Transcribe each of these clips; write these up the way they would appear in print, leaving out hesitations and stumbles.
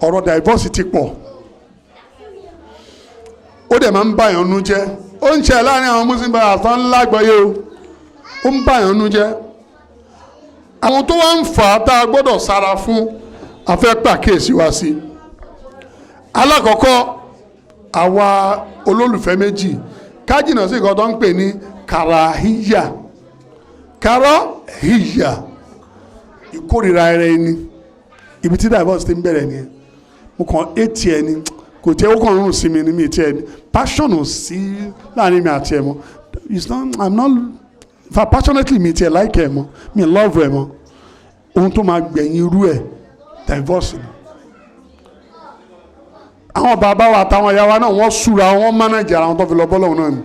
ọ̀rọ̀ divorce ti pọ̀ ó dẹ̀ máa ń báyàn nú jẹ́ ó ń ṣe láàrin àwọn muslim brothers tó ń lágbọ́yé o ó ń báyàn nú jẹ́ àwọn tó wá ń fà á tá a gbọ́dọ̀ sára fún afẹ́ pàkíyèsí wa sí alákọ̀ọ́kọ́ àwa olólùfẹ́ méjì kájìnà sí nǹkan tó ń pè ní kàràhíyà ìkórìíra ara ẹni ibi tí divorce ti ń bẹ̀rẹ̀ nìyẹn mo kàn étí ẹni kò tí ó kàn ń rùn sí mi ní mi tí ẹni passion ò sí láàrin mi àti ẹ mọ́ I'm not for passionately mi tí ẹ like ẹ mọ́ mi love ẹ mọ́ ohun tó máa gbẹ̀yìn irú ẹ̀ divorce ni àwọn bàbá wa àtàwọn ìyá wa náà wọ́n súra wọ́n manage ara wọn tó fi lọ bọ́lọ́hún náà ni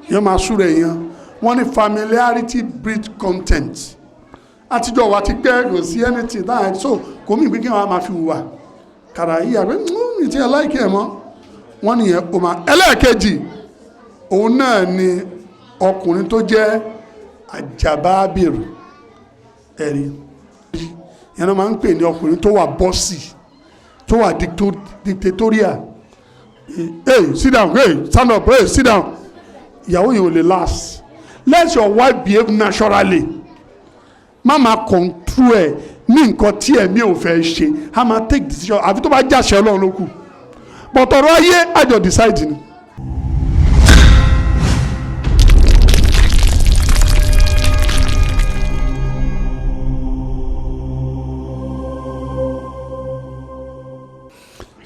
yẹn máa súra èèyàn wọ́n ní familiarity breed content àtijọ́ wa ti pẹ́ kò sí anything that so kò mí gbígbé wọn máa fi wà kàrà yíyà pé mi ti ẹ̀ láìkí ẹ̀ mọ́ wọ́n nìyẹn o máa ẹlẹ́ẹ̀kejì òun náà ni ọkùnrin tó jẹ́ àjàbábìrì ẹ̀rí yẹn náà máa ń pè ní ọkùnrin tó wà bọ́sì tó wà dictatorial hey sit down hey stand up hey sit down ìyàwó yìí ò lè last let your wife behave naturally má máa control ẹ ní nǹkan tí ẹ̀mí ò fẹ́ ṣe a máa take decision àfi tó bá jáṣẹ ọlọ́run ló kù but ọ̀rọ̀ ayé àjọ decide ni.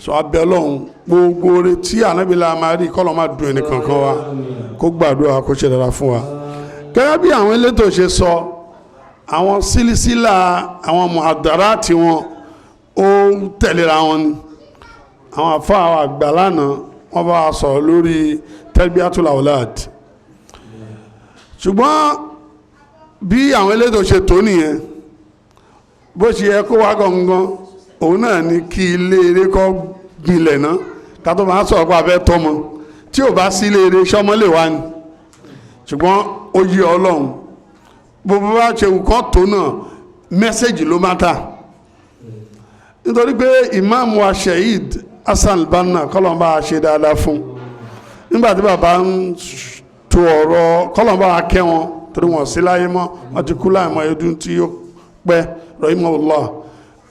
sọ abẹ́ ọlọ́run gbogbo oore tí ànábìlà máa rí kọ́lọ́ máa dùn ẹnì kankan wa kó gbàdúrà kó ṣe dára fún wa gẹ́gẹ́ bí àwọn elétò ṣe sọ àwọn sílísílà àwọn muhadara tí wọn ó tẹ̀léra wọn ni àwọn afọ àwọn àgbà lánàá wọ́n bá wa sọ̀rọ̀ lórí tarbiyatul awlad ṣùgbọ́n bí àwọn elétò ṣe tó nìyẹn bó ṣe yẹ kó wá gangan òun náà ní kí ilé eré kọ́ gbilẹ̀ náà ká tó máa sọ̀rọ̀ pé abẹ́ tọ́mọ tí ò bá sí ilé eré sọ́mọ lè wá ni ṣùgbọ́n ó yí ọlọ́run gbogbo bá ṣe nǹkan tó náà mẹ́sẹ̀gì ló má ta nítorí pé ìmáàmù wa Sheikh Hassan Banna kọ́lọ́mbà ṣe dáadáa fún nígbà tí bàbá ń to ọ̀rọ̀ kọ́lọ́mbà wa kẹ́ wọn torí wọn sí láyé mọ́ wọn ti kú láìmọ̀ ẹdún tí ó pẹ́ rahimahullah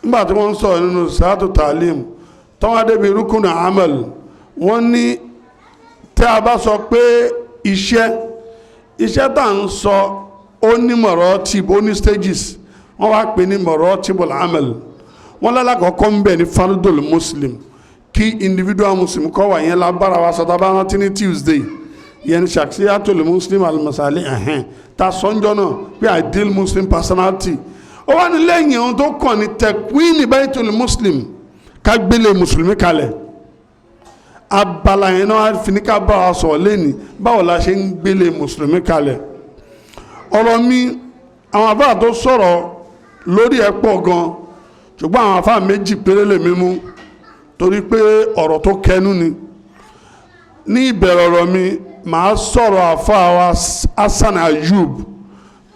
nígbà tí wọ́n ń sọ nínú sàátù tàlím tọ́wọ́n débi rúkúnù amal wọ́n ní tí a bá sọ pé iṣẹ́ tá ń sọ ó ní mọ̀rọ́tìbù ó ní stages wọ́n wá pè ní mọ̀rọ́tìbù amal wọ́n lálákọ̀ọ́kọ́ ń bẹ̀ ní fardul muslim kí individual muslim kọ́ wà yẹn lábára wa sọ̀tà bá rántí ní Tuesday yẹn ní shakhsiyatul muslim al-masali ta sọ́njọ́ náà pé ideal muslim personality ó wá ní lẹ́yìn ohun tó kàn ní tẹ̀kwíìnì baitul muslim ká gbélé mùsùlùmí kalẹ̀ abala yẹn náà fi ní ká bá wa sọ̀rọ̀ lẹ́ni báwo la ṣe ń gbélé mùsùlùmí kalẹ̀ ọ̀rọ̀ mi àwọn afáà tó sọ̀rọ̀ lórí ẹ̀ pọ̀ gan ṣùgbọ́n àwọn afáà méjì péré lè mímú torí pé ọ̀rọ̀ tó kẹnu ni ní ìbẹ̀rẹ̀ ọ̀rọ̀ mi màá sọ̀rọ̀ afáà wa Hasan Ayub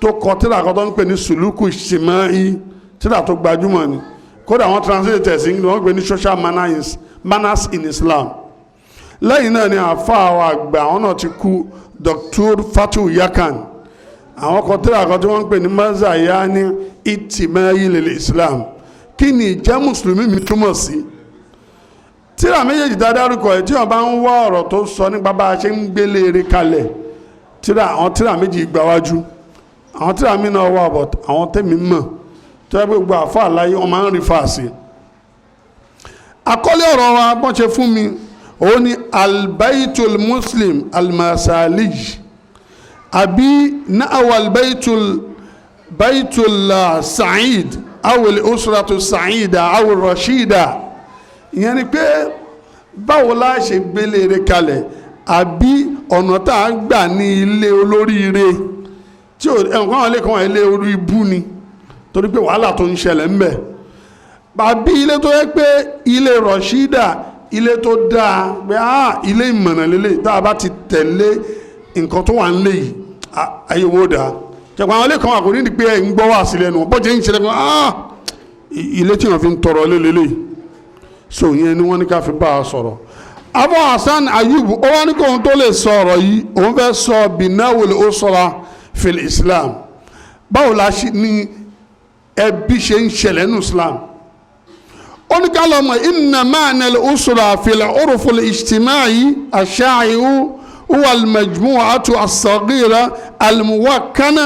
tó kọ tíra kan tó ń pè ní sùlùkù ìṣìmáì tíra tó gbajúmọ̀ ni kódà wọ́n translate sí wọ́n pè ní social manners in Islam lẹ́yìn náà ni àfáà wa àgbà àwọn náà ti kú Dr. Fatu Yakan àwọn kan tíra kan tí wọ́n ń pè ní mazaya ní ìtìmáì lil Islam kí ni ìjẹ́ mùsùlùmí mi túmọ̀ sí tíra méjèèjì dárúkọ ẹ̀ tí wọ́n bá ń wá ọ̀rọ̀ tó sọ nípa bá a ṣe ń gbélé eré kalẹ̀ àwọn tíra méjì gbáwájú àwọn tíra mi náà wà bọ̀ àwọn tẹ́mi mọ̀ tó yẹ gbogbo àfáà láyé wọn máa ń rí fàásì àkọlé ọ̀rọ̀ wa bọ́n ṣe fún mi òun ni albaitul muslim almasalij àbí náà albaitul sa'id awil usratu sa'ida awil rashida ìyẹn ni pé báwo la ṣe gbélé eré kalẹ̀ àbí ọ̀nà tá a gbà ní ilé olóríire tí ẹ̀wọ̀n kan lè kàn ilé orí ibú ni torí pé wàhálà tó ń ṣẹlẹ̀ ń bẹ̀ bàbí ilé tó yẹ pé ilé rọ̀ṣídà ilé tó dáa pé ilé ìmọ̀nà lélẹ̀ tá a bá ti tẹ̀lé nǹkan tó wà ń lé yìí ayé wo dáa jẹ̀pọ̀ àwọn ilé kan wà kò ní di pé ẹ̀ ń gbọ́ wà sílẹ̀ nù bọ́jẹ̀ ń ṣẹlẹ̀ kan ilé tí wọ́n fi ń tọrọ lélẹ̀ so yẹn ni wọ́n ní ká fi bá a sọ̀rọ̀. Abu Hasan Ayub ó wá ní kóhun tó lè sọ ọ̀rọ̀ yìí òun fẹ́ sọ binawul usra fil Islam, báwo la ṣe ní ẹbí ṣe ń ṣẹlẹ̀ ní Islam. ó ní ká lọ mọ̀ inna ma'na al-usra fil urf al-ijtima'i ash-sha'i'u huwa al-majmu'atu as-saghira al-muwakkana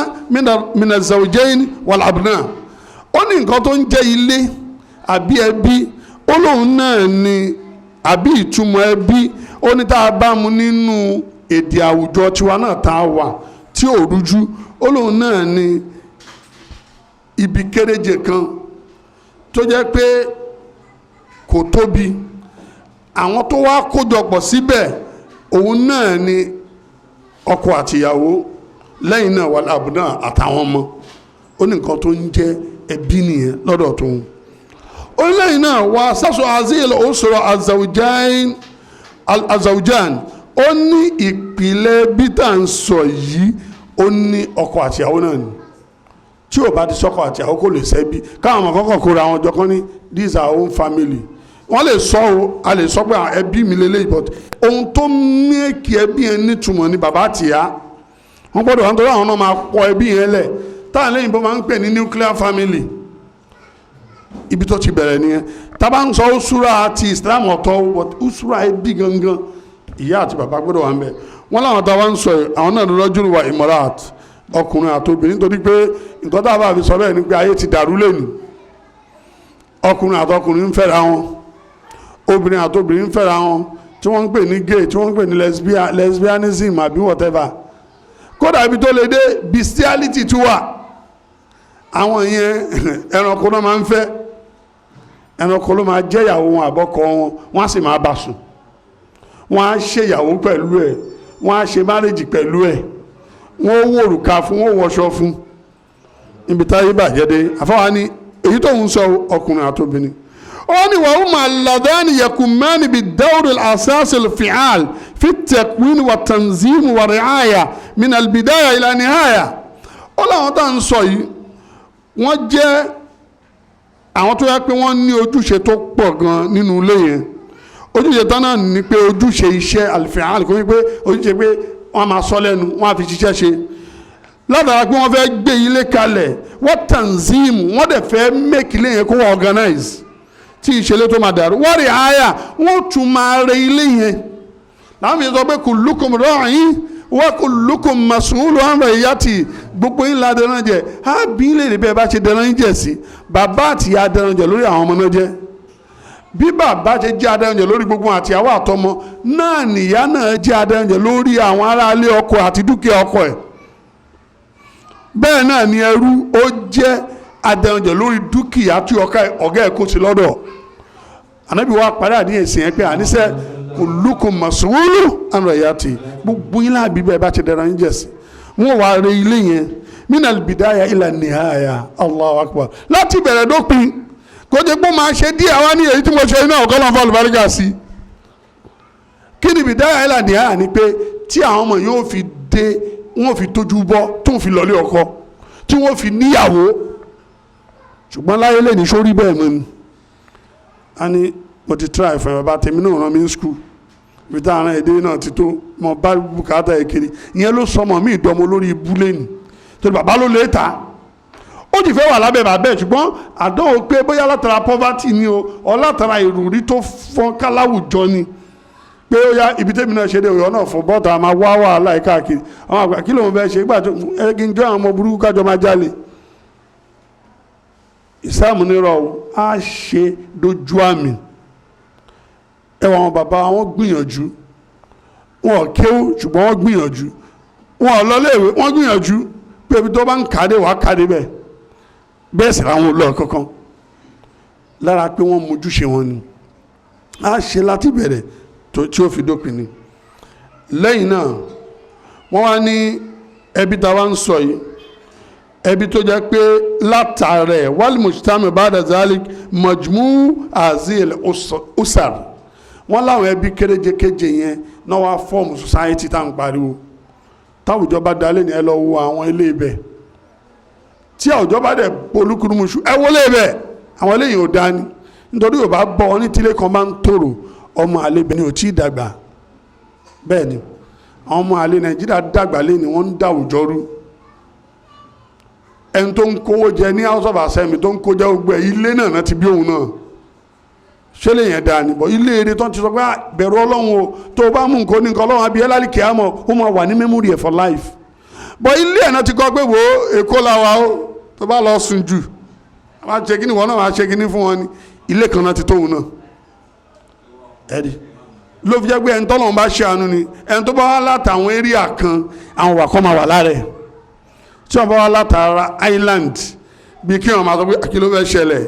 min az-zawjayn wal-abna. ó ní nǹkan tó ń jẹ́ ilé àbí ẹbí ó lóun náà ni àbí ìtumọ̀ ẹbí ó ní tá a bá mu nínú èdè àwùjọ tiwa náà tá a wà tí ò rújú ó lóun náà ni ibi kéréje kan tó jẹ́ pé kò tóbi, àwọn tó wá kójọpọ̀ síbẹ̀ òun náà ni ọkọ àtìyàwó, lẹ́yìn náà wal abna àtàwọn ọmọ. ó ní nǹkan tó ń jẹ́ ẹbí nìyẹn lọ́dọ̀ tó ń. ó lẹ́yìn náà wà sásọ azil usra azawjan, ó ní ìpìlẹ̀ bí tá à ń sọ yìí ó ní ọkọ àtìyàwó náà ni. tí ò bá ti sọ́kọ àtìyàwó kò lè ṣẹbí, káwọn ọmọ kọ́kọ́ kóra àwọn jọ kan ní this our own family. wọ́n lè sọ o, a lè sọ pé ẹbí mi lélẹ́yìí, but ohun tó mẹ́kì ẹbí yẹn nítumọ̀ ni bàbá àtìyá. wọ́n gbọ́dọ̀ wọn torí àwọn náà máa pọ̀ ẹbí yẹn lẹ̀ táwọn lẹ́yìn bó máa ń pè ní nuclear family. ibi tó ti bẹ̀rẹ̀ nìyẹn. tábà ń sọ usura àti Islam ọ̀tọ̀, but usura ẹbí gangan ìyá àti bàbá gbọ́dọ̀ wà ń bẹ̀. wọ́n láwọn táwa ń sọ àwọn náà lọ́jọ́ wa imarat, ọkùnrin àti obìnrin, torí pé nǹkan tá a bá fi sọ bẹ́ẹ̀ ni pé ayé ti dàrú lẹ́nu. ọkùnrin àti ọkùnrin ń fẹ́ra wọn, obìnrin àti obìnrin ń fẹ́ra wọn, tí wọ́n ń pè ní gay, tí wọ́n ń pè ní lesbianism àbí whatever. kódà ibi tó lè dé bestiality tún wà. àwọn yẹn ẹranko náà máa ń fẹ́, ẹranko ló máa jẹ́ ìyàwó wọn àbọ́kọ wọn, wọ́n á sì máa bá sùn, wọ́n á ṣe ìyàwó pẹ̀lú ẹ̀, wọ́n á ṣe márèjì pẹ̀lú ẹ̀, wọ́n wó òrùka fún, wọ́n wọṣọ fún. níbi táyé bàjẹ́ dé àfáwa ni èyí tó ń sọ ọkùnrin àtobìnrin. ó ní wa huma alladhani yakumani bid-dawr al-asas al-fi'al fi at-takwin wa at-tanzim wa ri'aya min al-bidaya ila nihaya. ó láwọn tá à ń sọ yìí wọ́n jẹ́ àwọn tó yẹ pé wọ́n ní ojúṣe tó pọ̀ gan nínú ilé yẹn. ojúṣe tán náà ní pé ojúṣe iṣẹ́ al-fi'al kò ní pé ojúṣe pé wọ́n máa sọ lẹ́nu, wọ́n á fi ṣiṣẹ́ ṣe. látara pé wọ́n fẹ́ gbé ilé kalẹ̀, wọ́n tanzim, wọ́n dẹ̀ fẹ́ make ilé yẹn kó wọ́n organize tí ìṣẹ̀lẹ̀ tó máa dàrú. wọ́n rí àyà, wọ́n tún máa rẹ ilé yẹn. láwọn fi sọ pé kullukum ra'in wa kullukum mas'ulun 'an ra'iyati, gbogbo yín la dẹran jẹ. á bí lè rí bẹ́ẹ̀ bá ṣe dẹran jẹ sí, bàbá àtìyá dẹran jẹ lórí àwọn ọmọ náà jẹ. bí bàbá ṣe jẹ́ adáranjẹ lórí gbogbo àtìyàwó àtọmọ náà nìyá náà jẹ́ adáranjẹ lórí àwọn aráalé ọkọ àti dúkìá ọkọ ẹ̀. bẹ́ẹ̀ náà ni ẹrú ó jẹ́ adáranjẹ lórí dúkìá tí ọ̀gá ẹ̀ kó sí lọ́dọ̀. ànábì wa parí àdéhùn sí yẹn pé àníṣe kullukum mas'ulun 'an ra'iyati, gbogbo yín láàbí bẹ́ẹ̀ bá ṣe dẹran jẹ sí. wọ́n wá rẹ ilé yẹn minal bidaya ila nihaya, Allahu akbar, láti bẹ̀rẹ̀ dópin. kò jẹ́ pé máa ṣe díẹ̀ wá ní èyí tí mo ṣe iná ọ̀kọ́ lọ́n fọ́ àlùbáríkà sí. kí ni bìdáyà ìlà ní àyà ni pé tí àwọn ọmọ yóò fi dé, wọ́n fi tójú bọ́ tó fi lọlé ọkọ, tí wọ́n fi níyàwó. ṣùgbọ́n láyé lè ní sórí bẹ́ẹ̀ mọ́ ni. a ní mo ti try fún ẹ, bàbá tèmi náà rán mi ní skul, ibi tá àrùn èdè náà ti tó, mo bá bùkátà ẹ̀ kiri. ìyẹn ló sọmọ mí ìdánmọ lórí ibúlé ni, torí bàbá ló lè ta. ó ti fẹ́ wà lábẹ́ bàbẹ́, ṣùgbọ́n àdánwò pé bóyá látara poverty ni o ọ látara ìrùrí tó fọ́n káláwùjọ ni pé ó yá ibi tẹ́mi náà ṣe dé òyọ́ náà fún bọ́ọ̀tà máa wá wàhálà káàkiri. àwọn àgbà kí lóun fẹ́ ṣe gbà tó ẹgbẹ́ ìjọ àwọn ọmọ burúkú kájọ máa jalè. ìsáàmù nírọ̀ á ṣe dojú àmì. ẹwà àwọn bàbá wọn gbìyànjú, wọn ò kéwú ṣùgbọ́n wọn gbìyànjú, wọn ò lọ léèwé wọn gbìyànjú pé ibi tó bá ń kàdé wàá kàdé bẹ́ẹ̀. bẹ́ẹ̀ sì láwọn olóò kankan lára pé wọ́n mójúṣe wọn ni. a ṣe láti bẹ̀rẹ̀ tí ó fi dópin ni. lẹ́yìn náà wọ́n wá ní ẹbí tá a wá ń sọ yìí, ẹbí tó jẹ́ pé látàrẹ̀ wal mujtama ba'da zalik majmu' azil usar, wọ́n láwọn ẹbí kéréje-kéje yẹn náà wá fọ́ọ̀mù society tá à ń pariwo. táwùjọ bá dalẹ̀ ní ẹ lọ wo àwọn ilé ibẹ̀, tí àwùjọ bá dẹ̀ polúkúrúmuṣu ẹ wọlé bẹ̀, àwọn eléyìí ò dání. nítorí ò bá bọ́ ọ ní tílé kan bá ń tòrò ọmọ àlè bẹ́ẹ̀ ni ò tí ì dàgbà bẹ́ẹ̀ ni àwọn ọmọ àlè Nàìjíríà dàgbà lé ni wọ́n ń dà àwùjọ rú ẹni tó ń kówó jẹ ní House of Assembly tó ń kó jẹ gbogbo ẹ ilé náà ti bí òun náà ṣé lè yẹn dáa nìbọ ilé eré tó ń ti sọ pé bẹ̀rù Ọlọ́run o tó o bá mú nǹkan ní nǹkan Ọlọ́run àbí ẹlẹ́lì kìá mọ̀ ó máa wà ní memory ẹ̀ for life bọ́ ilé ẹ̀ náà ti kọ́ pé wo Èkó la wa o tó bá lọ sùn jù wọ́n á ṣe kí ni wọ́n náà wọ́n á ṣe kí ni fún wọn ni ilé kan náà ti tóun náà ẹ̀rí ló fi jẹ́ pé ẹni tọ́lọ́run bá ṣe àánú ni ẹni tó bá wá látàwọn area kan àwọn wà kọ́ máa wà lára ẹ̀ tí wọ́n bá wá látara island bí kí wọ́n máa sọ pé kí ló fẹ́ ṣẹlẹ̀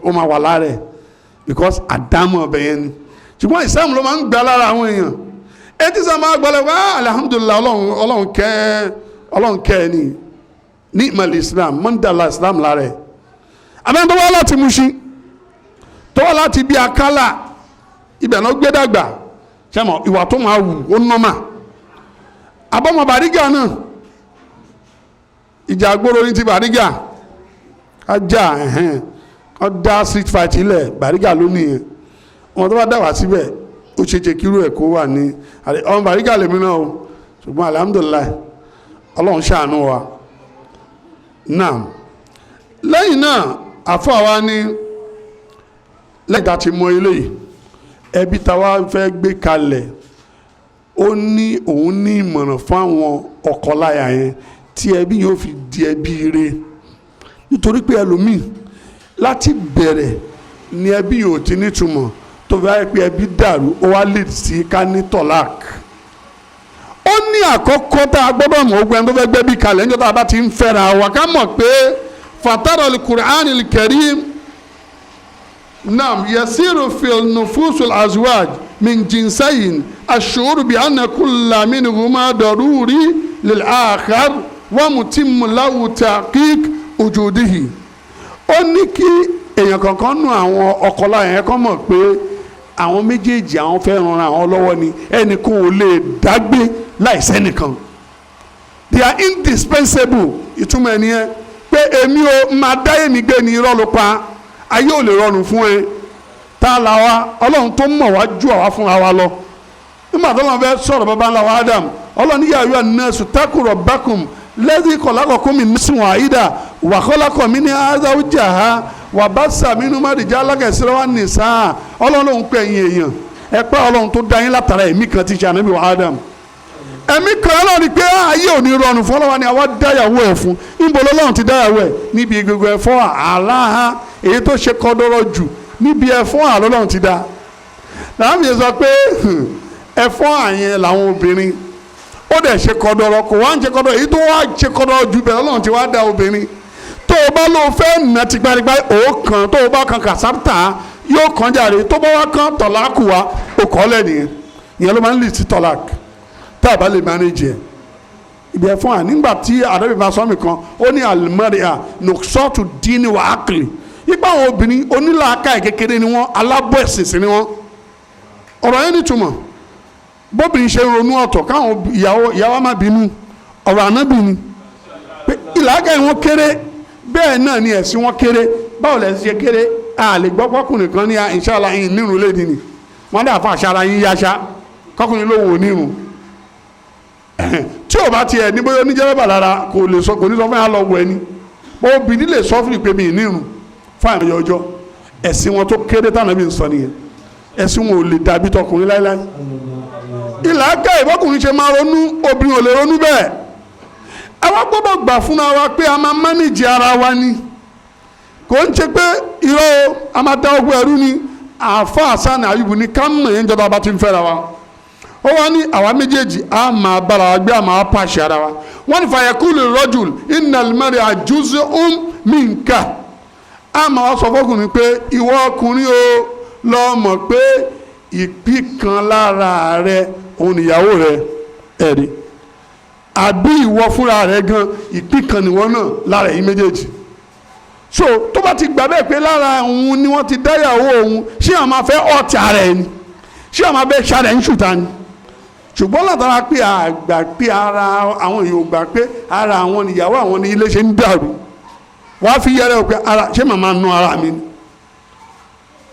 ó máa wà lára ẹ̀ because àdámọ̀ ọbẹ̀ yẹn ni ṣùgbọ́n Islam ló máa ń gbà lára àwọn èèyàn etí sọ máa gbọ́lẹ̀ pé alhamdulillah ọlọ́run kẹ́ ẹ ní ìmọ̀lẹ̀ Islam mọ́ndàlá Islam lára ẹ̀ àbẹ́ni tó wá láti Mushin tó wá láti bí Akálà ibẹ̀ náà gbé dàgbà ṣẹ́mọ̀ ìwà tó máa wù ó nọ́mà àbọ̀mọ̀ Bàrígà náà ìjà gbóró ní ti Bàrígà ajá wọ́n dá street fight ilẹ̀ Bàrígà lónìí yẹn wọn tó bá dá wá síbẹ̀ ó ṣe ṣe kírú ẹ̀ kó wà ní ọmọ Bàrígà lèmi náà o ṣùgbọ́n alhamdulilayi Ọlọ́run ṣàánú wa náà lẹ́yìn náà àfọ àwa ní lẹ́yìn tá a ti mọ eléyìí ẹbí táwa fẹ́ gbé kalẹ̀ ó ní òun ní ìmọ̀ràn fún àwọn ọkọláya yẹn tí ẹbí yóò fi di ẹbí ire nítorí pé ẹlòmíì láti bẹ̀rẹ̀ ni ẹbí yóò ti nítumọ̀ tó fi wáyé pé ẹbí dàrú ó wá lè sí ká ní tọ́lák ó ní àkọ́kọ́ tá a gbọ́dọ̀ mọ̀ ogun ẹni tó fẹ́ gbẹ́bí kalẹ̀ níjọ́ tá a bá ti ń fẹ́ra wa ká mọ̀ pé fatara al-Qur'an al-Karim nam yasiru fil nufusul azwaj min jinsayin ash-shu'ur bi anna kulla minhuma daruri lil akhar wa mutimmu lahu taqiq wujudihi ó ní kí èèyàn kankan nù àwọn ọkọláya yẹn kọ́ mọ̀ pé àwọn méjèèjì àwọn fẹ́ ran àwọn lọ́wọ́ ni ẹnìkan ò lè dágbé láìsẹ́nìkan they are indispensable ìtumọ̀ ẹni yẹn pé èmi ò máa dá èmi gbé ní irọ́ ló pa ayé ò lè rọrùn fún ẹ tá a la wa Ọlọ́run tó mọ̀ wá ju àwa fúnra wa lọ nígbà tó lọ́n fẹ́ sọ̀rọ̀ bàbá ńlá wa Adam Ọlọ́run ní ya ayyuhan nasu taqu rabbakum lẹ́dí kọ̀lákọ̀kọ́ mi nísìnyí àyídà wà kọ́lákọ̀ mi ní azawjaha wà bá sàmínú má dìjà alágẹ̀sẹ̀rẹ̀ wà nìsá Ọlọ́run pè yín èèyàn ẹ pé Ọlọ́run tó dá yín látara ẹ̀mí kan ti ṣe ànábì wa Adam ẹ̀mí kan Ọlọ́run ni pé ayé ò ní rọrùn fún Ọlọ́run ni àwa dáyàwó ẹ̀ fún níbo Ọlọ́run ti dáyàwó ẹ̀ níbi gbogbo ẹ̀fọ́ àláha èyí tó ṣe kọ́dọ́rọ́ jù níbi ẹ̀fọ́ àlọ́lọ́run ti dá làwọn mi sọ pé ẹ̀fọ́ àyẹn làwọn obìnrin ó dẹ̀ ṣe kọ́dọ̀rọ̀ kò wá ń ṣe kọ́dọ̀rọ̀ èyí tó wá ṣe kọ́dọ̀rọ̀ ju bẹ̀rẹ̀ Ọlọ́run ti wá dá obìnrin tó o bá lọ fẹ́ nà tipátipá òókan tó o bá kan kàsápítà yóò kàn jáde tó bá wá kan tọ̀láàkù wa o kọ́ lẹ́nìyẹn ìyẹn ló máa ń lè ti tọ̀láàkù tá a bá lè manage ẹ̀ ibi ẹ̀fọn à nígbà tí àdébìbá sọ́mi kan ó ní alimọ́ríà nùsọ́ọ̀tù dín wà ákìlì ipa àwọn obìnrin onílàákàyè kékeré ni wọ́n alábọ̀ ẹ̀sìn sí ni wọ́n ọ̀rọ̀ yẹn nítumọ̀ bóbìnrin ṣe ronú ọ̀tọ̀ káwọn ìyàwó má bínú ọ̀rọ̀ ànábì ni pé ìlàákàyè wọn kéré bẹ́ẹ̀ náà ni ẹ̀sìn wọn kéré báwo lẹ̀ ṣe kéré a lè gbọ́ pọ́kùnrin kan ní inshallah yín nírun lédi ni wọ́n dà fún àṣà ara yín yáṣá kọ́kùnrin ló wò nírun tí ò bá tiẹ̀ ní bóyá oníjẹ́rẹ́bà lára kò ní sọ fún yà lọ wọ ẹni obìnrin lè sọ fún ìpè mí nírun fún àmì ọjọ́ ẹ̀sìn wọn tó kéré tánà bí n sọ nìyẹn ẹ̀sìn wọn ò lè dàbí tọkùnrin láíláí ìlàkà ìbọ́kùnrin ṣe máa ronú obìnrin ò lè ronú bẹ́ẹ̀ àwa gbọ́dọ̀ gbà fúnra wa pé a máa mánéjì ara wa ni kò ń ṣe pé irọ́ a máa dá ogun ẹrú ni àfa àṣà ní àyùbù ní ká mọ̀ yẹn jọba bá ti ń fẹ́ra wa ó wá ní àwa méjèèjì a máa bára wa gbé a máa pàṣẹ ara wa wọ́n ní fàyẹ̀kúlù rọ́jùl innal mar'a juz'un minka a máa sọ fọ́kùnrin pé ìwọ ọkùnrin o lọ mọ̀ pé ìpín kan lára rẹ òun ìyàwó rẹ ẹ̀rí àbí ìwọ fúnra rẹ gan ìpín kan nìwọ náà lára ẹ̀yin méjèèjì so tó bá ti gbà bẹ́ẹ̀ pé lára òun ni wọ́n ti dáyàwó òun ṣé àwọn máa fẹ́ ọ̀tí ara ẹni ṣé àwọn máa bẹ́ ṣára ẹ̀ ń ṣùtá ni ṣùgbọ́n látara pé àgbà pé ara àwọn èèyàn gbà pé ara àwọn níyàwó àwọn ní ilé ṣe ń dàrú wàá fi yẹrẹ pé ara ṣé màmá nu ara mi ni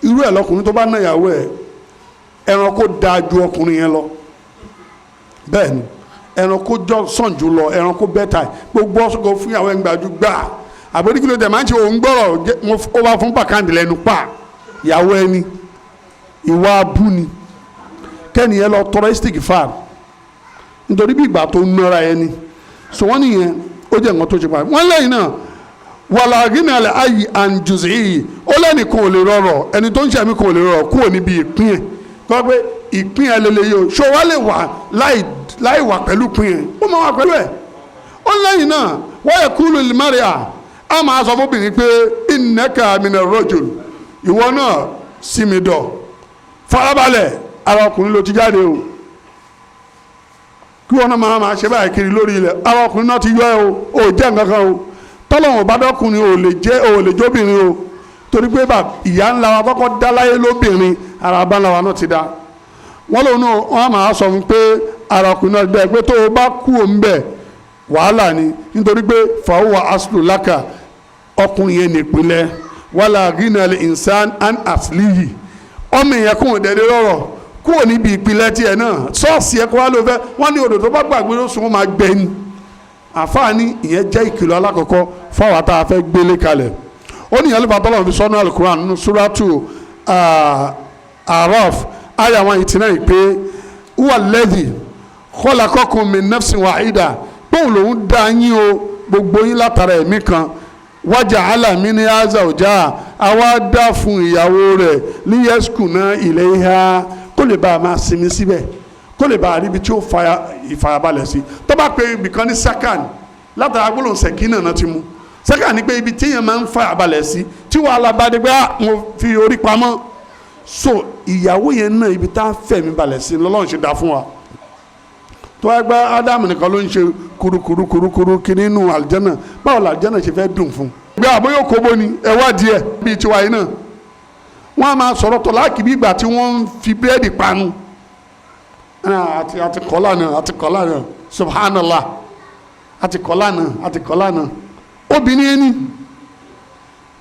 irú ẹ̀ lọkùnrin tó bá ná ìyàwó ẹ̀ ẹranko dáa ju ọkùnrin yẹn lọ bẹ́ẹ̀ ni ẹranko jọ sàn jù lọ ẹranko bẹ́tà gbogbo ọ̀ṣọ́kọ̀ fún ìyàwó ẹ̀ ń gbàjú gbà àbóríkìlò tẹ̀ máa ń ṣe òun gbọ́rọ̀ ó bá fún pàkàndì lẹ́nu pa ìyàwó ẹni ìwà abú ni kẹ́ni yẹn lọ tọrọ istighfar nítorí bí ìgbà tó ń nara ẹni so wọ́n nìyẹn ó jẹ́ nǹkan tó ṣe pàdé wọ́n lẹ́yìn náà wàlàgínà alẹ́ ayé àǹjùsí yìí ó lẹ́nìkan ò lè rọrọ̀ ẹni tó ń ṣe àmì kan ò lè rọrọ̀ kúrò níbi ìpín ẹ̀ kọ́ pé ìpín ẹ̀ lélẹ̀ yìí o ṣó wá lè wà láì wà pẹ̀lú ìpín ẹ̀ ó máa wà pẹ̀lú ẹ̀ ó lẹ́yìn náà wọ́n yẹ kúlù lìmárìà á máa sọ fóbìnrin pé ìnẹ́ka mina rajul ìwọ náà sí mi dọ̀ farabalẹ̀ ara ọkùnrin ló ti jáde o kí wọn náà máa ṣe báyìí kiri lórí ilẹ̀ ara ọkùnrin náà ti yọ ẹ o ò jẹ́ nǹkan kan o tọ́lọ́wọ̀n bá dọ́kùnrin ò lè jóbìnrin o torí pé ìyá ńlá wa kọ́kọ́ dá láyé lóbìnrin ara bá ńlá wa náà ti dá wọ́n lòun náà wọ́n á máa sọ fún pé ara ọkùnrin náà bẹ́ẹ̀ pé tó o bá kú òun bẹ̀ wàhálà ni nítorí pé fàáwà aslu laka ọkùnrin yẹn nìpínlẹ̀ wàhálà gínàlì insan an aslihi ọmọ ìyẹn kò dẹ́dẹ́ lọ́rọ̀ kúrò níbi ìpìlẹ̀ tiẹ̀ náà ṣọ́ọ̀ṣì ẹ̀kọ́ wa ló fẹ́ wọ́n ní odò tó bá gbàgbé ló sùn ó máa gbẹ ni àfáàní ìyẹn jẹ́ ìkìlọ̀ alákọ̀ọ́kọ́ fáwọn tá a fẹ́ gbélé kalẹ̀ ó ní ìyẹn tọ́lọ̀ fi sọ́nù alukuran nínú suratu araf aya 189 pé wà lẹ́dì khalaqakum min nafsin wahida bóun lòún dá yín o gbogbo yín látara ẹ̀mí kan waja'ala minha zawjaha àwa dá fún ìyàwó rẹ̀ liyaskuna ilayha kó lè bá a máa sinmi síbẹ̀ kó lè bá a rí ibi tí ó ìfàyàbalẹ̀ sí tó bá pe ibìkan ní sakan látara gbólóhùn sẹ̀kínà náà ti mú sakan ni pé ibi tí èèyàn máa ń fàyàbalẹ̀ sí tí wàhálà bá dé pé mo fi orí pamọ́ so ìyàwó yẹn náà ibi tá a fẹ̀mí balẹ̀ sí lọ́lọ́run ṣe dá fún wa tó wá gbá ádámù nìkan ló ń ṣe kurukuru kí nínú àlìjánà báwo làlìjánà ṣe fẹ́ dùn fún gbé àbóyọ kóbó ni ẹ wá díẹ̀ bíi tiwa yìí náà wọ́n á máa sọ̀rọ̀ tọ̀láàkì bí ìgbà tí wọ́n ń fi búrẹ́dì panu àti kọ́lá náà subhanallah àti kọ́lá náà obìnrin ẹni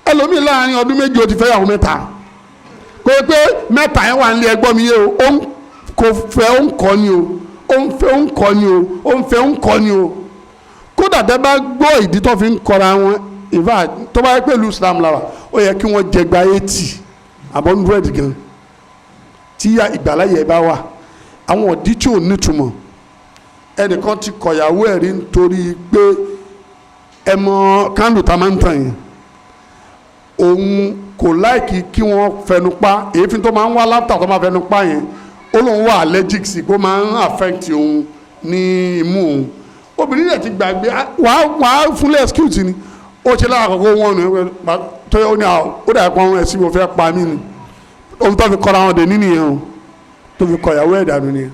ẹlòmíì láàrin ọdún méjì ó ti fẹ́ yàwó mẹ́ta kó o pé mẹ́ta yẹn wà nílé ẹgbọ́n mi yé o kò fẹ́ ó ń kọ́ ni o ó ń fẹ́ ó ń kọ́ ni o ó ń fẹ́ ó ń kọ́ ni o kódà tẹ́ bá gbọ́ ìdí tó fi ń kọ́ra wọn ìfà tó bá yẹ pé ìlú Islam lára ó yẹ kí wọ́n jẹgba 80 àbọ̀ 100 gan tí ìgbàláyè bá wà àwọn òdí tí ò nítumọ̀ ẹnìkan ti kọ̀yàwó ẹ̀rí nítorí pé ẹ mọ kándù tá a máa ń tàn yẹn òun kò láìkí kí wọ́n fẹnu pa èéfín tó máa ń wá látà tó máa fẹnu pa yẹn ó lóun wà allergic sí kó máa ń affect òun ní imú òun obìnrin rẹ̀ ti gbàgbé wàá fúnlẹ̀ excuse ni ó ṣe lára àkọ́kọ́ wọn nù tó yẹ ó ní ó dà pọ́n ẹ̀ sí mo fẹ́ pa mí ni ohun tó fi kọ́ra wọn dè nínú yẹn o tó fi kọ̀yàwó ẹ̀ dànù nìyẹn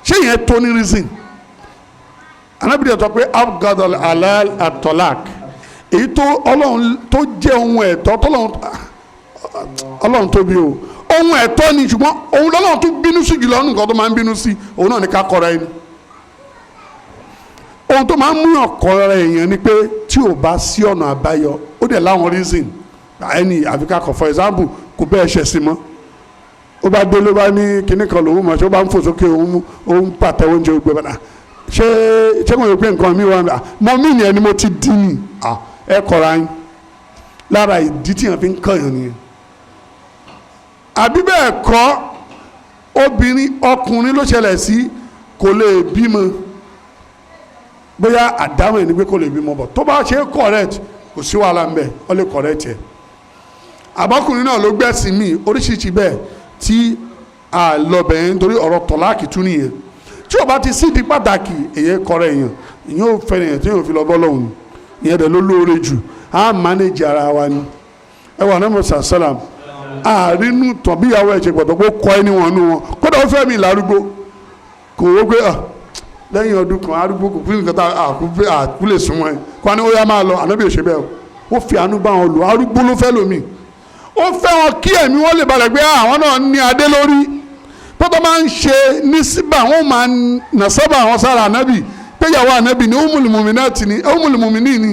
ṣé yẹn tó ní reason anábìrì sọ pé abgadal alal atolak èyí tó ọlọ́run tó jẹ́ ohun ẹ̀tọ́ ọlọ́run tóbi o ohun ẹ̀tọ́ ni ṣùgbọ́n ohun lọ́lọ́run tó bínú sí jùlọ nǹkan tó máa ń bínú sí òun náà ní ká kọ́ra ẹni ohun tó máa ń mú ọ̀kọ́ra èèyàn ni pé tí ò bá sí ọ̀nà àbáyọ ó dẹ̀ láwọn reason ẹni àfikà kọ̀ for example kò bẹ́ẹ̀ ṣẹ̀ sí mọ́ ó bá dé ló bá ní kinní kan lòun mọ̀ ṣé ó bá ń fò sókè òun pàtẹ oúnjẹ gbé bàtà ṣé mo rò pé nǹkan mi wà mọ mí ni ẹni mo ti dín ní ẹ kọ̀ra yín lára ìdí tí yẹn fi ń kọ̀yàn nìyẹn àbí bẹ́ẹ̀ kọ́ obìnrin ọkùnrin ló ṣẹlẹ̀ sí kò lè bímọ bóyá àdámọ̀ ẹni pé kò lè bímọ bọ̀ tó bá ṣe correct kò sí wàhálà ń bẹ̀ ọ lè correct yẹ àbọ̀kùnrin náà ló gbẹ̀sìn mí oríṣiríṣi bẹ́ẹ̀ tí a lọ bẹ̀yẹn nítorí ọ̀rọ̀ tọ̀láàkì tún nìyẹn tí o bá ti sí di pàtàkì èyẹ kọrẹ èèyàn ìyẹn ò fẹ́ èèyàn tí yóò fi lọ bọ́ lọ́hùn ìyẹn dẹ̀ ló lóore jù á manage ara wa ni ẹ wà ní musa salam àárínú tàn bí ìyàwó ẹ̀ ṣe gbọ̀dọ̀ kó kọ́ ẹni wọn nú wọn kódà ó fẹ́ mi lárúgbó kò wó pé lẹ́yìn ọdún kan arúgbó kò fún nǹkan tá àkú lè sún wọn kó ní ó yá máa lọ ànábì ò ṣe bẹ́ẹ̀ ó fi àánú bá wọn lò arúgbó ló fẹ́ lómi ó fẹ́ wọn kí ẹ̀mí wọn lè balẹ̀ pé àwọn náà ní adé lórí tọ́tọ́ máa ń ṣe ní síbà wọ́n máa ń nà sábà àwọn sára ànábì pé ìyàwó ànábì ní Ummul Mu'minati ní Ummul Mu'minin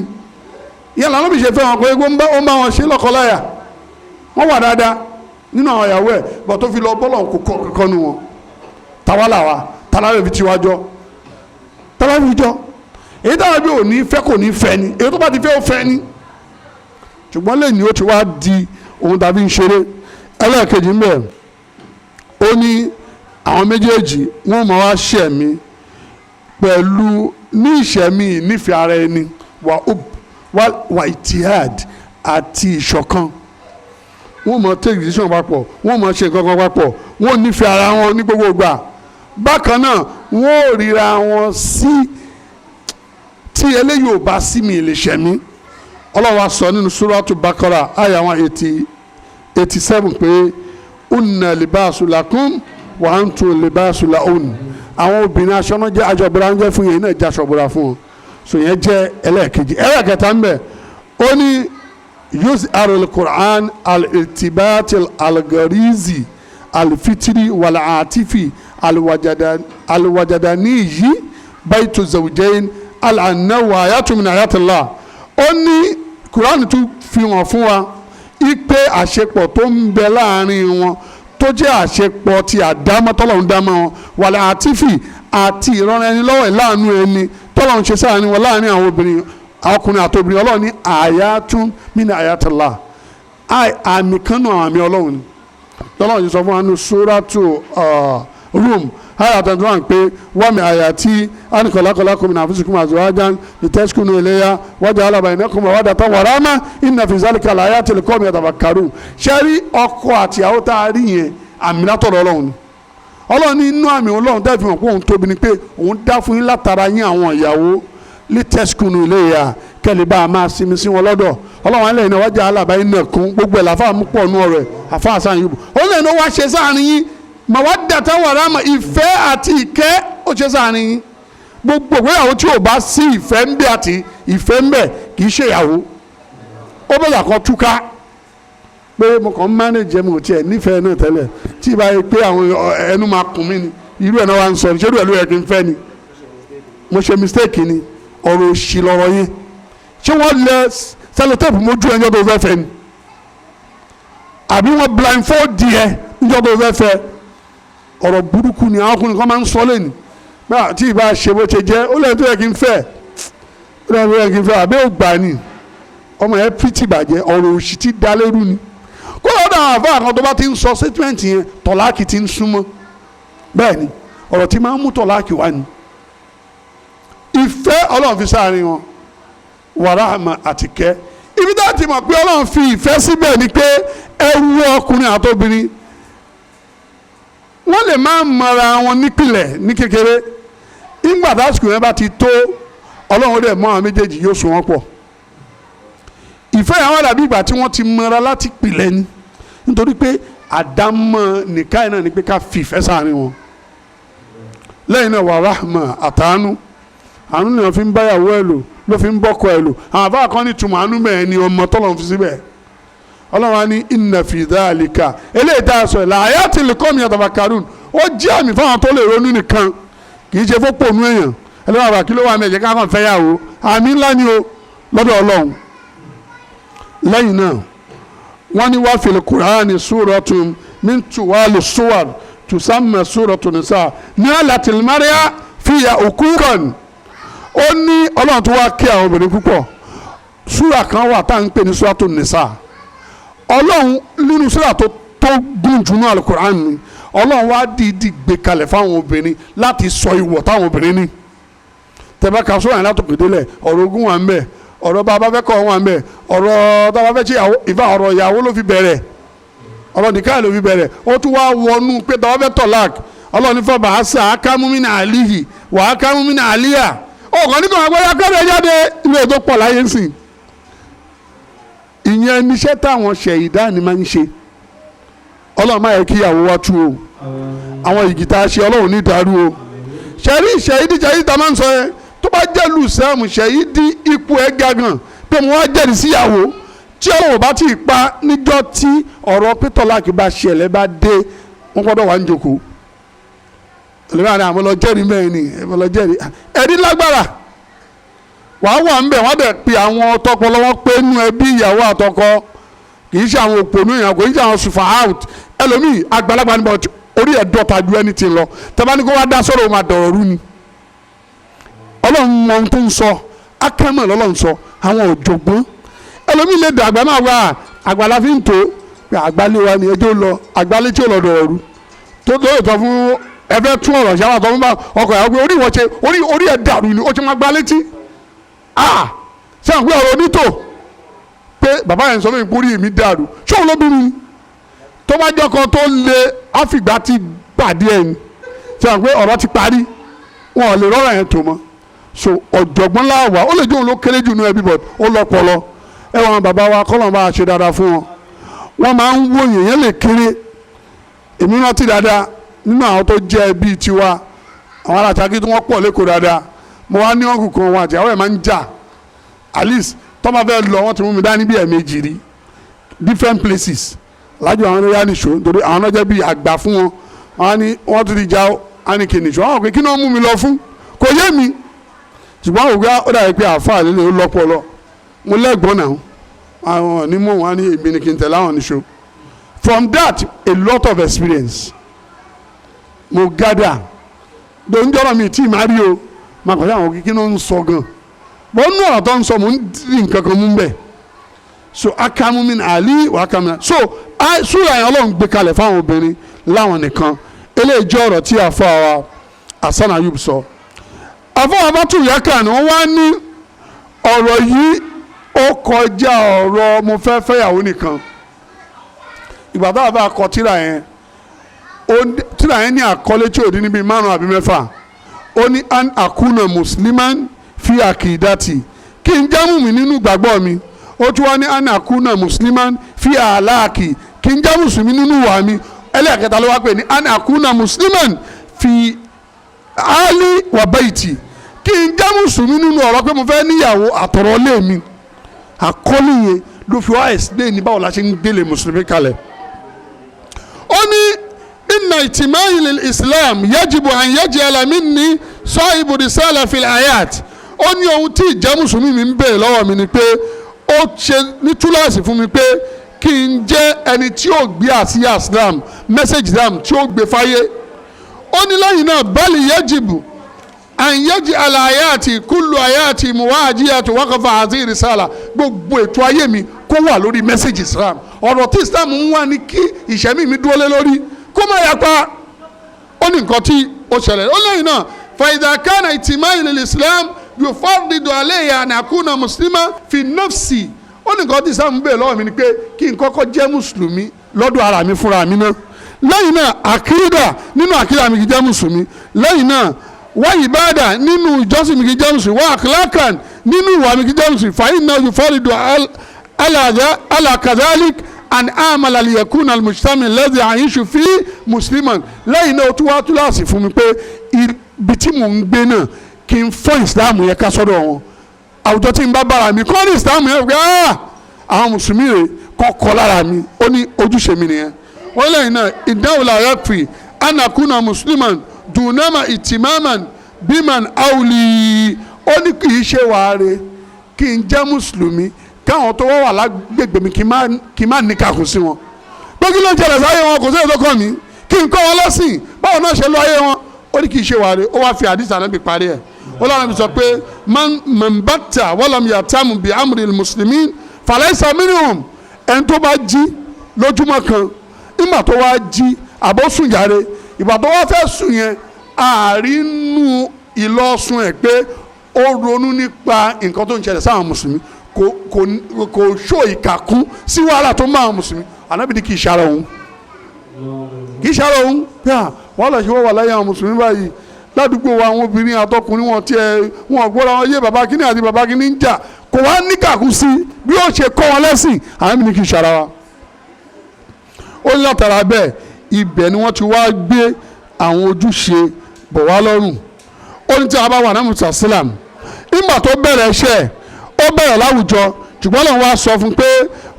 ìyẹn làwọn bí ṣe fẹ́ wọn pé ó ń bá wọn ṣe lọ́kọláya wọ́n wà dáadáa nínú àwọn ìyàwó ẹ̀ bọ̀ tó fi lọ bọ́lọ̀ kò kọ́ kankan nu wọn táwa làwa tàlàrẹ̀ fi tiwájọ́ tàlàrẹ̀ fi jọ èyí táwọn bí ò ní fẹ́ kò ní fẹ́ ni èyí tó bá ti fẹ́ ó fẹ́ ni ṣùgbọ́n lẹ́yìn ó ti wá di ohun tàbí ń ṣeré ẹlẹ́ẹ̀kejì ń bẹ̀ ó ní àwọn méjèèjì wọ́n máa wá ṣẹ̀mí pẹ̀lú ní ìṣẹ̀mí nífẹ̀ẹ́ ara ẹni wà ìtìhad àti ìṣọ̀kan wọ́n máa take decision papọ̀ wọ́n máa ṣe nǹkan kan papọ̀ wọ́n nífẹ̀ẹ́ ara wọn ní gbogbo ìgbà bákan náà wọ́n ò ríra wọn sí tí eléyìí ò bá sí mi lè ṣẹ̀mí ọlọ́wà sọ nínú suratu Bakara àyà wọn 87 pé unna libasu lakum wa antum libasu lahun àwọn obìnrin aṣọ́nà jẹ́ aṣọ́bùrà ń jẹ́ fún yẹn náà jẹ́ aṣọ́bùrà fún wọn so yẹn jẹ́ ẹlẹ́ẹ̀kejì ẹlẹ́ẹ̀kẹta ń bẹ̀ ó ní yuzharu al-Qur'an al-irtibat al-gharizi al-fitri wal-atifi al-wajadaniyi baytu zawjayn al-annahu ayatun min ayatillah ó ní Qur'an tún fi hàn fún wa ipe àṣepọ̀ tó ń bẹ láàrin wọn tó jẹ́ àṣepọ̀ ti àdámọ́ tọ́lọ́run dámọ́ wọn wàlẹ̀ àtífì àti ìrọ̀rùn ẹni lọ́wọ́ ìláàánú ẹni tọ́lọ́run ṣe sáà ní wọn láàrin àwọn obìnrin ọkùnrin àti obìnrin ọlọ́run ní àyátún min ayatillah àmì kan náà àmì ọlọ́run ni tọ́lọ́run sọ fún wa ní suratu Rum haya tẹ̀sán wà pé wọ́n mi àyàtí anikọ̀lákọ̀lákọ̀ mi nàfíìsìkùn àzọ̀wájà lìtẹ́sìkùn iléyà wájà alábàáyínẹ́kùn wàdàtà wàrámà inna fi zalika láyàtì liqawmin yatafakkarun ṣẹ́rí ọkọ àtìyàwó tá a rí yẹn àmì látọ̀dọ̀ ọlọ́run ni ọlọ́run ní inú àmì ọlọ́run tẹ́ fi hàn pé òun tóbi ni pé òun dá fún yín látara yín àwọn ìyàwó lìtẹ́sìkùn iléyà kẹ́lẹ́ bá a máa sinmi sí wọn lọ́dọ̀ ọlọ́run alẹ́ iná wájà alábàáyínẹ́kùn gbogbo ẹ̀ làfáà mú pọ̀ nù ọ̀rẹ́ àfáà sáà yìí bò ó lẹ́nu wá ṣe sáàrin yín mawaddata wa rahma ìfẹ́ àti ìkẹ́ ó ṣe sáàrin yín gbogbo ìgbéyàwó tí ò bá sí ìfẹ́ ń bẹ àti ìfẹ́ ń bẹ kì í ṣe ìyàwó ó bẹ̀rẹ̀ kan túká pé mo kàn ń mánéjẹ mo tiẹ̀ nífẹ̀ẹ́ náà tẹ́lẹ̀ tí ì bá yẹ pé àwọn ẹnu máa kùn mí ni irú ẹ̀ náà wá ń sọ ṣé irú ẹ̀ ló yẹ kí n fẹ́ ni mo ṣe mistake ni ọ̀rọ̀ òṣì lọ́rọ̀ yẹn ṣé wọ́n lẹ sẹlẹtẹ́pù mójú ẹjọ́ tó fẹ́ fẹ́ ni àbí wọ́n blindfold díẹ̀ níjọ́ tó fẹ́ fẹ́ ọ̀rọ̀ burúkú ni àwọn ọkùnrin kan máa ń sọ lẹ́nu báà tí ì bá ṣe bó ṣe jẹ́ ó lẹ́yìn tó yẹ kí n fẹ́ ó lẹ́yìn tó yẹ kí n fẹ́ àbẹ́ ògbà ni ọmọ yẹn pìtì bàjẹ́ ọ̀rọ̀ òṣì ti dá lérú ni kó lọ́dọ̀ àwọn àfáà kan tó bá ti ń sọ statement yẹn tọ̀láàkì ti ń súnmọ́ bẹ́ẹ̀ ni ọ̀rọ̀ tí máa ń mú tọ̀láàkì wá ni ìfẹ́ ọlọ́run fi sáàrin wọn wàràhàmà àtìkẹ́ ibi tá a ti mọ̀ pé ọlọ́run fi ìfẹ́ síbẹ̀ ni pé ẹrú ọkùnrin àtobìnrin wọ́n lè máa mọra wọn nípìnlẹ̀ ní kékeré nígbà tásìkò yẹn bá ti tó ọlọ́run dẹ̀ mọ́ àwọn méjèèjì yóò sún wọn pọ̀ ìfẹ́ yẹn wọ́n dàbí ìgbà tí wọ́n ti mọra láti pìlẹ̀ ni nítorí pé àdámọ́ nìkan náà ni pé ká fi ìfẹ́ sáàrin wọn lẹ́yìn náà wàràhàmà àtàánú àánú ni wọ́n fi ń báyàwó ẹ̀ lò ló fi ń bọ́kọ ẹ̀ lò àwọn àbá kan ní túmọ̀ àánú bẹ́ẹ̀ ni ọmọ tọ́lọ̀ fi síbẹ̀ ọlọ́run á ní inna fi dhalika eléyìí tá a sọ ẹ̀ laayatin liqawmin yatafakkarun ó jẹ́ àmì fáwọn tó lè ronú nìkan kì í ṣe fọ́pọ̀ ònú èèyàn ẹlẹ́wọ̀n àbá kí ló wà mẹ́jẹ kákan fẹ́ yàwó àmì ńlá ni o lọ́dọ̀ ọlọ́run lẹ́yìn náà wọ́n ní wá fil Qur'ani suratun min tuwali suwar tusamma suratun nisa nalatil mar'a fiya ukukan ó ní ọlọ́run tó wá kí àwọn obìnrin púpọ̀ súrà kan wà tá à ń pè ní súrà tó nìsà ọlọ́run nínú súrà tó gùn jù ní alukur'an ni ọlọ́run wá dìídì gbé kalẹ̀ fáwọn obìnrin láti sọ ìwọ̀ táwọn obìnrin ní tẹ̀bẹ́ ka sóra yẹn látòkè délẹ̀ ọ̀rọ̀ ogún wà ń bẹ̀ ọ̀rọ̀ bá a bá fẹ́ kọ́ wà ń bẹ̀ ọ̀rọ̀ tá a bá fẹ́ ṣe ìfà ọ̀rọ̀ ìyàwó ló fi bẹ̀rẹ̀ ọ̀rọ̀ nìkan ló fi bẹ̀rẹ̀ ó tún wá wọnú pé tá a bá fẹ́ tọ̀lák ọlọ́run nífọ̀ bá a sà á ká mú mi nà àlìyì wà á ká mú mi nà àlìyà ọkàn ní kàn agbára kẹ́rẹ́ jáde ilé tó pọ̀ láyé ń sìn ìyẹn níṣẹ́ táwọn ṣẹ̀yìdá ni máa ń ṣe ọlọ́run máa yẹ kí ìyàwó wá tú o àwọn ìgìtà ṣe ọlọ́run ní ìdàrú o ṣẹ̀rí ṣẹ̀yìdí tá máa ń sọ yẹn tó bá jẹ́ lùsẹ́ẹ̀mù ṣẹ̀yìdí ipò ẹ̀ gàgàn pé mo wá jẹ́rìí sí ìyàwó tí ọlọ́run bá ti pa níjọ́ tí ọ̀rọ̀ pétọ́láàkì bá ṣẹlẹ̀ bá dé wọ́n gbọ́dọ̀ wá ń jókòó ẹlẹ́wọ̀n àná àmọ́ lọ jẹ́rìí mẹ́rin ni ẹ̀mọ́ lọ jẹ́rìí ẹ̀rí lágbára wàá wà ń bẹ̀ wọ́n dẹ̀ pe àwọn tọkọ lọ́wọ́ pé nú ẹbí ìyàwó àtọkọ kì í ṣe àwọn òpònú èèyàn kò í ṣe àwọn sùfà out ẹlòmíì àgbàlagbà níbọ̀ orí ẹ̀ dọ̀ta ju ẹni tí ń lọ tẹ́bá ní kó wá dá sọ̀rọ̀ máa dọ̀rọ̀ rú ni ọlọ́run mọ ohun tó ń sọ akẹ́mọ̀ lọ́lọ́run sọ àwọn ọ̀jọ̀gbọ́n ẹlòmíì lè dà àgbà máa wá àgbàlá fi ń tó pé àgbálẹ̀ wa ni ẹjọ́ lọ àgbálẹ̀ tí ò lọ dọ̀rọ̀ rú tó tọ́ fún ẹfẹ́ tún ọ̀rọ̀ ṣáwà tó ń bá ọkọ̀ ìyàwó pé orí ìwọ̀n ṣe orí ẹ̀ dàrú ni ó ti máa gbá létí ṣé àwọn pé ọ̀rọ̀ onítò pé bàbá yẹn sọ fún mi pé orí mi dàrú ṣé òun ló bí mi tó bá jẹ́ kan tó lé áfìgbà ti pàdé ẹ̀ ni ṣé àwọn pé ọ̀rọ̀ ti parí wọn ò lè rọ́rọ̀ yẹn tó mọ́ so ọ̀jọ̀gbọ́n láwà ó lè jẹ́ òun ló kéré jù nú ẹbí bọ̀ ó lọ́pọlọ ẹ wọn bàbá wa kọ́ lọ́n bá ṣe dáadáa fún wọn wọ́n máa ń wò yẹn lè kéré èmi rántí dáadáa nínú àwọn tó jẹ́ ẹbí tiwa àwọn alátakí tí wọ́n pọ̀ lẹ́kọ̀ọ́ dáadáa mo wá ní ọ̀gùn kan wọn àti àwọn ẹ̀ máa ń jà at least tó máa fẹ́ lọ wọ́n ti mú mi dání bí ẹ̀ẹ̀mejì rí different places lájọ àwọn ẹ̀yà nìṣó nítorí àwọn náà jẹ́ bí àgbà fún wọn wọn ní wọ́n ti di já ánìkè nìṣó àwọn òkè kí ni wọ́n mú mi lọ fún kò yé mi ṣùgbọ́n òkè ó dàbí pé àáfàá lélẹ̀ ó lọ́pọ̀ lọ mo lẹ́gbọ́n náà àwọn onímọ̀ wọn ní èmi ni kí n tẹ̀lé àwọn nìṣó from that a lot of experience mo gather don jọrọ mi tí màá rí o máa kọjá àwọn kíkí náà ń sọ gan bọ́n nù ọ̀rọ̀ tó ń sọ mo ń di nǹkan kan mú bẹ́ẹ̀ so akamu min ali wà akamu min so sùúrà yẹn ọlọ́run gbé kalẹ̀ fáwọn obìnrin láwọn nìkan eléyìí jẹ́ ọ̀rọ̀ tí àfọ àwa Hasan Ayub sọ àfọ àbátú yàkà ni wọ́n wá ní ọ̀rọ̀ yìí ó kọjá ọ̀rọ̀ mo fẹ́ fẹ́yàwó nìkan ìgbà tó àbá kọ tírà yẹn tíra yẹn ní àkọlé tí ò dín níbi 5 àbí 6 ó ní an akuna musliman fi akidati kí n jámù mi nínú gbàgbọ́ mi ó tún wá ní an akuna musliman fi àlàkì kí n jámù sùn mi nínú wà mí ẹlẹ́ẹ̀kẹta ló wá pè ní an akuna musliman fi ali wa baiti kí n jámù sùn mi nínú ọ̀rọ̀ pé mo fẹ́ níyàwó àtọ̀rọ̀ lé mi àkọlé yẹn ló fi wá ẹ̀sìn ní báwo la ṣe ń gbélé mùsùlùmí kalẹ̀ ó ní inna itimayi lil islam yajibu an yaj'ala minni sahibu risala fil ayat ó ní ohun tí ìjẹ́ mùsùlùmí mi ń bèèrè lọ́wọ́ mi ni pé ó ṣe ní túláàsì fún mi pé kí n jẹ́ ẹni tí ó gbé àsíyà islam message islam tí ó gbé fáyé ó ní lẹ́yìn náà bali yajibu an yaj'ala ayati kullu ayati muwajihatu waqfa hadhihi risala gbogbo ètò ayé mi kó wà lórí message islam ọ̀rọ̀ tí islam ń wà ní kí ìṣẹ̀mí mi dúró lé lórí kó má yapa ó ní nǹkan tí ó ṣẹlẹ̀ ó lẹ́yìn náà فإذا كان انتمائي للإسلام يفرض علي أن أكون مسلما في نفسي ó ní nǹkan tí Islam bèèrè lọ́wọ́ mi ni pé kí n kọ́kọ́ jẹ́ mùsùlùmí lọ́dọ̀ ara mi fúnra mi náà lẹ́yìn náà àkídà nínú àkídà mi kì í jẹ́ mùsùlùmí lẹ́yìn náà wá ìbádà nínú ìjọsìn mi kì í jẹ́ mùsùlùmí wá akhlaqan nínú ìwà mi kì í jẹ́ mùsùlùmí فإنه يفرض على كذلك an amala liyakuna almujtama alladhi aishu fi musliman lẹ́yìn náà ó tún wá túláàsì fún mi pé ibi tí mò ń gbé náà kí n fọ́ ìsìláàmù yẹn ká sọ́dọ̀ wọn àwùjọ tí n bá bára mi kọ́ ní ìsìláàmù yẹn pé àwọn mùsùlùmí rè kọ́ lára mi ó ní ojúṣe mi nìyẹn wọ́n lẹ́yìn náà innahu la yakfi an akuna musliman dunama itimaman biman awli ó ní kì í ṣe wàáre kí n jẹ́ mùsùlùmí káwọn tó wà lágbègbè mi kì í má ní kakùn sí wọn pé kí ló ń jẹrẹ sáyé wọn kò sí èso kàn mí kí n kọ́ wọn lẹ́sìn báwo náà ṣe lọ ayé wọn ó ní kì í ṣe wàre ó wá fi àdìsá náà bí parí ẹ̀ ó lọ́nà bí sọ pé man batta walam yatamu bi amri muslimin falaysa minhum ẹni tó bá jí lójúmọ́ kan ìgbà tó wá jí àbọ̀sùn yàrá ìgbà tó wá fẹ́ sùn yẹn àárínú ìlọsùn ẹ̀ pé ó ronú nípa nǹkan tó ń ṣẹlẹ̀ sáwọn mùsùlùmí kò ṣó ìkàkún sí wàhálà tó máa mùsùlùmí ànábì ní kì í ṣara òun kì í ṣara òun wọ́n lọ ṣe wọ́n wà láyé àwọn mùsùlùmí báyìí ládùúgbò wa àwọn obìnrin àtọkùnrin wọn tiẹ̀ wọn gbọ́dọ̀ wọn yé bàbá kínní àti bàbá kínní ń jà kò wá níkàkún sí bí ó ṣe kọ́ wọn lẹ́sìn ànábì ní kì í ṣara wa. ó ní látara bẹ́ẹ̀ ibẹ̀ ni wọ́n ti wá gbé àwọn ojúṣe bọ̀ wá lọ́rùn ó ní tí a bá wà náà mùsà sílám ìgbà tó bẹ̀rẹ̀ iṣẹ́ ó bẹ̀rẹ̀ láwùjọ ṣùgbọ́n lòun wá sọ fún pé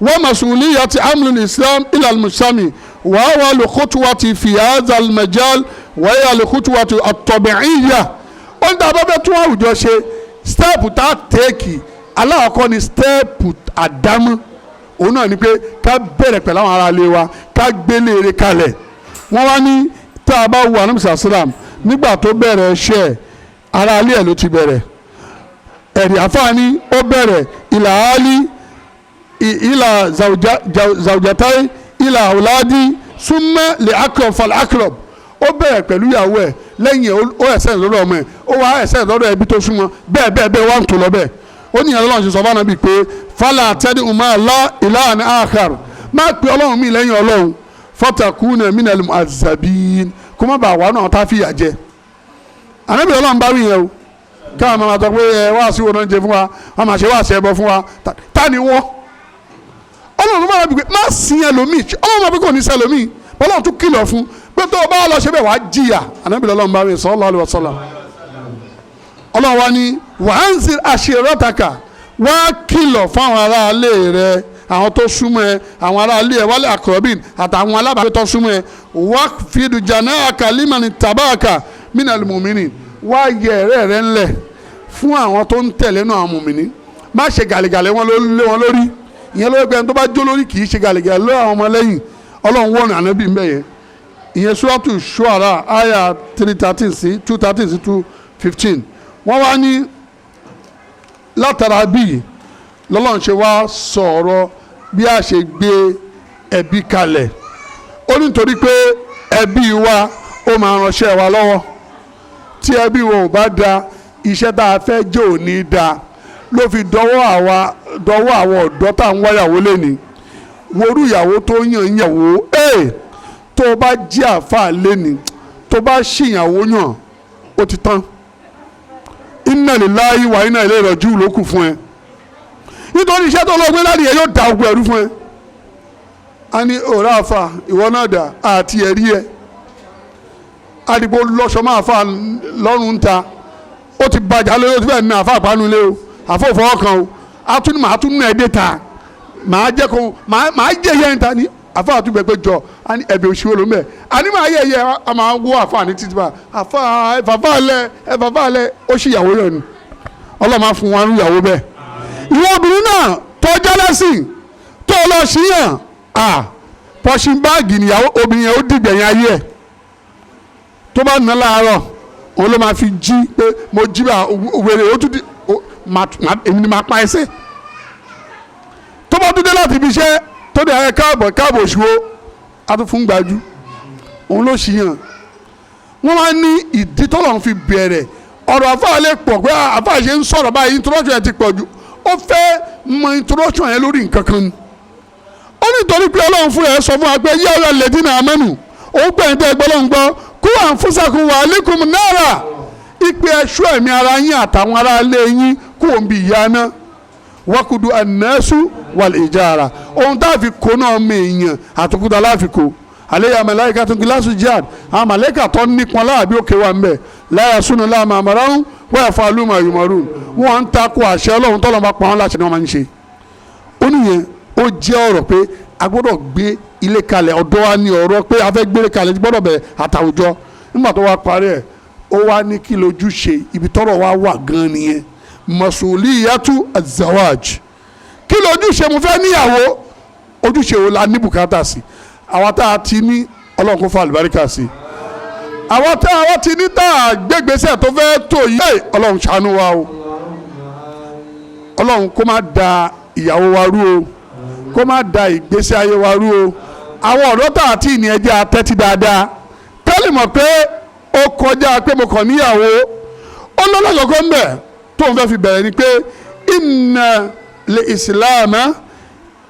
wọ́n mas'uliyati amrul islam ila al-mujtami wa huwa al-khutwati fi hadha al-majal wa hiya al-khutwatu at-tabi'iyya ó ń dábàá bẹ́ẹ̀ tún àwùjọ ṣe stẹ́ẹ̀pù tá a tẹ́ẹ̀kì aláwọ̀kọ́ ni stẹ́ẹ̀pù àdámọ́ òun náà ni pé ká bẹ̀rẹ̀ pẹ̀lú àwọn ará ilé wa ká gbélé eré kalẹ̀. wọ́n wá ní tá a bá wo Ànábì sàlám nígbà tó bẹ̀rẹ̀ iṣẹ́ ará ilé ẹ̀ ló ti bẹ̀rẹ̀ ẹ̀rí àfáàní ó bẹ̀rẹ̀ ìlà áálí ìlà zawjatai ìlà àwòládì súnmọ́ lè akọ̀b fal akọ̀b ó bẹ̀rẹ̀ pẹ̀lú ìyàwó ẹ̀ lẹ́yìn ó ẹ̀sẹ̀ lọ́dọ̀ ọmọ ẹ̀ ó wá ẹ̀sẹ̀ lọ́dọ̀ ẹbí tó súnmọ́ bẹ́ẹ̀ wá ń tó lọ bẹ́ẹ̀ ó ní ìyàwó ọlọ́run ṣe sọ fún Ànábì pé fálà tẹ́lẹ̀ ọmọ ilahan akhar má pe ọlọ́run mi lẹ́yìn ọlọ́run fatakuna minal mu'azzabin kó má bàa wà náà tá a fi yà jẹ Ànábì ọlọ́run bá wí yẹn o káwọn máa tọ́ pé ẹ wá sí wọn jẹ fún wa wọn máa ṣe wá sí ẹbọ fún wa ta ni wọ́n ọlọ́run máa bí pé má sin ẹlòmíì ọlọ́run máa bí kò ní sẹ́ ẹlòmíì ọlọ́run tún kìlọ̀ fún pé tó o bá lọ ṣe bẹ́ẹ̀ wàá jìyà Ànábì ọlọ́run bá wí sallallahu alaihi wasallam ọlọ́run wa ni wa'anzir ashirataka wá kìlọ̀ fáwọn aráalé rẹ àwọn tó súnmọ́ ẹ àwọn aráalé ẹ wal aqrabin àtàwọn alábàágbé tó súnmọ́ ẹ waqfid janahaka liman taba'aka minal mu'minin wá yẹ ẹ̀rẹ́ rẹ ńlẹ̀ fún àwọn tó ń tẹ̀lé náà àwọn mùmìnì má ṣe gàlẹ́gàlẹ́ wọn lé wọn lórí ìyẹn ló gbẹ tó bá jó lórí kì í ṣe gàlẹ́gàlẹ́ lé àwọn ọmọ lẹ́yìn ọlọ́run wọ́n ní Ànábì ńbẹ yẹn ìyẹn Suratu Shu'ara àyà 313 sí 213 sí 215 wọ́n wá ní látara bíi lọ́lọ́run ṣe wá sọ̀rọ̀ bí a ṣe gbé ẹbí kalẹ̀ ó nítorí pé ẹbí wa ó máa ránṣẹ́ wa lọ́wọ́ tí ẹbí wọn ò bá da iṣẹ́ tá a fẹ́ jẹ́ òní da ló fi dọwọ́ àwọn ọ̀dọ́ tá à ń wáyàwó lẹ́ni worú ìyàwó tó yàn yàwó tó o bá jí àáfàá lẹ́ni tó bá ṣìyàwó yàn ó ti tán inna lillahi wa inna ilayhi raji'un ló kù fún ẹ nítorí iṣẹ́ tó lọ gbé láti yẹ yóò da ogun ẹ̀rú fún ẹ a ní òrà àfà ìwọ náà dà àti ẹ̀rí ẹ àdìgbò lọ́sọ̀ máa fà lọ́rùn ń ta ó ti bàjá lórí ó ti fẹ́ ní àfà àpánulé o àfọ òfọwọ́ kan o atúni màá tún nù ẹ́ dé ta màá jẹ́ kó màá jẹ́ yẹn ta ni àfà àtúbẹ̀ pé jọ ẹ̀bẹ̀ òṣìwò ló ń bẹ̀ àní màá yẹ a máa wó àfà ní títí bá àfà ẹ̀fàfà alẹ́ ó sì yàwó yẹn ni ọlọ́mà fún wa ń yàwó bẹ́ẹ̀ ìwọ obìnrin náà tó jẹ́lẹ́sìn tó lọ síyàn pọ̀ṣin báàgì níyàwó obìnrin yẹn ó dìgbẹ̀yìn ayé ẹ̀ tó bá nà láàárọ̀ òun ló máa fi jí pé mo jí bá wèrè ó tún di èmi ni máa pa ẹsẹ̀ tó bá dúdé láti ibi iṣẹ́ tó dé ayé káàbọ̀ òṣùwò á tún fún gbajú òun ló ṣìyàn wọ́n máa ní ìdí tọ́lọ̀ ń fi bẹ̀rẹ̀ ọ̀rọ̀ àfáà lè pọ̀ pé àfáà ṣe ń sọ̀rọ̀ báyìí introduction yẹn ti pọ̀ jù ó fẹ́ mọ introduction yẹn lórí nǹkan kan ni ó nítorí pé ọlọ́run fún ẹ sọ fún wa pé yé ọ̀rọ̀ lẹ́dínà amẹ́nu òun gbẹ̀yìn tẹ́ ẹgbẹ́ lọ́n gbọ́ kú àǹfùsàkùn wà alaykum náírà ìpè ẹ̀ṣọ́ ẹ̀mí ara yín àtàwọn ará ilé yín kú òun bí ìyá náà wakudu an-nasu wal ijara ohun tá a fi kó náà mọ èèyàn àtòkúta láfikò àléyà màláíkà tó ń gíláàsì jihad àwọn màláíkà tó ń nípọn láàbí òkè wa ń bẹ láyà súnú láàmà àmàràún wọ́n ẹ̀fọ́ alúmọ̀ ìmọ̀rún wọ́n ń takò àṣẹ ọlọ́run tọ́lọ́ máa pa wọ́n láṣẹ ni wọ́n máa ń ṣe. ó nìyẹn ó jẹ́ ọ̀rọ̀ pé a gbọ́dọ̀ gbé ilé kalẹ̀ ọ̀dọ́ wa ní ọ̀rọ̀ pé a fẹ́ gbélé kalẹ̀ gbọ́dọ̀ bẹ̀rẹ̀ àtàwùjọ nígbà tó wá parí ẹ̀ ó wá ní kí lójúṣe ibi tọ́rọ̀ wa wà gan nìyẹn masuliyatu azawaj kí lójúṣe mo fẹ́ níyàwó ojúṣe wo la ní bùkátà sí àwa tá a ti ní ọlọ́run kó fa àlùbáríkà sí àwọn tá a ti ní tá a gbégbèsè tó fẹ́ tó yìí ọlọ́run ṣàánú wa o ọlọ́run kó má da ìyàwó wa rú o kó má da ìgbésí ayé wa rú o àwọn ọ̀dọ́ tá a ti ní ẹjẹ́ atẹ́tí dáadáa tẹ́lẹ̀ mọ̀ pé ó kọjá pé mo kàn níyàwó ó lọ́lọ́gọ́gọ́ ń bẹ̀ tó ń fẹ́ fi bẹ̀rẹ̀ ni pé inna li islam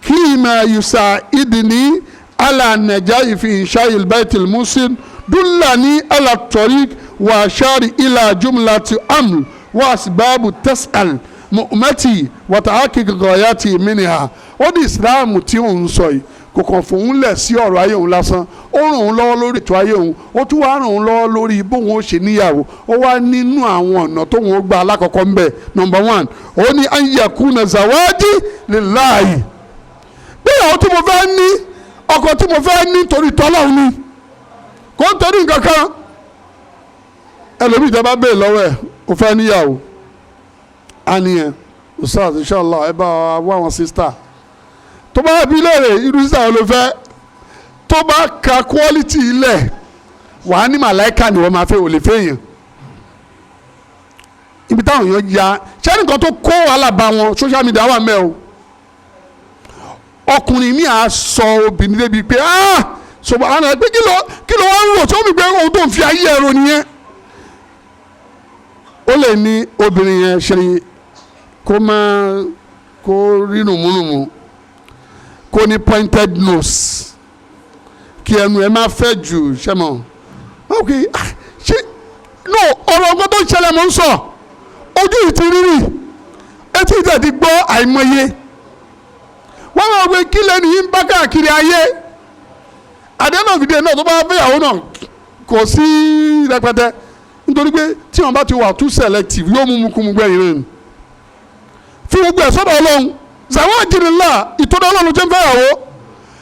kima yusaidni ala najai fi insha'il baitil muslim dullani ala tariq wa ashari ila jumlati amr wa asbabu tas'al mu'mati wa ta'aqiq ghayati minha ó di islam tí ó ń sọ yìí kò kàn fòun lẹ̀ sí ọ̀rọ̀ ayé òun lásán ó ràn òun lọ́wọ́ lórí ètò ayé òun ó tún wá ràn òun lọ́wọ́ lórí bóun ó ṣe níyàwó ó wá nínú àwọn ọ̀nà tóun ó gba alákọ̀ọ́kọ́ ń bẹ̀ number one ó ní an yakuna zawaji lillahi gbéyàwó tí mo fẹ́ ní ọkọ tí mo fẹ́ ní torí tọ́lọ́run ni kò ń torí nǹkan kan ẹlòmíì tẹ́ bá bèè lọ́wọ́ ẹ̀ ó fẹ́ níyàwó á nìyẹn ustaz inshallah ẹ bá wá àwọn sísítà tó bá bí léèrè irú sísá ló fẹ́ tó bá ka quality ilẹ̀ wàá ní màláìka ni wọ́n máa fẹ́ ò lè fẹ́ yẹn ibi táwọn èèyàn ya ṣé nǹkan tó kó wàhálà bá wọn social media wà mẹ́ o ọkùnrin mi à sọ obìnrin débi pé sọ̀bọ̀ àwọn ẹgbẹ́ kí ló wá ń rò tó mi gbé ohun tó ń fi ayé ẹ̀rọ nìyẹn ó lè ní obìnrin yẹn ṣe kó rí nùmúnùmú kó ní pointed nose kí ẹnu ẹ má fẹ́ jù ṣẹ́mọ̀ ok ṣé no ọ̀rọ̀ ọgbọ́n tó ń ṣẹlẹ̀ mọ́ ń sọ ojú ìtìrírì etí ìtẹ̀tí gbọ́ àìmọye wọ́n máa gbé kí lẹ́nu yìí ń bá káàkiri ayé àdéhùn fìdí náà tó bá fẹ́yàwó náà kò sí rẹpẹtẹ nítorí pé tí wọ́n bá ti wà too selective yóò mú kú mu gbẹ̀yìn rẹ̀ ni fi gbogbo ẹ̀ sọ́dọ̀ ọlọ́run zàwọn àjìnrìnlá ìtọ́jú ọlọ́run tó ń fẹ́yàwó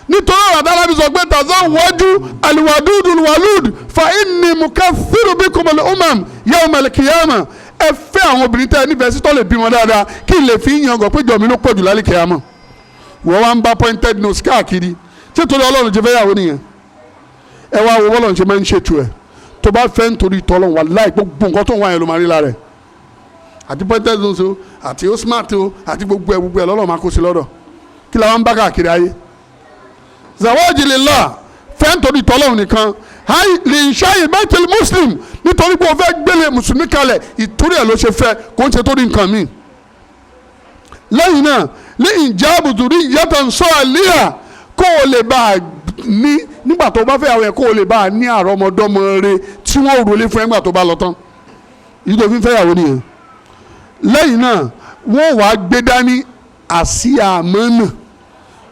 nítorí ọ̀rọ̀ àdára bí sọ pé tàzán wọ́jú àlùwàdúdù wàlúùd fa inni mukathiru bikumul umam yawmal qiyamah ẹ fẹ́ àwọn obìnrin tẹ́ ẹ nífẹ̀ẹ́ sí tó lè bímọ dáadáa kí n lè fi yan ọgọ̀ péjọ mi ló pọ̀ jù lálẹ́ kìyàmọ̀ wọ́n wá ń bá pointed nose káàkiri tí torí ọlọ́run ti fẹ́ yàwó nìyẹn ẹ wá wo bọ́lọ̀ ṣe máa ń ṣètò ẹ̀ tó bá fẹ́ nítorí tọ́lọ́run wallahi gbogbo nǹkan tó ń wá yẹn ló máa rí lára ẹ̀ àti pointed nose o àti ó smart o àti gbogbo ẹ̀ lọ́lọ́ máa kó sí lọ́dọ̀ kí la wá ń bá káàkiri ayé zawaji lillah fẹ́ nítorí tọ́lọ́run nìkan lè ṣáyè baitul muslim nítorí pé o fẹ́ gbélé mùsùlùmí kalẹ̀ ìtorí ẹ̀ ló ṣe fẹ́ kó ń ṣe torí nǹkan míì lẹ́yìn náà ní ìjáàbù torí yàtọ̀ sọ àlíyà kó o lè bá a ní nígbà tó bá fẹ́ àwọn ẹ̀ kó o lè bá a ní àrọ́mọdọ́mọ rẹ tí wọ́n rọlé fún ẹ nígbà tó bá lọ tán yìí tó fi ń fẹ́yàwó nìyẹn lẹ́yìn náà wọ́n wàá gbé dání àsíá àmọ́nà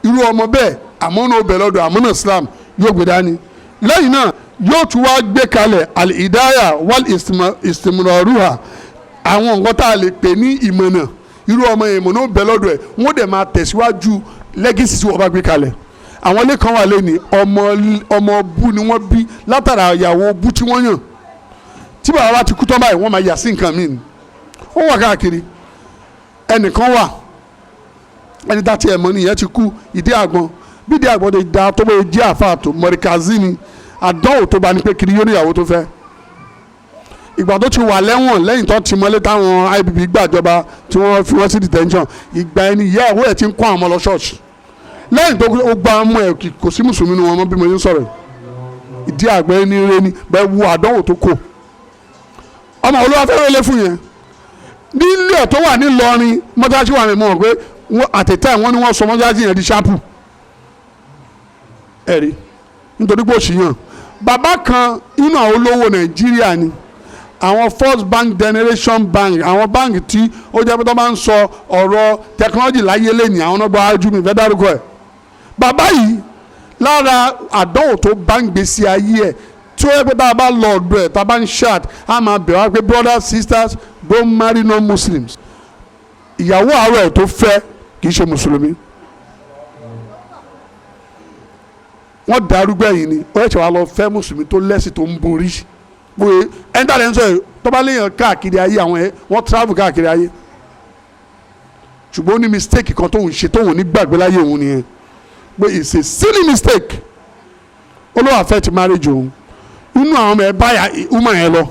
irú ọmọ bẹ́ẹ̀ àmọ́nà ọbẹ̀ lọ́dọ̀ àmọ́nà Islam yóò gbé dání lẹ́yìn náà yóò tún wá gbé kalẹ̀ al-hidaya wal istimraruha àwọn nǹkan tá a lè pè ní ìmọ̀nà irú ọmọ ìmọ̀nà ọbẹ̀ lọ́dọ̀ ẹ̀ wọ́n dẹ̀ máa tẹ̀síwájú lẹ́gísì tí wọ́n bá gbé kalẹ̀ àwọn ilé kan wà lẹ́ni ọmọ bú ni wọ́n bí látara ìyàwó bú tí wọ́n yàn tí bàbá wa ti kú tán báyìí wọ́n máa yà sí nǹkan míì ó wà káàkiri ẹnìkan wà ẹni tá tiẹ̀ mọ́ nìyẹn ti kú ìdí àgbọn bí ìdí àgbọn ti da tó bẹ́ẹ̀ jẹ́ àfààtò mọ̀ríkàzí ni àdánwò tó bá ní pé kiri yóò níyàwó tó fẹ́ ìgbà tó ti wà lẹ́wọ̀n lẹ́yìn tó ti mọ́lé táwọn IBB gbàjọba tí wọ́n fi wọ́n sí detention ìgbà ẹni ìyàwó ẹ̀ ti ń kọ́ àwọn ọmọ lọ ṣọ́ọ̀ṣì lẹ́yìn tó gba ọmọ ẹ̀ kò sí mùsùlùmí ni wọn mọ́ bí mo yín sọ̀rọ̀ ìdí àgbẹ̀ ní ire ni bẹ́ẹ̀ wo àdánwò tó kò ọmọ olúwa fẹ́ràn ilé fún yẹn nílé ẹ̀ tó wà ní Ìlọrin mọ́jájí wà ní mọ́ pé àtẹ̀tẹ̀ wọn ni wọ́n sọ mọ́jájí yẹn di ṣáàpù ẹ̀rí nítorí pé òṣìyàn bàbá kan inú àwọn olówó Nàìjíríà ni àwọn First Bank Generation Bank àwọn báńkì tí ó jẹ́ pé tó máa ń sọ ọ̀rọ̀ technology láyé lẹ́nìí àwọn ọgbà ajú mi fẹ́ dárúkọ ẹ̀ bàbá yìí lára àdánwò tó bá ń gbèsè ayé ẹ̀ tí ó yẹ pé tá a bá lọ ọ̀dọ̀ ẹ̀ tá a bá ń ṣáàt á máa bẹ̀rẹ̀ wá pé brothers sisters don't marry non-Muslims ìyàwó àárọ̀ ẹ̀ tó fẹ́ kì í ṣe mùsùlùmí wọ́n darúgbó ẹ̀yìn ni ó yẹ kí wàá lọ fẹ́ mùsùlùmí tó lẹ́sìn tó ń borí bóyá ẹ̀ńtà lẹ́ ń sọ yìí tó bá léèyàn káàkiri ayé àwọn ẹ̀ wọ́n travel káàkiri ayé ṣùgbọ́n ó ní mistake kan tóun ṣe tóun ní gbàgbé láyé òun nìyẹn pé it's a silly mistake olówó affect marriage òun inú àwọn ọmọ ẹ̀ báyà woman yẹn lọ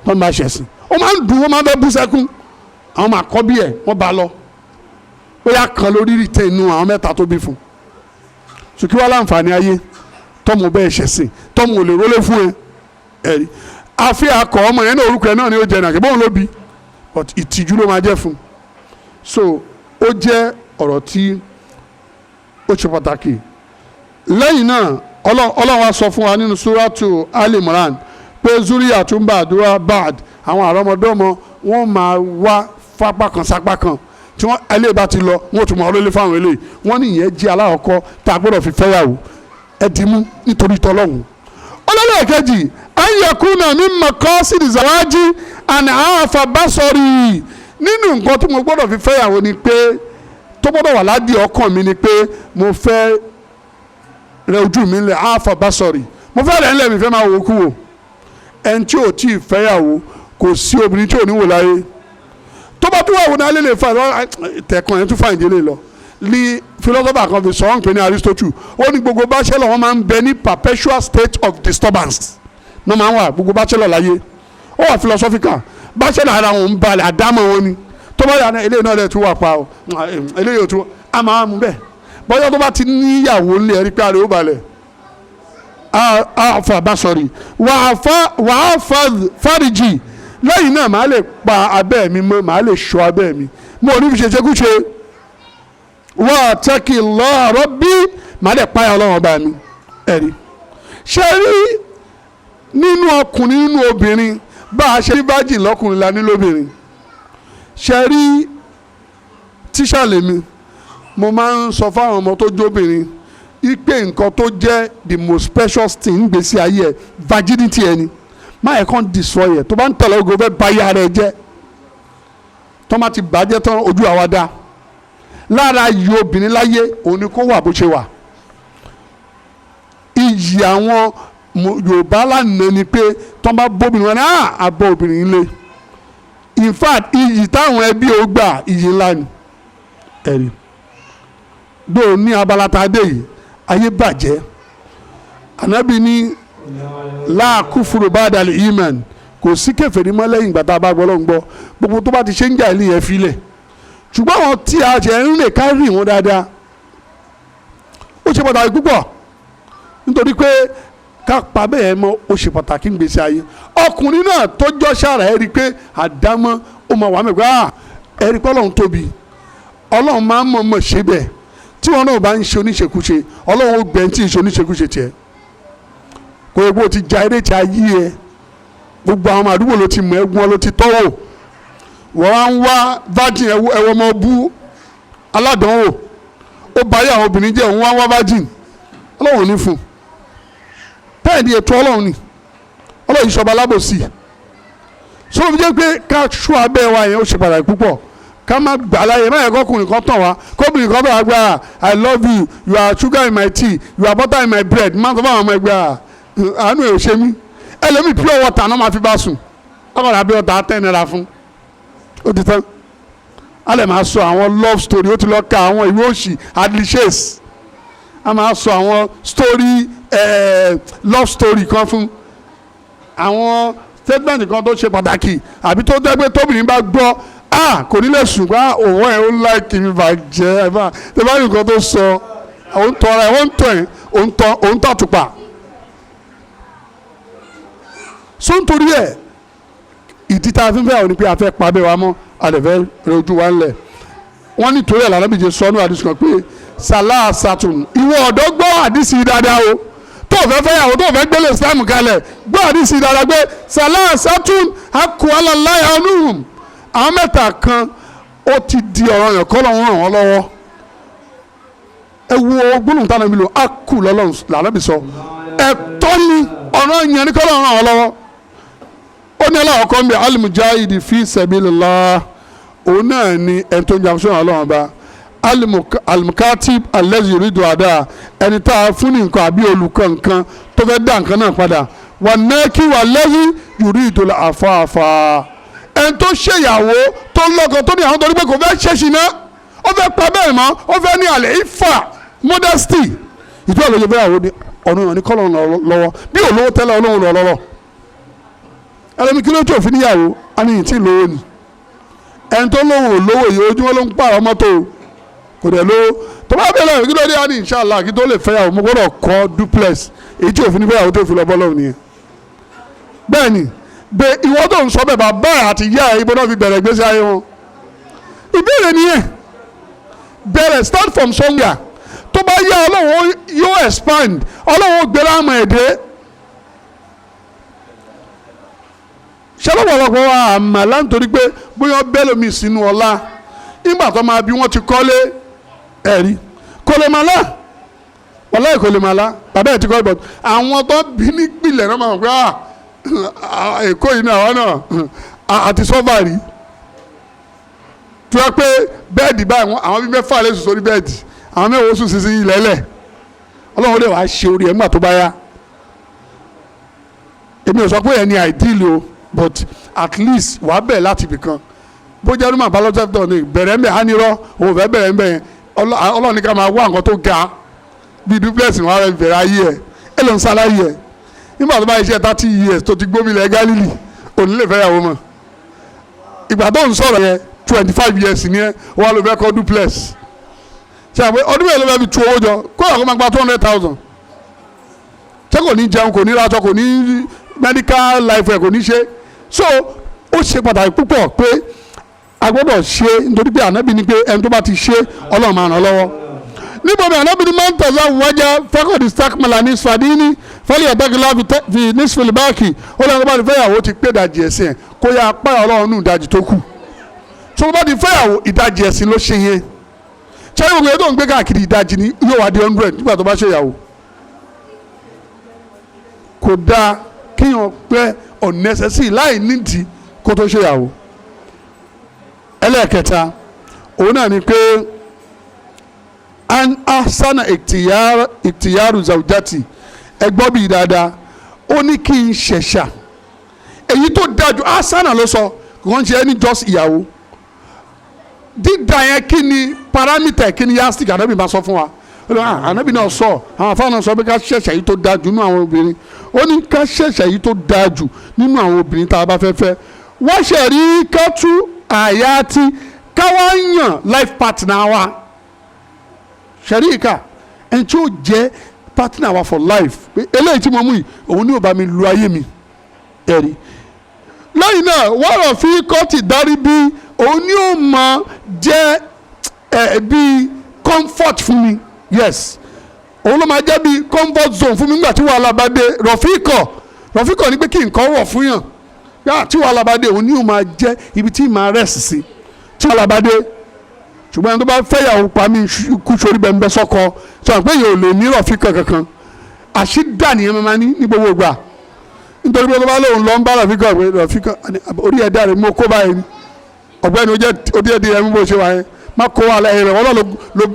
tó ń bá ṣẹ̀sìn ó máa ń dùn ó máa ń bẹ́ bú sẹ́kún àwọn ọmọ àkọ́bí ẹ̀ wọ́n bá lọ bóyá kan lórí rìtẹ́ inú àwọn mẹ́ta tó bí fún ṣùkí wá láǹfààní ayé tọ́mù bẹ́ẹ̀ ṣẹ̀sìn tọ́mù ò lè rólé fún ẹ ẹ̀rí àfi akọ ọmọ yẹn náà orúkọ ẹ náà ni ó jẹ náà kébọ́n ló bí but ìtìjú ló máa jẹ́ fún so ó jẹ́ ọ̀rọ̀ tí ó ṣe pàtàkì lẹ́yìn náà Ọlọ́run wa sọ fún wa nínú suratu Al-Imran pé zuriya tún bá àdúrà bad àwọn àrọ́mọdọ́mọ wọ́n máa wá fapá kan sápá kan tí wọ́n ẹlẹ́yìí bá ti lọ wọ́n tún mọ ọlọ́lé fáwọn eléyìí wọ́n ní ìyẹn jẹ́ aláwọ̀kọ́ tá a gbọ́dọ̀ fi fẹ́yàwó ẹ̀dìmú nítorí tọ́lọ́hún. ọlọ́lẹ̀ kejì ayẹ̀kúnà ní maqasid zawaji àná àáfà bá sọ̀rí nínú nǹkan tí mo gbọ́dọ̀ fi fẹ́yàwó ni pé tó gbọ́dọ̀ wà ládìí ọkàn mi ni pé mo fẹ́ rẹ ojú mi lẹ̀ àáfà bá sọ̀rí mo fẹ́ rẹ̀ ńlẹ̀ mi fẹ́ máa wò kú wò ẹni tí ò tí ì fẹ́yàwó kò sí obìnrin tí ò ní wò láyé tó bá tún wà wò náà lè fa tẹ̀kàn yẹn tún fà ìdílé lọ ní philosopher kan fi sọ wọn pè ní Aristotle ó ní gbogbo bachelor wọn máa ń bẹ ní perpetual state of disturbance ní wọn máa ń wà gbogbo bachelor láyé ó wà philosophical bachelor ara wọn ń balẹ̀ àdámọ̀ wọn ni tó bá yà ní eléyìí náà lè tún wà pa o eléyìí ò tún a máa mú bẹ́ẹ̀ bọ́yá tó bá ti níyàwó ńlẹ̀ ẹ̀rí pé àrẹ ó balẹ̀ àfà bá sọ̀rì wàá fàríjì lẹ́yìn náà màá lè pa abẹ́ mi mọ́ màá lè ṣọ́ abẹ́ mi mo ò ní fi ṣèṣekúṣe wà á tẹ́kì lọ́ọ̀rọ̀ bí màá lè páyà ọlọ́run ọba mi ẹ̀rí ṣe rí nínú ọkùnrin nínú obìnrin bá a ṣe rí bájì lọ́kùnrin la ní lóbìnrin ṣe rí tíṣà lèmi mo máa ń sọ fáwọn ọmọ tó jóbìnrin ipe nǹkan tó jẹ́ the most precious thing gbèsè ayé ẹ̀ virginity ẹni má yẹ kàn destroy ẹ̀ tó bá ń tẹ̀lé ogun fẹ́ bà yà rẹ̀ jẹ́ tó má ti bàjẹ́ tán ojú àwa dá lára yìí obìnrin láyé òun ni kó wà bó ṣe wà iyì àwọn Yorùbá lánàá ni pé tó bá bóbìnrin wọn ni àbọ̀ obìnrin lé in fact iyì táwọn ẹbí ó gbà iyì ńlá ni ẹ̀rí dóò ní abala tá a dé yìí ayé bàjẹ́ ànábì ní láàkúfúrò bá dalẹ̀ iman kò sí kèfèrí mọ́ lẹ́yìn ìgbà tá a bá gbọ́ lọ́n gbọ́ gbogbo tó bá ti ṣe ń jà ilé yẹn filẹ̀ ṣùgbọ́n àwọn tí a jẹ́ ń lè kárí wọn dáadáa ó ṣe pàtàkì púpọ̀ nítorí pé ká pa bẹ́ẹ̀ mọ́ ó ṣe pàtàkì ń gbèsè ayé ọkùnrin náà tó jọ́ sára ẹ̀ rí i pé àdámọ́ ó máa wà mẹ́gbẹ́ ẹ̀ rí i pé ọlọ́run tóbi ọlọ́run máa ń mọ̀ ṣe bẹ́ẹ̀ tí wọn náà bá ń ṣe oníṣekúṣe ọlọ́run ó gbẹ̀ ń tí ì ṣe oníṣekúṣe tiẹ̀ kò yẹ kó o ti ja eré tí a yí ẹ gbogbo àwọn àdúgbò ló ti mọ ẹ̀gbọ́n ló ti tọ́wọ́ wọ́n á ń wá virgin ẹ̀wọ́ ọmọ bú aládánwò ó báyé àwọn obìnrin jẹ́ òun wá wá virgin ọlọ́run ní fún bẹ́ẹ̀ ni ètò ọlọ́run ni ọlọ́run ìṣọba alábòsí sọ́dọ̀ fi jẹ́ pé ká ṣú abẹ́ wa yẹn ó ṣe pàtàkì púpọ̀ ká má gbà láyé má yẹ kọkùnrin kan tàn wá kóbìnrin kan bá wà gbà I love you you are sugar in my tea you are butter in my bread má sọ fún àwọn ọmọ ẹgbẹ́ àánú ẹ̀ ò ṣe mí ẹlẹ́mìí pure water náà máa fi bá sùn ọkọ̀ àbí ọ̀tá 10 naira fún ó ti tán a lè máa sọ àwọn love story ó ti lọ ka àwọn ìwé òṣì adliches a máa sọ àwọn story love story kan fún àwọn statement kan tó ṣe pàtàkì àbí tó dẹ́gbẹ́ tóbìnrin bá gbọ́ kò ní lè sùn pé òun ẹ̀ ó láìkì mi bàjẹ́ ẹ̀ bá nǹkan tó sọ òun tọ́ ẹ̀ wọ́n ń tọ̀ ẹ̀ òun tọ̀ tùpà so nítorí ẹ̀ ìdí tá a fi ń fẹ́ àwọn ni pé a fẹ́ pa abẹ́ wa mọ́ a lè fẹ́ rẹ ojú wa ńlẹ̀ wọ́n nítorí ẹ̀ lànà bìjẹ́ sọ́nù àdìsí kan pé sàlá sàtún ìwọ ọ̀dọ́ gbọ́ àdìsí dáadáa o tó o fẹ́ fẹ́yàwó tó o fẹ́ gbélé Islam kalẹ̀ gbọ́ àdìsí dáadáa pé sàlá sàtún akọ alàlàyé ọ̀nùhùn àwọn mẹ́ta kan ó ti di ọ̀rọ̀ yẹn kọ́ lọ́wọ́ ràn wọ́n lọ́wọ́ ẹ wo gbólóhùn tánà mi lò akú lọ́lọ́run lànà bì sọ ẹ̀tọ́ ni ọ̀rọ̀ yẹn ní kọ́ lọ́wọ́ ràn wọ́n lọ́wọ́ ó ní aláwọ̀ kan bí alimujahidi fi sabilillah òun náà ni ẹni tó ń jà fún ọlọ́run bá alimukatib alẹ́sì yuridu àdá ẹni tá a fún ní nǹkan àbí olùkọ́ nǹkan tó fẹ́ dá nǹkan náà padà wà nẹ́ẹ̀kì wà lẹ́sì yuridu àfààfà ẹni tó ṣèyàwó tó lọ́kọ tó ní àwọn torí pé kò fẹ́ ṣèṣì náà ó fẹ́ pa bẹ́ẹ̀ mọ́ ó fẹ́ ní àlẹ́ ìfà modesty ìtura lóye bẹ́ẹ̀ àwọn ọ̀nà ìrànní kọ́ lọ́wọ́ bí olówó tẹ́lẹ̀ ọlọ́run lọ́wọ́ ẹlẹ́mi kí ló tó fi níyàwó á ní ìtì lówó ni ẹni tó lówó lówó yìí ojúmọ́ ló ń pààrọ̀ mọ́tò kò dẹ̀ lówó tó bá bẹ̀rẹ̀ lọ́wọ́ kí ló dé á ní inshallah kí tó lè fẹ́yàwó mo gbọ́dọ̀ kọ́ duplex èyí tí òfin fẹ́yàwó tó fi lọ bọ́ lọ́wọ́ nìyẹn bẹ́ẹ̀ ni bẹ ìwọ tó ń sọ bẹ́ẹ̀ bàbá àti ìyá ẹ̀ ibo náà fi bẹ̀rẹ̀ gbèsè ayé wọn ìbéèrè nìyẹn bẹ̀rẹ̀ start from somewhere tó bá yá ọlọ́run yóò expand ọlọ́run gbé láàmú ẹ̀dẹ́ ṣẹlẹ́wọ̀lọpọ̀ wa àmàlà nítorí pé bóyá bẹ́ẹ̀ lómi sínú ọlá nígbà tó máa bí wọ́n ti kọ́lé ẹ̀rí kò lè máa lá wàláhì kò lè máa lá bàbá ẹ̀ ti kọ́ ibọ̀ àwọn tó bí nípìnlẹ̀ náà máa gbé èkó yìí náà àwọn náà àti sọ́fà rí tí wọ́n pé bẹ́ẹ̀dì báyìí àwọn bí mẹ́fà lè sùn sórí bẹ́ẹ̀dì àwọn mẹ́wàá sùn sí ilẹ̀ẹ́lẹ̀ ọlọ́run lè wàá ṣe orí ẹ̀ nígbà tó bá yá èmi ò sọ pé ẹni àìdíìlì o but at least wàá bẹ̀rẹ̀ láti ibì kan bó jẹ́ rúmọ̀ balọ́jọ́ tó ní bẹ̀rẹ̀ ń bẹ̀ hánirọ́ òun fẹ́ bẹ̀rẹ̀ ń bẹ̀ yẹn Ọlọ́run ní ká máa wá nǹkan tó ga bíi duplex wọn rẹ bẹ̀rẹ̀ ayé ẹ̀ ẹ ló ń sáláyé ẹ̀ nígbà tó bá iṣẹ́ 30 years tó ti gbómìnira Gálílì òní lè fẹ́ yàwó mọ́ ìgbà tó ń sọ̀rọ̀ yẹn 25 years ni ẹ wọ́n ló fẹ́ kọ́ duplex ṣe àpé ọdún mẹ́rin ló fẹ́ fi tu owó jọ kó àwọn máa gba 200,000 ṣé kò ní jẹun kò ní raṣọ kò ní medical life ẹ̀ kò ní ṣe so ó ṣe pàtàkì púpọ̀ pé a gbọ́dọ̀ ṣe nítorí pé ànábì ní pé ẹni tó bá ti ṣe Ọlọ́run máa ràn lọ́wọ́ níbo mi ànábì ní máa ń tẹ̀sán wájà fẹ́kọ̀dì stakmala ní swadini fẹ́lẹ̀ ọ̀dọ́gìlá fi ní sfilibaki ó lọ́nà bá ti fẹ́yàwó ti pé ìdajì ẹ̀sìn ẹ̀ kó yá apá Ọlọ́run nù ìdajì tó kù tó bá ti fẹ́yàwó ìdajì ẹ̀sìn ló ṣe yẹn ṣé gbogbo yẹn tó ń gbé káàkiri ìdajì ni yóò wá di 100 nígbà tó bá ṣe ìyàwó kò dáa kíyàn pẹ́ unnecessary láì nídìí kó tó ṣe ìyàwó ẹlẹ́ẹ̀kẹta òun náà ni pé an asana ìtìyàrú zawjati ẹgbọ́ bíi dáadáa ó ní kí n ṣẹ̀ṣà èyí tó dájú asana ló sọ kò ń ṣe ẹni just ìyàwó dídá yẹn kí ni paramita kí ni yastik ànábì máa sọ fún wa ànábì náà sọ àwọn afáàná sọ pé ká ṣẹ̀ṣà yìí tó dájú nínú àwọn obìnrin ó ní ká ṣẹ̀ṣà yìí tó dájú nínú àwọn obìnrin tá a bá fẹ́ fẹ́ wọ́n ṣe rí kẹ́tù àyàtì káwá yàn life partner wa ṣẹ̀ríkà ẹni tí ó jẹ́ partner wa for life pé eléyìí tí mo mú yìí òun ní ò bá mi lu ayé mi ẹ̀rí lẹ́yìn náà wọ́n rọ̀ fi kọ́ọ̀tì dárí bí òun ní ò mọ jẹ́ bí comfort fún mi yes òun ló máa jẹ́ bí comfort zone fún mi nígbà tí wàhálà bá dé rọ̀fíkọ̀ ní pé kí nǹkan wọ̀ fún yàn yá tí wàhálà bá dé òun ní ò máa jẹ́ ibi tí màá rest sí tí wàhálà bá dé ṣùgbọ́n ẹni tó bá fẹ́yàwó pa mí kú sórí bẹ́ẹ̀ sọ́kọ sọ pé yóò lè ní rọ̀fíkọ̀ kankan àṣìdá nìyẹn máa ní gbogbo ìgbà nítorí pé tó bá lóun lọ ń bá rọ̀fíkọ̀ pé rọ̀fíkọ̀ orí ẹ̀dá rẹ̀ mú kó báyìí ọ̀gbẹ́ni ó jẹ́ òdí ẹ̀mú bó ṣe wáyé má kó wa lẹ́yìn rẹ̀ wọ́n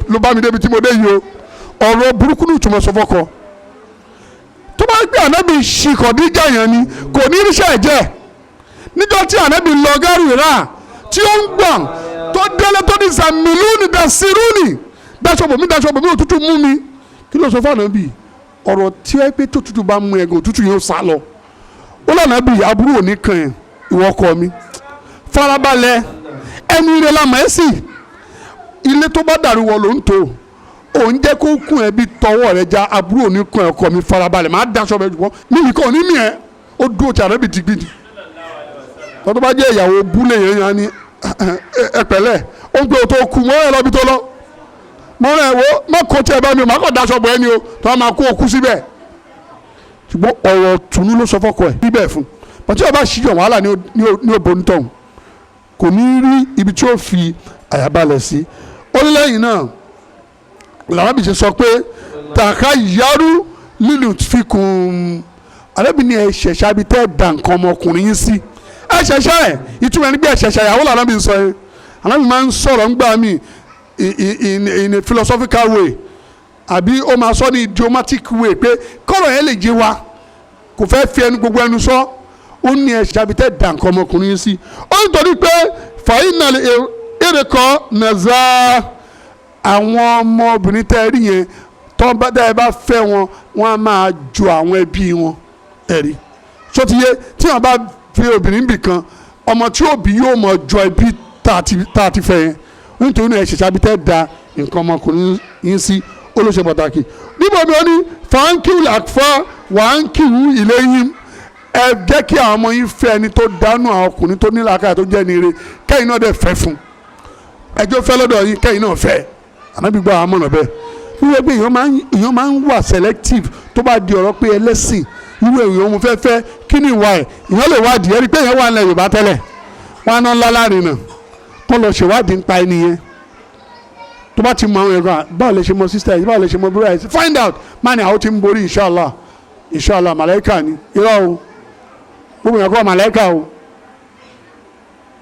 ló bá mi débi tí mo dé yìí o ọ̀rọ̀ burúkú ní ìtumọ̀ sọ fọ́kọ tó bá gbé ànábì ṣìkọ̀díjà yẹn ni kò ní irísẹ́ ẹ̀jẹ̀ níjọ́ tí ànábì lọ gárù rà tí ó ń gbọ̀n tó délé tó ní sàmìlúni dàsírúni daṣọ́bọ̀ mi òtútù mú mi kí ló sọ fún ànábì ọ̀rọ̀ tí ẹ pé tó tútù bá mú ẹ̀gàn òtútù yóò sá lọ ó lànàbì aburú òní kan ẹ̀ ìwọ ọkọ mi farabalẹ̀ ẹni rẹ̀ lamọ̀ ẹ́ sì ilé tó bá dàrú wọ ló ń tó òun jẹ́ kó kún ẹ bí tọwọ́ rẹ já aburú òní kan ẹ̀ ọkọ mi farabalẹ̀ máa daṣọ bẹ jùlọ mímì kan òní mi ẹ ó dúró tí ànábì ti gbìdì tọ́tọ́ bá jẹ́ ìyàwó búlé yẹn yẹn ni ẹ pẹ̀lẹ́ ó ń gbé o tó kú mọ́ ẹ lọ́bi tó lọ mọ́ ẹ wo má kó tiẹ̀ bá mi o má kọ́ daṣọ bọ̀ ẹ ni o tó máa kó o kú síbẹ̀ ṣùgbọ́n ọ̀rọ̀ tùnú ló sọ fọ́kọ ẹ̀ bíbẹ̀ fún pàtí ọba ṣíjọ wàhálà ní òbónítọ̀hún kò ní rí ibi tí ó fi àyàbalẹ̀ sí ó ní lẹ́yìn náà làrábì ṣe sọ pé tàkà yárú lílù fi kún àrẹ́bì ní ẹ ṣẹ̀ṣẹ̀ abi tẹ́ da nǹkan ọmọkùnrin yín sí ẹ ṣẹ̀ṣẹ̀ ẹ̀ ìtumọ̀ ẹni bí ẹ ṣẹ̀ṣẹ̀ ìyàwó làrábì ń sọ yẹn àrẹ́bì máa ń sọ̀rọ̀ ń gbà mí in a philosophical way àbí ó máa sọ ní idiomatic way pé kọ́rọ̀ yẹn lè jẹ́ wa kò fẹ́ fi ẹnu gbogbo ẹnu sọ ó ní ẹ ṣẹ̀ṣẹ̀ abi tẹ́ da nǹkan ọmọkùnrin yín sí ó ń torí pé fàyínà èrèkọ́ nàzá àwọn ọmọbìnrin tẹ́ rí yẹn tó bá dá ẹ bá fẹ́ wọn wọ́n á máa ju àwọn ẹbí wọn ẹ̀rí sotiye tí wọ́n bá fi obìnrin bì kan ọmọ tí òbí yóò mọ̀ jọ ẹbí tá a ti fẹ́ yẹn nítorí náà ẹ ṣẹ̀ṣẹ̀ abi tẹ́ da nǹkan ọmọkùnrin yín sí ó ló ṣe pàtàkì níbo ni ó ní fàánkìwù làkfà wàánkìwù ilé yín ẹ jẹ́ kí àwọn ọmọ yín fẹ́ ẹni tó dánú àwọn ọkùnrin tó nílò àkàrà tó jẹ́ ní ire kẹ́yìn náà dẹ̀ fẹ́ fún ẹjọ́ fẹ́ lọ́dọ̀ yín kẹ́yìn náà fẹ́ ànábì gbọ́ àwọn amọ̀nà bẹ́ẹ̀ wíwẹ́ pé èèyàn máa ń wà selective tó bá di ọ̀rọ̀ pé ẹlẹ́sìn irú èèyàn mo fẹ́ fẹ́ kí ni ìwà ẹ̀ èèyàn lè wádìí ẹ rí pé èèyàn wà nílẹ̀ Yorùbá tẹ́lẹ̀ wọn á ná ńlá láàrin náà kó lọ ṣèwádìí nípa ẹni yẹn tó bá ti mọ àwọn ẹ̀rọ báwo lè ṣe mọ sister yìí báwo lè ṣe mọ brother yìí find out má ní àwọn tí ń borí inshallah màláìkà ni irọ́ o gbogbo yẹn kọ́ màláìkà o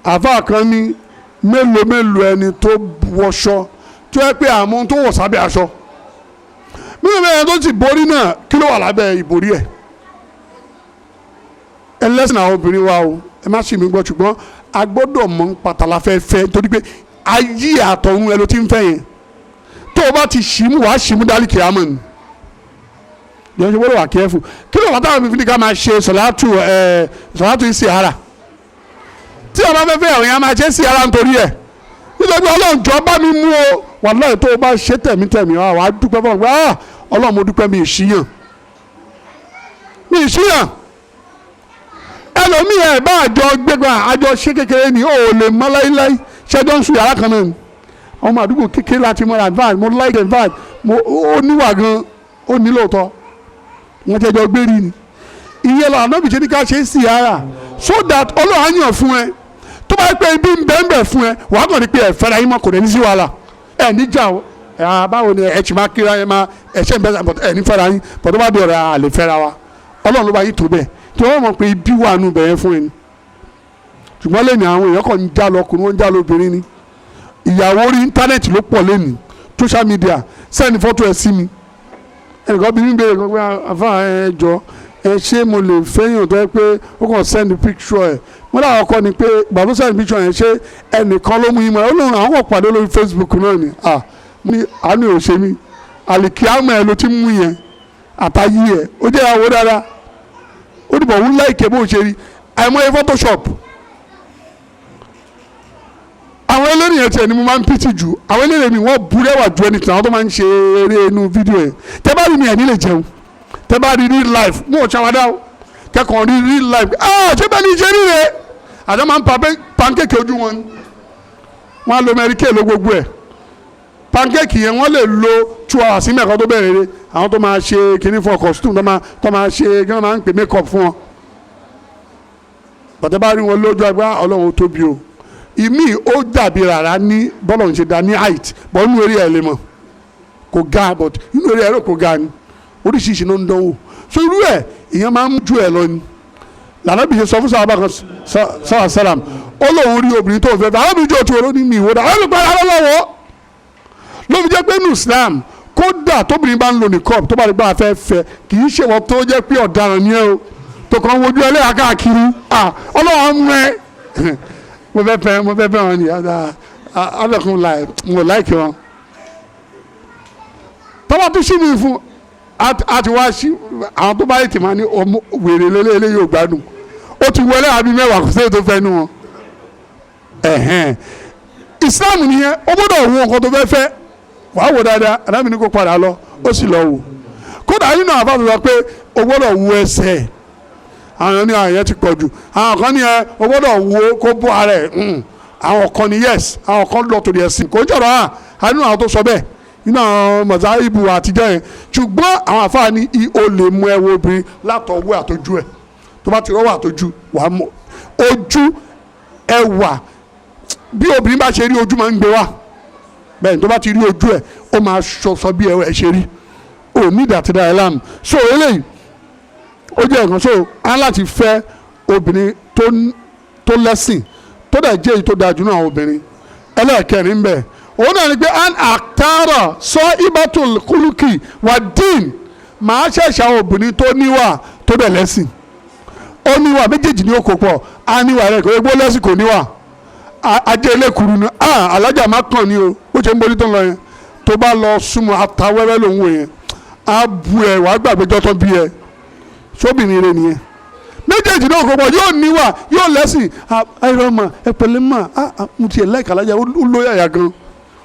àfa kan ní mélòó ẹni tó wọṣọ tó yẹ pé àmọ́ tó wọ̀ sábẹ́ aṣọ mélòó tó ti borí náà kí ló wà lábẹ́ ìborí ẹ̀ ẹlẹ́sìn àwọn obìnrin wa o ẹ má sì mí gbọ́ ṣùgbọ́n a gbọ́dọ̀ mọ̀ ń pàtàlà fẹ́ torí pé ayé àtọ̀run ẹ ló ti ń fẹ́ yẹn o bá ti ṣì mú wàá ṣì mú dálì kìámọ̀ ni yẹn ṣe wọ́n wà kẹ́fù kí ló wà táwọn fífi ní ká máa ṣe sọ̀látù ìsìára tí ọba fẹ́fẹ́ àwọn yẹn máa ṣe ìsìára nítorí ẹ̀ nítorí ọlọ́run jọ bá mi mú o wàláhì tó o bá ṣe tẹ̀mítẹ̀mí wà á dúpẹ́ fún ọ ọlọ́run mo dúpẹ́ mi ìṣíyàn ẹlòmíì ẹ̀ bá àjọ gbégbá àjọ ṣe kékeré ni ó lè mọ́ láíláí ṣẹjọ́ ń sùn yàrá kan náà ni ọmọ àdúgbò kékeré láti mọ́ra advance mo like advance ó níwà gan ó ní lóòótọ́ wọ́n tẹ́jọ́ gbérí ni ìyẹn lọ ànábì ṣe ní ká ṣe é sí ara so that ọlọ́run á yàn fún ẹ tó bá yẹ pé ibi ń bẹ́ẹ̀ fún ẹ wàá kàn ní pé ẹ fẹ́ra yín mọ́ kò ní sí wàhálà ẹ níjà o báwo ni ẹ ti máa kíra ẹ máa ẹ ṣe ń bẹ́ẹ̀ ẹ ní fẹ́ra yín bọ̀ tó bá di ọ̀rẹ́ àlè fẹ́ra wa ọlọ́run ló bá yí tó bẹ́ẹ̀ tí wọ́n mọ̀ pé ibi wà nù bẹ̀rẹ̀ fún ẹni ṣùgbọ́n lẹ́nu àwọn èèyàn kan ń já lọ ọkùnrin wọn ń já lọ obìnrin ni ìyàwó orí íńtánẹ́ẹ̀tì ló pọ̀ lẹ́nu social media sẹ́ni fọ́tò ẹ̀ sí mi ẹnìkan bí mi bèrè kan pé àfa ẹ jọ ẹ ṣé mo lè fẹ́yàn tó yẹ pé ó kàn send picture ẹ̀ wọ́n dà ọkọ ni pé bàbá send picture yẹn ṣé ẹnìkan ló mú yín mọ́ ẹ ó lóun àwọn kan pàdé lórí Facebook náà ni ní àánú ò ṣe mí àlìkíámọ̀ ẹ ló ti mú yẹn àtàyí ẹ ó jẹ́ ìyàwó dáadáa ó dìbò òun láìké bó ṣe rí àìmọye Photoshop àwọn eléyìí tiẹ̀ ni mo máa ń pìtì jù àwọn eléyìí mi wọ́n burẹ́wà ju ẹni tí àwọn tó máa ń ṣe eré inú fídíò yẹn tẹ́ bá rí mi ẹ̀ nílé jẹun tẹ́ bá rí real life mo ò ṣàwádà o kẹ́kọ̀ọ́ rí real life ṣé bẹ́ẹ̀ ni ṣe rí rẹ̀ àjọ máa ń pancake ojú wọn wọ́n á lo mẹ́ríkè ló gbogbo ẹ̀ pancake yẹn wọ́n lè lo 2 hours sí mẹ́kọ̀ọ́ tó bẹ̀rẹ̀ rẹ̀ àwọn tó máa ṣe kinní fún costume tó máa ṣe kí wọ́n máa ń pè make up fún wọn bàtẹ́ bá rí wọn lójú agbá ọlọ́run tóbi o ìmí ó dàbí rárá ní bọ́lọ̀ ń ṣe dá ní height bọ́ inú eré ẹ̀ lè mọ̀ kò ga but inú eré ẹ̀ ló kò ga ni oríṣiríṣi ló ń dánwò so irú ẹ̀ ìyẹn máa ń ju ẹ̀ lọ ni lànà bí ṣe sọ fún sábà kan sábà sálàm ó lóun rí obìnrin tó fẹ́ fẹ́ àwọn obìnrin tó ti wọ́n ló ní mi ìwọ́dà àwọn olùkọ́ ara lọ́wọ́ ló fi jẹ́ pé ní Islam kódà tóbìnrin bá ń lo nìkọ́ọ̀bù tó bá rí gbà fẹ́ fẹ́ kì í ṣèwọ́ tó jẹ́ pé ọ̀daràn ni ẹ o tó kàn wojú ẹlẹ́yà káàkiri ọlọ́wọ́n mú ẹ mo fẹ́ wọn ni abẹ́kun mo láìkí wọn tọ́wọ́ tó ṣí mi fún àti wá sí àwọn tó bá yẹ tì máa ní wèrè lélẹ́lẹ́ yóò gbádùn ó ti wọlé àbí mẹ́wàá kò sí tó fẹ́ nu wọn Islam nìyẹn ó gbọ́dọ̀ wo nǹkan tó fẹ́ fẹ́ wàá wò dáadáa adámi ní kó padà lọ ó sì lọ wò kódà nínú àbá mi sọ pé o gbọ́dọ̀ wo ẹsẹ̀ àwọn ní àyẹ̀ ti pọ̀ jù àwọn kan ní ẹ o gbọ́dọ̀ wo kó bọ́ ara ẹ̀ àwọn kan ní yes àwọn kan lọ torí ẹ̀sìn kò jọ̀rọ̀ nínú àwọn tó sọ bẹ́ẹ̀ nínú àwọn mọ̀sá ibù àtijọ́ yẹn ṣùgbọ́n àwọn àfáà ní o lè mú ẹwọ obìnrin látọwọ́ àtọjú ẹ̀ tó bá ti rọ́wọ́ àtọjú wà á mọ ojú ẹwà bí obìnrin bá ṣe rí ojú máa ń gbé wá bẹ́ẹ̀ tó bá ti rí ojú ẹ̀ ó máa sọ bí ẹ ṣe rí o ní ìdàtìdá ẹ̀ láàmú so eléyìí ó jẹ́ nǹkan so á láti fẹ́ obìnrin tó lẹ́sìn tó dẹ̀ jẹ́ èyí tó dáa jù náà obìnrin ẹlẹ́ẹ̀kẹrin ń bẹ òun náà ni pé an àtàrà sọ ibatul kuluki wà dín màá ṣẹ̀ṣẹ̀ àwọn obìnrin tó níwà tó dẹ̀ lẹ́sìn ó níwà méjèèjì ní òkò pọ̀ á níwà rẹ̀ kò gbó lẹ́sìn kò níwà ajé elékuru ni alájà má kàn ní o ó ṣe ń borí tó ń lọ yẹn tó bá lọ súnmọ́ àtàwẹ́rẹ́ lòun wò yẹn á bu ẹ̀ wàá gbàgbéjọ́ tó bí ẹ sóbìnrin rẹ nìyẹn méjèèjì náà kò pọ̀ yóò níwà yóò lẹ́sìn ayọ̀mọ̀ ẹ̀pẹ̀lẹ́mọ̀ mo tiẹ̀ láìka alájà ó lóyà yà gan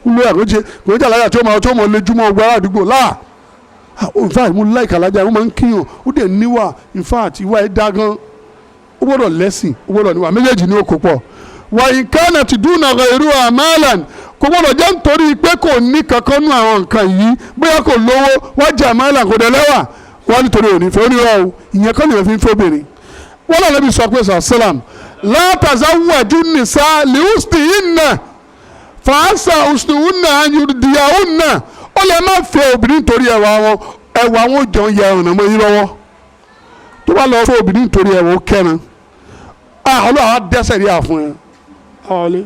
ó lóyà kò jẹ́ alájà tí ó mọ̀ lójúmọ́ ọgbà àdúgbò láà in fact mo láìka alájà ó máa ń kíyàn ó dẹ̀ níwà in fact ìwà ẹ̀ dá gan ó gbọ́dọ̀ lẹ́sìn ó gbọ́dọ̀ níwà méjèèjì ní òkò pọ̀ wà ìkànnà ti dúnà irú àmàlàn kò gbọ́dọ̀ jẹ́ nítorí pé kò ní kankan nú àwọn nǹkan yìí bóyá kò lówó wájà àmàlàn kò dẹ̀ lẹ́wà wọ́n nítorí òní fẹ́ onírọ̀ o ìyẹn kọ́ nìyẹn fi ń fóbìnrin wọ́n lọ́ọ́ lẹ́bi sọ pé sàlám látàzá wàjú nìsa lìhùsì ìnà fàásà òsì ìnà ayùdíyà ìnà ó lè má fẹ́ obìnrin nítorí ẹwà wọn jẹun yẹ ọ̀nà mọ́ yín lọ́wọ́ tó bá lọ fẹ́ obìnrin nítorí ẹwà ó kẹ́ran ọlọ́wà dẹ́sẹ̀ rí àfún ẹ ọ̀lẹ́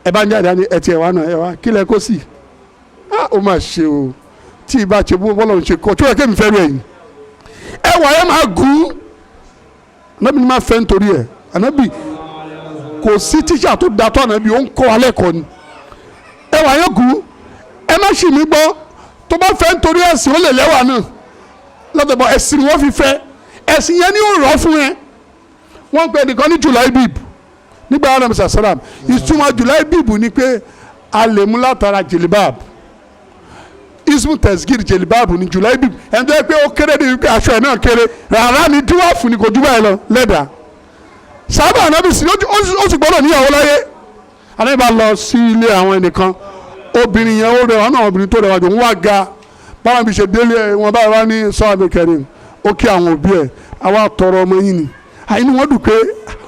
ẹ bá ń jáde á ní ẹtì ẹ̀wà náà ẹ̀wà kílẹ̀ kó sì ó mà ṣe o tí ì bá ṣe bó bọ́lọ̀ ń ṣe kọ́ tó yẹ kémi fẹ́ rẹ̀ yìí ẹwà yẹn máa gùn ànábì ni máa fẹ́ nítorí ẹ̀ ànábì kò sí tíṣà tó da tó ànábì ó ń kọ́ alẹ́ kọ́ ni ẹwà yẹn gùn ẹ má ṣì mí gbọ́ tó bá fẹ́ nítorí ẹ̀sìn ó lè lẹ́wà náà lọ́dọ̀bọ̀ ẹ̀sìn ni wọ́n fi fẹ́ ẹ̀sìn yẹn ni ó rọ̀ fún ẹ. wọ́n pe nìkan ní Julaibib nígbà Ànábì sàlám ìtumọ̀ Julaibib ni pé a lè mú látara jìlìbáàbù ismu tẹ̀sígìrì jìlìbáàbù ni Julaibib ẹni tó yẹ pé ó kéré ní wípé aṣọ ẹ̀ náà kéré rárá ni dúwàfù ni kò jù báyìí lọ lẹ́dà sábà Ànábì sí ó sì gbọ́dọ̀ níyàwó láyé. Ànábì bá lọ sí ilé àwọn ẹnìkan obìnrin yẹn ó rẹwà náà obìnrin tó rẹwà jù ń wá ga báwọn bí ṣe délé wọn báyìí wá ní sọ́ọ̀bì kẹrin ó kí àwọn òbí ẹ̀ àwa tọrọ ọmọ yín ni àyìn wọn dùn pé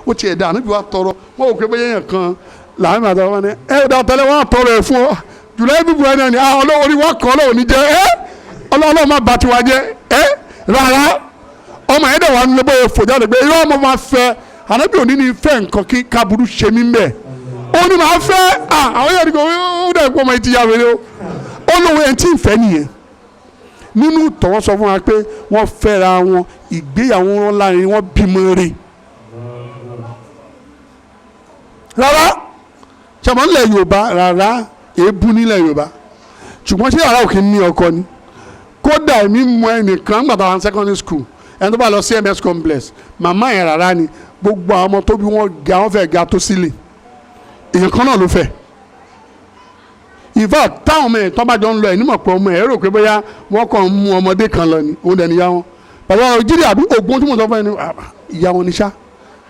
ó tiẹ̀ dá Ànábì wa tọrọ wọn ò pé bẹ́ẹ̀ yẹn kan làwọn àti àwọn ẹ̀ ẹ̀ dá tẹ́lẹ̀ wọn tọrọ ẹ̀ fún ọ Julaibib ẹni ẹni ọlọ́wọ́ ni wọ́n kọ́ ọlọ́wọ́ ní jẹ́ ọlọ́wọ́ má ba tiwa jẹ́ rárá ọmọ yẹn dẹ̀ wà nílé bóyá fòjá lè gbé irú ọmọ máa fẹ́ Ànábì òní ní fẹ́ nǹkan kí kaburú ṣe mí mbẹ́ ó ní máa fẹ́ àwọn yẹn kò ó dẹ̀ kó ọmọ yìí ti yá wẹ̀rẹ̀ o ó lóun ẹ̀ tí ń fẹ́ nìyẹn nínú tọ̀wọ́ sọ fún wa pé wọ́n fẹ́ra wọn ìgbéyàwó wọn láàrin wọn bímọ rẹ̀ rárá ṣàmọ́ nílẹ̀ Yorùbá rárá èébú nílẹ̀ Yorùbá ṣùgbọ́n ṣé yàrá òkè ní ọkọ ni kódà èmi mọ ẹnìkan gbàtà wọn secondary school ẹni tó bá lọ CMS complex màmá yẹn rárá ni gbogbo àwọn ọmọ tó bí wọn ga wọn fẹ́ ga tó sílẹ̀ èèyàn kan náà ló fẹ́ ìfọ táwọn ọmọ yẹn tó bá jọ ń lọ ẹ nímọ̀ pé ọmọ ẹ rò pé bóyá wọn kàn ń mú ọmọdé kan lọ ni òun dẹ̀ níyà wọn bàbá òjìrì àbí ògbón tí mo sọ fún ẹ ní ìyá wọn ní sá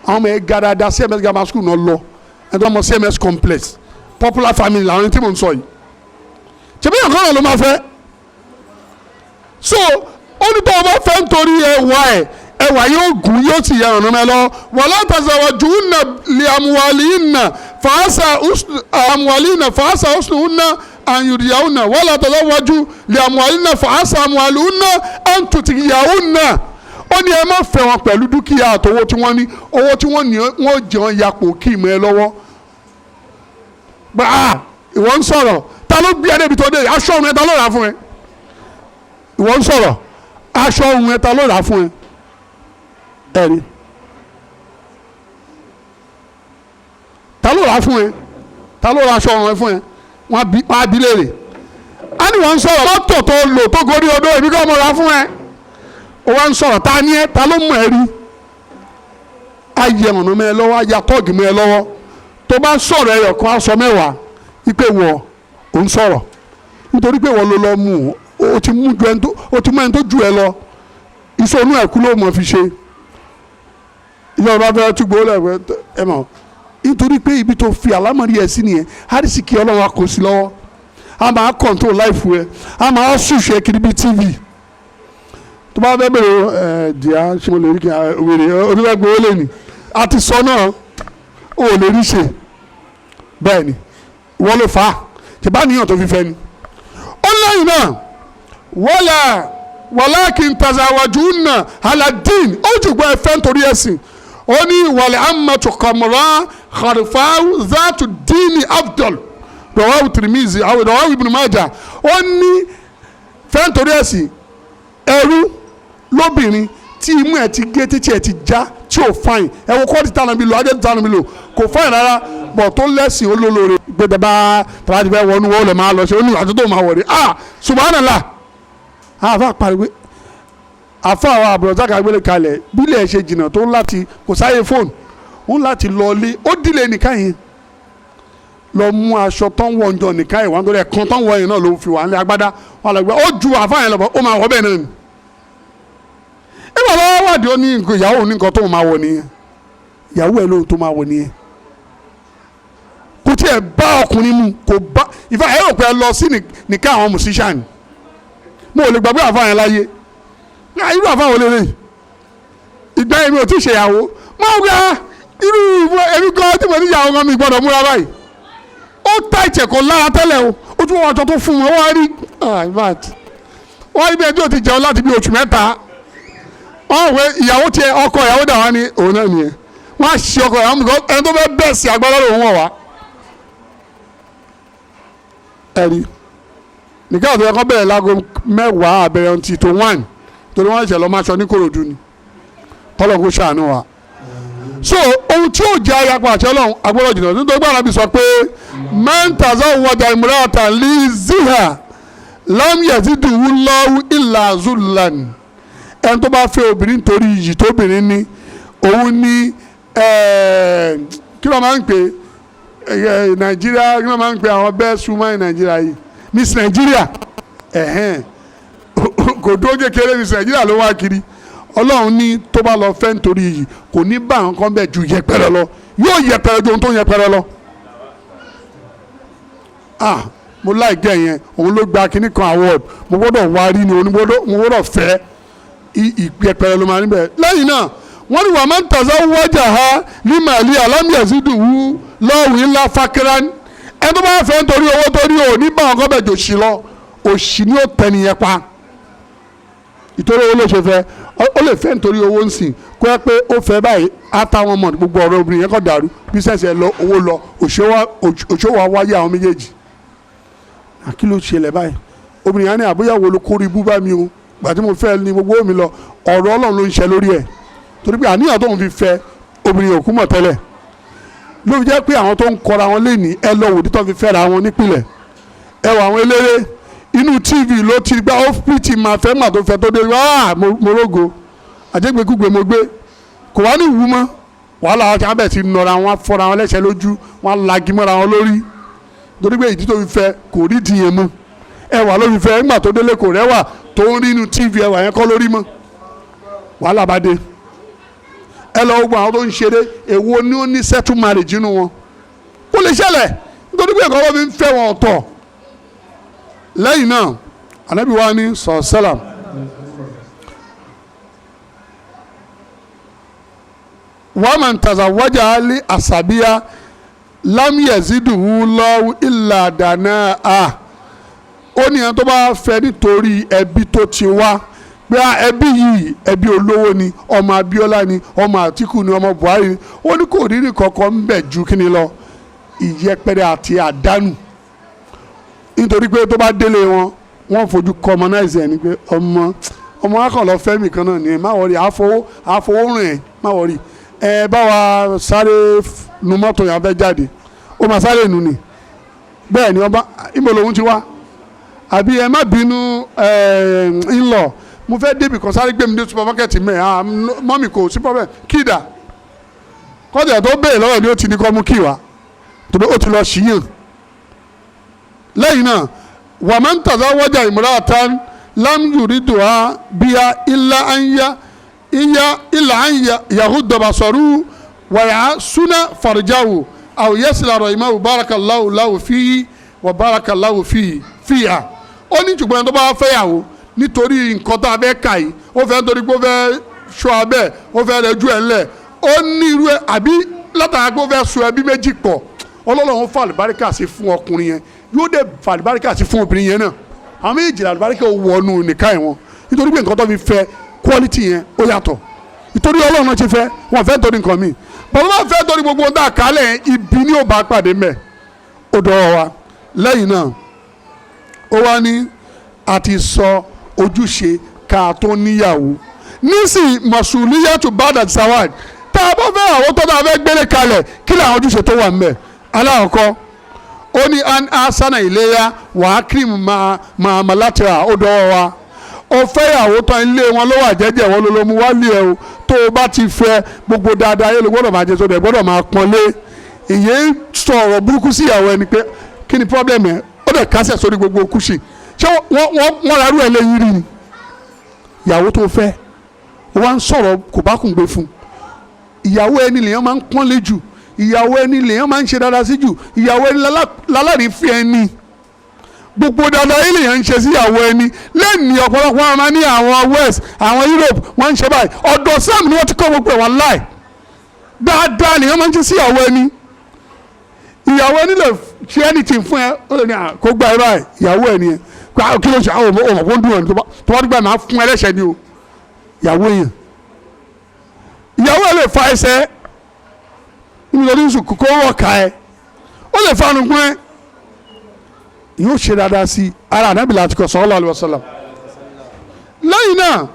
àwọn ọmọ yẹn ga dáadáa CMS grammar school náà lọ ẹni tó mọ CMS complex popular family làwọn tí mo ń sọ yìí ṣebí yàn kọ́nà ló máa fẹ́ so onítọ̀ ọba fẹ́ nítorí ẹwà yóò gùn yóò sì yẹ ọ̀nà mẹ́lọ wala tazawwajunna li amwalihinna fa'asa husnuhunna an yurdiyahunna wala tazawwaju li amwalihinna fa'asa amwaluhunna an tutiyahunna ó ní ẹ má fẹ́ wọn pẹ̀lú dúkìá àtọwọ́ tí wọ́n ní owó tí wọ́n ní wọ́n jẹun yapò kí ìmọ̀ ẹ lọ́wọ́ gbà ìwọ ń sọ̀rọ̀ ta ló gbé ẹni ibi tó dé aṣọ òun ẹ ta ló rà fún ẹ ìwọ ń sọ̀rọ̀ aṣọ òun ẹ ta ló rà fún ẹ ẹ̀rí ta ló rà fún ẹ ta ló rà aṣọ òun ẹ fún ẹ wọn á bí léèrè á ní wọn ń sọ̀rọ̀ mọ́tò tó lò tó gorí odó èmi kọ́ mo rà fún ẹ ó wá ń sọ̀rọ̀ ta ni ẹ ta ló mú ẹ rí ayé ọ̀nà mẹ́ ẹ lọ́wọ́ ayé atọ́gì mẹ́ ẹ lọ́wọ́ tó bá sọ̀rọ̀ ẹyọ kan aṣọ mẹ́wàá ipe wọ ò ń sọ̀rọ̀ nítorí pé wọ́n ló lọ mú o ti mú ẹni tó ju ẹ lọ ìṣònú ẹ̀kú ló mọ̀ fi ṣe ìjọba fẹ́ túgbó lẹ́gbẹ́ ẹ mọ̀ nítorí pé ibi tó fi àlámọ̀rí ẹ̀ sí nìyẹn àdìsíkì ọlọ́run kò sí lọ́wọ́ a máa control life ẹ a máa ṣùṣe kiri bíi TV tó bá fẹ́ bẹ̀rẹ̀ díà ṣé mo lè rí kí wèrè onígbàgbọ́ ó lè ní àti sọ náà ó lè rí ṣe bẹ́ẹ̀ ni wọ́n ló fà á ṣe bá níyàn tó fi fẹ́ ni. ó lẹ́yìn náà walakin tazawwajunna ala din ó jùgbọ́n ẹ̀fẹ́ nítorí ẹ̀sìn ó ní wal ammatu qamra kharfa'u zatu dini afdal rawahu Tirmidhi àwọn rawahu Ibn Majah ó ní fẹ́ nítorí ẹ̀sìn ẹrú lóbìnrin tí imú ẹ̀ ti gé títí ẹ̀ ti já tí ò fáyìn ẹ wo kọ́ọ̀tì tánà mi lò ajẹ́ tánà mi lò kò fáyìn rárá bọ̀ tó lẹ́sìn olólóore gbẹdẹ̀bá tàbí fẹ́ wọnú wọ́n lè máa lọ sí oníwà tó máa wọ̀rí subhanallah àfa pariwo àfa àwọn àbùrọ̀tà kàgbélé kalẹ̀ bílẹ̀ ṣe jìnnà tó ń láti kò sáyé fóònù ó ń láti lọ lé ó dìlẹ̀ nìkan yẹn lọ mú aṣọ tán wọ̀ ǹjọ́ nìkan yẹn wọn tó rẹ̀ kan tán wọ̀ yẹn náà ló fi wà ní agbádá wọn lọ gbé ó ju àfa yẹn lọ ó máa wọ bẹ́ẹ̀ náà ni ìwà lọ́wọ́ wádìí ó ní ìyàwó ní nǹkan tó máa wọ̀ nìyẹn ìyàwó ẹ̀ lóhun tó máa wọ̀ nìyẹn kò tí ẹ̀ bá ọkùnrin mu kò bá ìfà ẹ̀ rò pé ẹ lọ sí nìkan àwọn musician mo ò lè gbàgbé àfa yẹn láyé irú àfa wo lélẹ̀ ìgbà yẹn mi ò tí ì ṣèyàwó mo ń gba irú èmi gan tí mo ní ìyàwó gan mi gbọ́dọ̀ múra báyìí ó ta ìtẹ̀kọ̀ lára tẹ́lẹ̀ o ojú wọn ọjọ́ tó fún wọn wọ́n rí bí ẹjọ́ ti jẹun láti bí oṣù mẹ́ta wọ́n wẹ ìyàwó tiẹ̀ ọkọ ìyàwó dà wá ní òun náà nìyẹn wọ́n á ṣe ọkọ ìyàwó nìkan ẹni tó fẹ́ bẹ́ẹ̀ sí agbára lòun wọ̀ wá. ẹ̀rí nìkan àti ẹ̀kọ́ bẹ̀rẹ̀ láago mẹ́wàá àbẹ̀rẹ̀ ọ̀ntì tó 1 torí wọ́n ṣẹlẹ̀ ọmọ aṣọ ní Kòròdú ni kọ́lọ̀ kó ṣàánú wa. so ohun tí yóò jẹ́ ayapa àti ọlọ́run agbọ́dọ̀ jìnnà nítorí gbọ́dọ̀ bí sọ pé man tazawwaja imra'atan li ziha lam yaziduhu Allahu illa zullan ẹni tó bá fẹ́ obìnrin torí iyì tóbìnrin ní òun ní kí ló máa ń pè Nàìjíríà kí ló máa ń pè àwọn best woman Nàìjíríà yìí Miss Nàìjíríà kò tó kékeré Miss Nàìjíríà ló wá kiri Ọlọ́run ní tó bá lọ fẹ́ nítorí iyì kò ní bá àwọn kan bẹ́ẹ̀ ju yẹpẹrẹ lọ yóò yẹpẹrẹ ju ohun tó yẹpẹrẹ lọ. Mo láì gẹ̀ yẹn òun ló gba kinní kan award mo gbọ́dọ̀ wá rí ni mo gbọ́dọ̀ fẹ́ ìpẹpẹrẹ ló máa níbẹ̀. lẹ́yìn náà wọ́n ní wàá máa ń tàṣà wájà ha ní màálí alámìyàsídùú lọ́wọ́ ńlá fakiran ẹni tó bá fẹ́ nítorí owó tó ní òní bá wọn kọ́ bẹ̀ jò sí lọ òṣì ni ó tẹ̀ nìyẹn pa ìtorí owó ló ṣe fẹ́ ó lè fẹ́ nítorí owó ń sìn kó yẹ pé ó fẹ́ báyìí àtàwọn ọmọ gbogbo ọ̀rọ̀ obìnrin yẹn kọ́ dàrú bísẹ̀sì ẹ̀ lọ owó lọ òṣòwò wáyé àwọn méjèèjì kí ló ṣẹlẹ̀ báyìí obìnrin yẹn ní àbúyàwó ló kórè ibú bá mi o gbàtí mo fẹ́ ni gbogbo mi lọ ọ̀rọ̀ Ọlọ́run ló ń ṣe lórí ẹ̀ torí pé àníyàn tó ń fi fẹ́ obìnrin òkú mọ̀ tẹ́lẹ̀ ló fi jẹ́ pé àwọn tó ń kọra wọn léèní ẹ lọ wòdí tó fi fẹ́ra wọn nípìnlẹ̀ ẹ wọ àwọn eléré inú TV ló ti gba ọ́fíìtì máa fẹ́ mà tó fẹ́ tó dé mo rógo àjẹgbẹ́kúgbẹ́ mo gbé kò wá ní ìwú mọ́ wàhálà wọn ti abẹ́ ti nọra wọn fọra wọn lẹ́sẹ̀ lójú wọn lagi mọ́ra wọn lórí torí pé ìdí tó fi fẹ́ kò rí dìyẹn mọ́ ẹwà ló fi fẹ́ nígbà tó délé kò rẹwà tó ń rí inú TV ẹwà yẹn kọ́ lórí mọ́ wàhálà bá dé ẹ lọ gbogbo àwọn tó ń ṣeré èwo ni ó ní settle marriage nínú wọn ó lè ṣẹlẹ̀ nítorí pé ẹ̀kọ́ wọn fi ń fẹ́ wọn ọ̀tọ̀ lẹ́yìn náà Ànábì wa ní sọ̀sẹ́làm wọ́n máa ń tàṣà wájà lé àṣàbíyá lam yaziduhu Allahu illa dana ó ní ẹni tó bá fẹ́ nítorí ẹbí tó ti wá pé ẹbí yìí ẹbí olówó ni ọmọ Abíọ́lá ni ọmọ Àtíkù ni ọmọ Buhari ni ó ní kò rírì kankan ń bẹ̀ ju kíni lọ ìyẹpẹrẹ àti àdánù nítorí pé tó bá délé wọ́n fojú commonize ẹni pé ọmọ akànlọ fẹ́mi kan náà ni má wọrí àfọwọ́ rìn ẹ̀ má wọrí ẹ bá wa sáré nu mọ́tò yẹn fẹ́ jáde ó máa sáré nu ni bẹ́ẹ̀ ni ọba ìmọ̀ lòun ti wá àbí ẹ má bínú ńlọ mo fẹ́ débi kan sáré gbé mi dé supermarket mọ́mì kò sí problem kídà kọ́jà tó bẹ́ẹ̀ lọ́wọ́ ni ó ti ní kọ́ mú kí wa torí ó ti lọ ṣìyàn lẹ́yìn náà wà máa ń tàzá wọ́jà imra'atan lam yuriduha biha illa an yahudda basaruhu wa yahsuna farjahu aw yasila rahimahu barakallahu lahu fihi wa barakallahu fiha ó ní ṣùgbọ́n ẹni tó bá fẹ́yàwó nítorí nǹkan tá a fẹ́ kà yìí ó fẹ́ nítorí pé ó fẹ́ ṣọ́ abẹ́ ó fẹ́ rẹjú ẹ̀ ńlẹ̀ ó ní irú ẹ̀ àbí látara pé ó fẹ́ so ẹbí méjì pọ̀ Ọlọ́run fa àlùbáríkà sí fún ọkùnrin yẹn yóò dé fa àlùbáríkà sí fún obìnrin yẹn náà àwọn méjì àlùbáríkà wọnú nìkan wọn nítorí pé nǹkan tó fi fẹ́ quality yẹn ó yàtọ̀ nítorí Ọlọ́run náà ti fẹ́ wọn fẹ́ torí nǹkan míì bọ́lá wọn fẹ́ torí gbogbo ọ̀dà kálẹ̀ ibi ní ò bá pàdé mẹ́ ó dọ̀wọ́ wa lẹ́yìn náà ó wá ní àti sọ ojúṣe ká tó níyàwó nísìnyí mọ̀sùlùmíyàtò bàdà zawad tá a bá fẹ́ àwọn tó dáa fẹ́ gbélé kalẹ̀ kí làwọn ojúṣe tó wà ńbẹ̀ aláwọ̀kọ́ ó ní asana ìléyà wàá kírìm máa malátìrà ó dọ́wọ́ wa ó fẹ́yàwó tán ilé wọn ló wà jẹ́jẹ́ wọn ló mú wálé ẹ̀ o tó o bá ti fẹ́ gbogbo dáadáa yẹn ló gbọ́dọ̀ máa jẹ sódò ẹ̀ gbọ́dọ̀ máa pọ́nlé ìyẹn sọ ọ̀rọ̀ burúkú sí ìyàwó ẹni pé kí ni pọ́blẹ́mù ẹ̀ ó dẹ̀ kásẹ̀ sórí gbogbo kùsì ṣé wọ́n rárú ẹ̀ lẹ́yìn rí ni ìyàwó tó fẹ́ wọ́n á ń sọ̀rọ̀ kò bá kùn gbé fún ìyàwó ẹni lèèyàn máa ń pọ́nlé jù ìyàwó ẹni lèèyàn máa ń ṣe dáadáa sí jù ìyàwó ẹni lálárí fi ẹni gbogbo dáadáa yìí lèèyàn ń ṣe sí ìyàwó ẹni lẹ́ẹ̀ni ọ̀pọ̀lọpọ̀ wọn máa ní àwọn West àwọn Europe wọ́n ń ṣe báyìí ọ̀dọ̀ Sam ni wọ́n ti kọ́ gbogbo ẹ̀ wọ́n láì dáadáa lèèyàn máa ń ṣe sí ìyàwó ẹni ìyàwó ẹni lè ṣe anything fún ẹ ó lè ní kó gba ẹ báyìí ìyàwó ẹni yẹn kí ló ṣe àwọn ọmọ kó ń dùn ẹni tó bá dúpẹ́ máa fún ẹlẹ́ṣẹ̀ ni o ìyàwó yẹn ìyàwó ẹ lè fa ẹsẹ̀ níbi tó ní sùn kókó wọ̀ ká ẹ ó lè fa nùgbọ́n ẹ yóò ṣe dáadáa sí ara ànábìlà àti kọ̀ sallallahu alaihi wasallam lẹ́yìn náà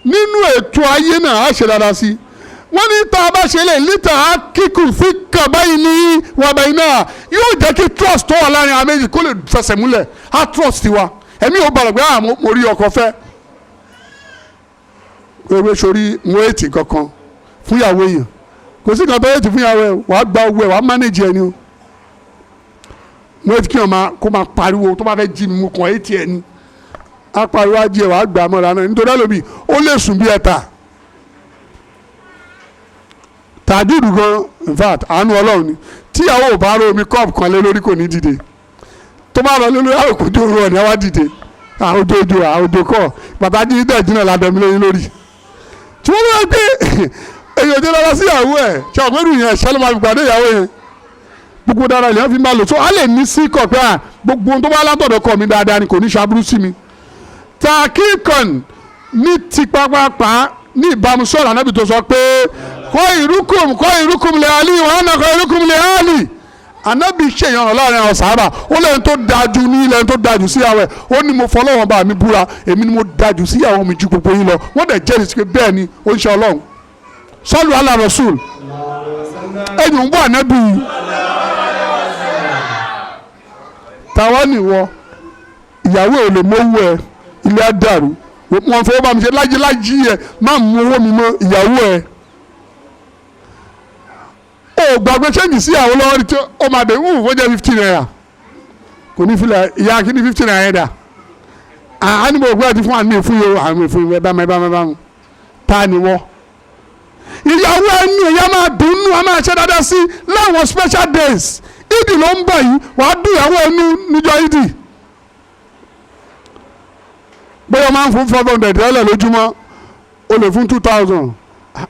nínú ètò ayé náà á ṣe dáadáa sí wọ́n ní tá a bá ṣe lè lítà á kíkù sí kàbá yìí ní wàbẹ̀ yìí náà yóò jẹ́ kí trust tó wà láàrin àméjì kó lè fẹsẹ̀ múlẹ̀ á trust wa ẹ̀mí ò balẹ̀ pé mo rí ọkọ fẹ́ ewé sórí mo ètì kankan fún ìyàwó èèyàn kò sí kan tó ètì fún ìyàwó ẹ̀ wàá gba owó ẹ̀ wàá mánéjì ẹni o mo ètì kí wọn kó máa pariwo tó bá fẹ́ jí mi mo kàn ètì ẹni á pariwo ajé ẹ̀ wàá gbà á mọ́ra náà nítorí ẹlòmíì ó lè sùn bí ẹ̀ta tàdúrù gan in fact àánú ọlọ́run ni tíyàwó ò bá rọ omi kọ́ọ̀pù kan lé lórí kò ní dìde tó bá rọ lé lórí àròkò tó rọ ẹ̀ ní wá dìde àwòjò kọ́ pàtàkì ní dẹ̀jìnà ládọ́mi lóyún lórí tí wọ́n lọ́wọ́ pé èyàn tó lọ́wọ́ sí ìyàwó ẹ̀ ṣe ọ̀gbẹ́rù yẹn ṣẹlẹ̀ máa fi pàdé ìyàwó yẹn gbogbo dára ìyẹn fi máa lò tó a lè ní sí kọ̀ pé gbogbo tó bá látọ̀dọ̀ kọ̀ mi dáadáa ni kò ní ṣàbúrú sí mi takíkan ní ti pápápá ní ìbámu sọ̀rọ̀ anábì tó sọ pé kọ́ ìrúkùm lè alì wọn náà kọ́ ìrúkùm lè alì anábì ṣèyàn láàrin àwọn sàhábà ó lẹ́yìn tó dájú ní ilẹ̀ tó dájú síyàwó ẹ̀ ó ní mo fọlọ́wọ́n bá mi búra èmi ni mo dájú síyàwó mi ju gbogbo yín lọ wọ́n dẹ̀ jẹ́rìí sí pé bẹ́ẹ̀ ni ó ń ṣe ọlọ́run sọ́lù ala rasul ẹ̀yìn ń bọ̀ anábì táwa nìwọ ìyàwó ò lè mọ́wọ́ ẹ ilé á dàrú wọn fọwọ́ bá mi ṣe lájí ẹ má mú owó mi mọ́ ìyàwó ẹ ó gbàgbé ṣéǹjì sí àwọn lọ́wọ́ tí ó máa dé wọ́n jẹ́ 15 naira kò ní filẹ̀ ìyá kí ni 15 naira yẹn dà á ní mo gbé àti fún àmì ìfún yìí àmì ìfún yìí bá mi ta ni wọ́ ìyàwó ẹni ẹ̀yà máa dùn nù á máa ṣe dáadáa sí láwọn special days ìdì ló ń bọ̀ yìí wàá dùn ìyàwó ẹnu níjọ́ ìdì bóyá máa ń fún 400 tẹ́lẹ̀ lójúmọ́ o lè fún 2000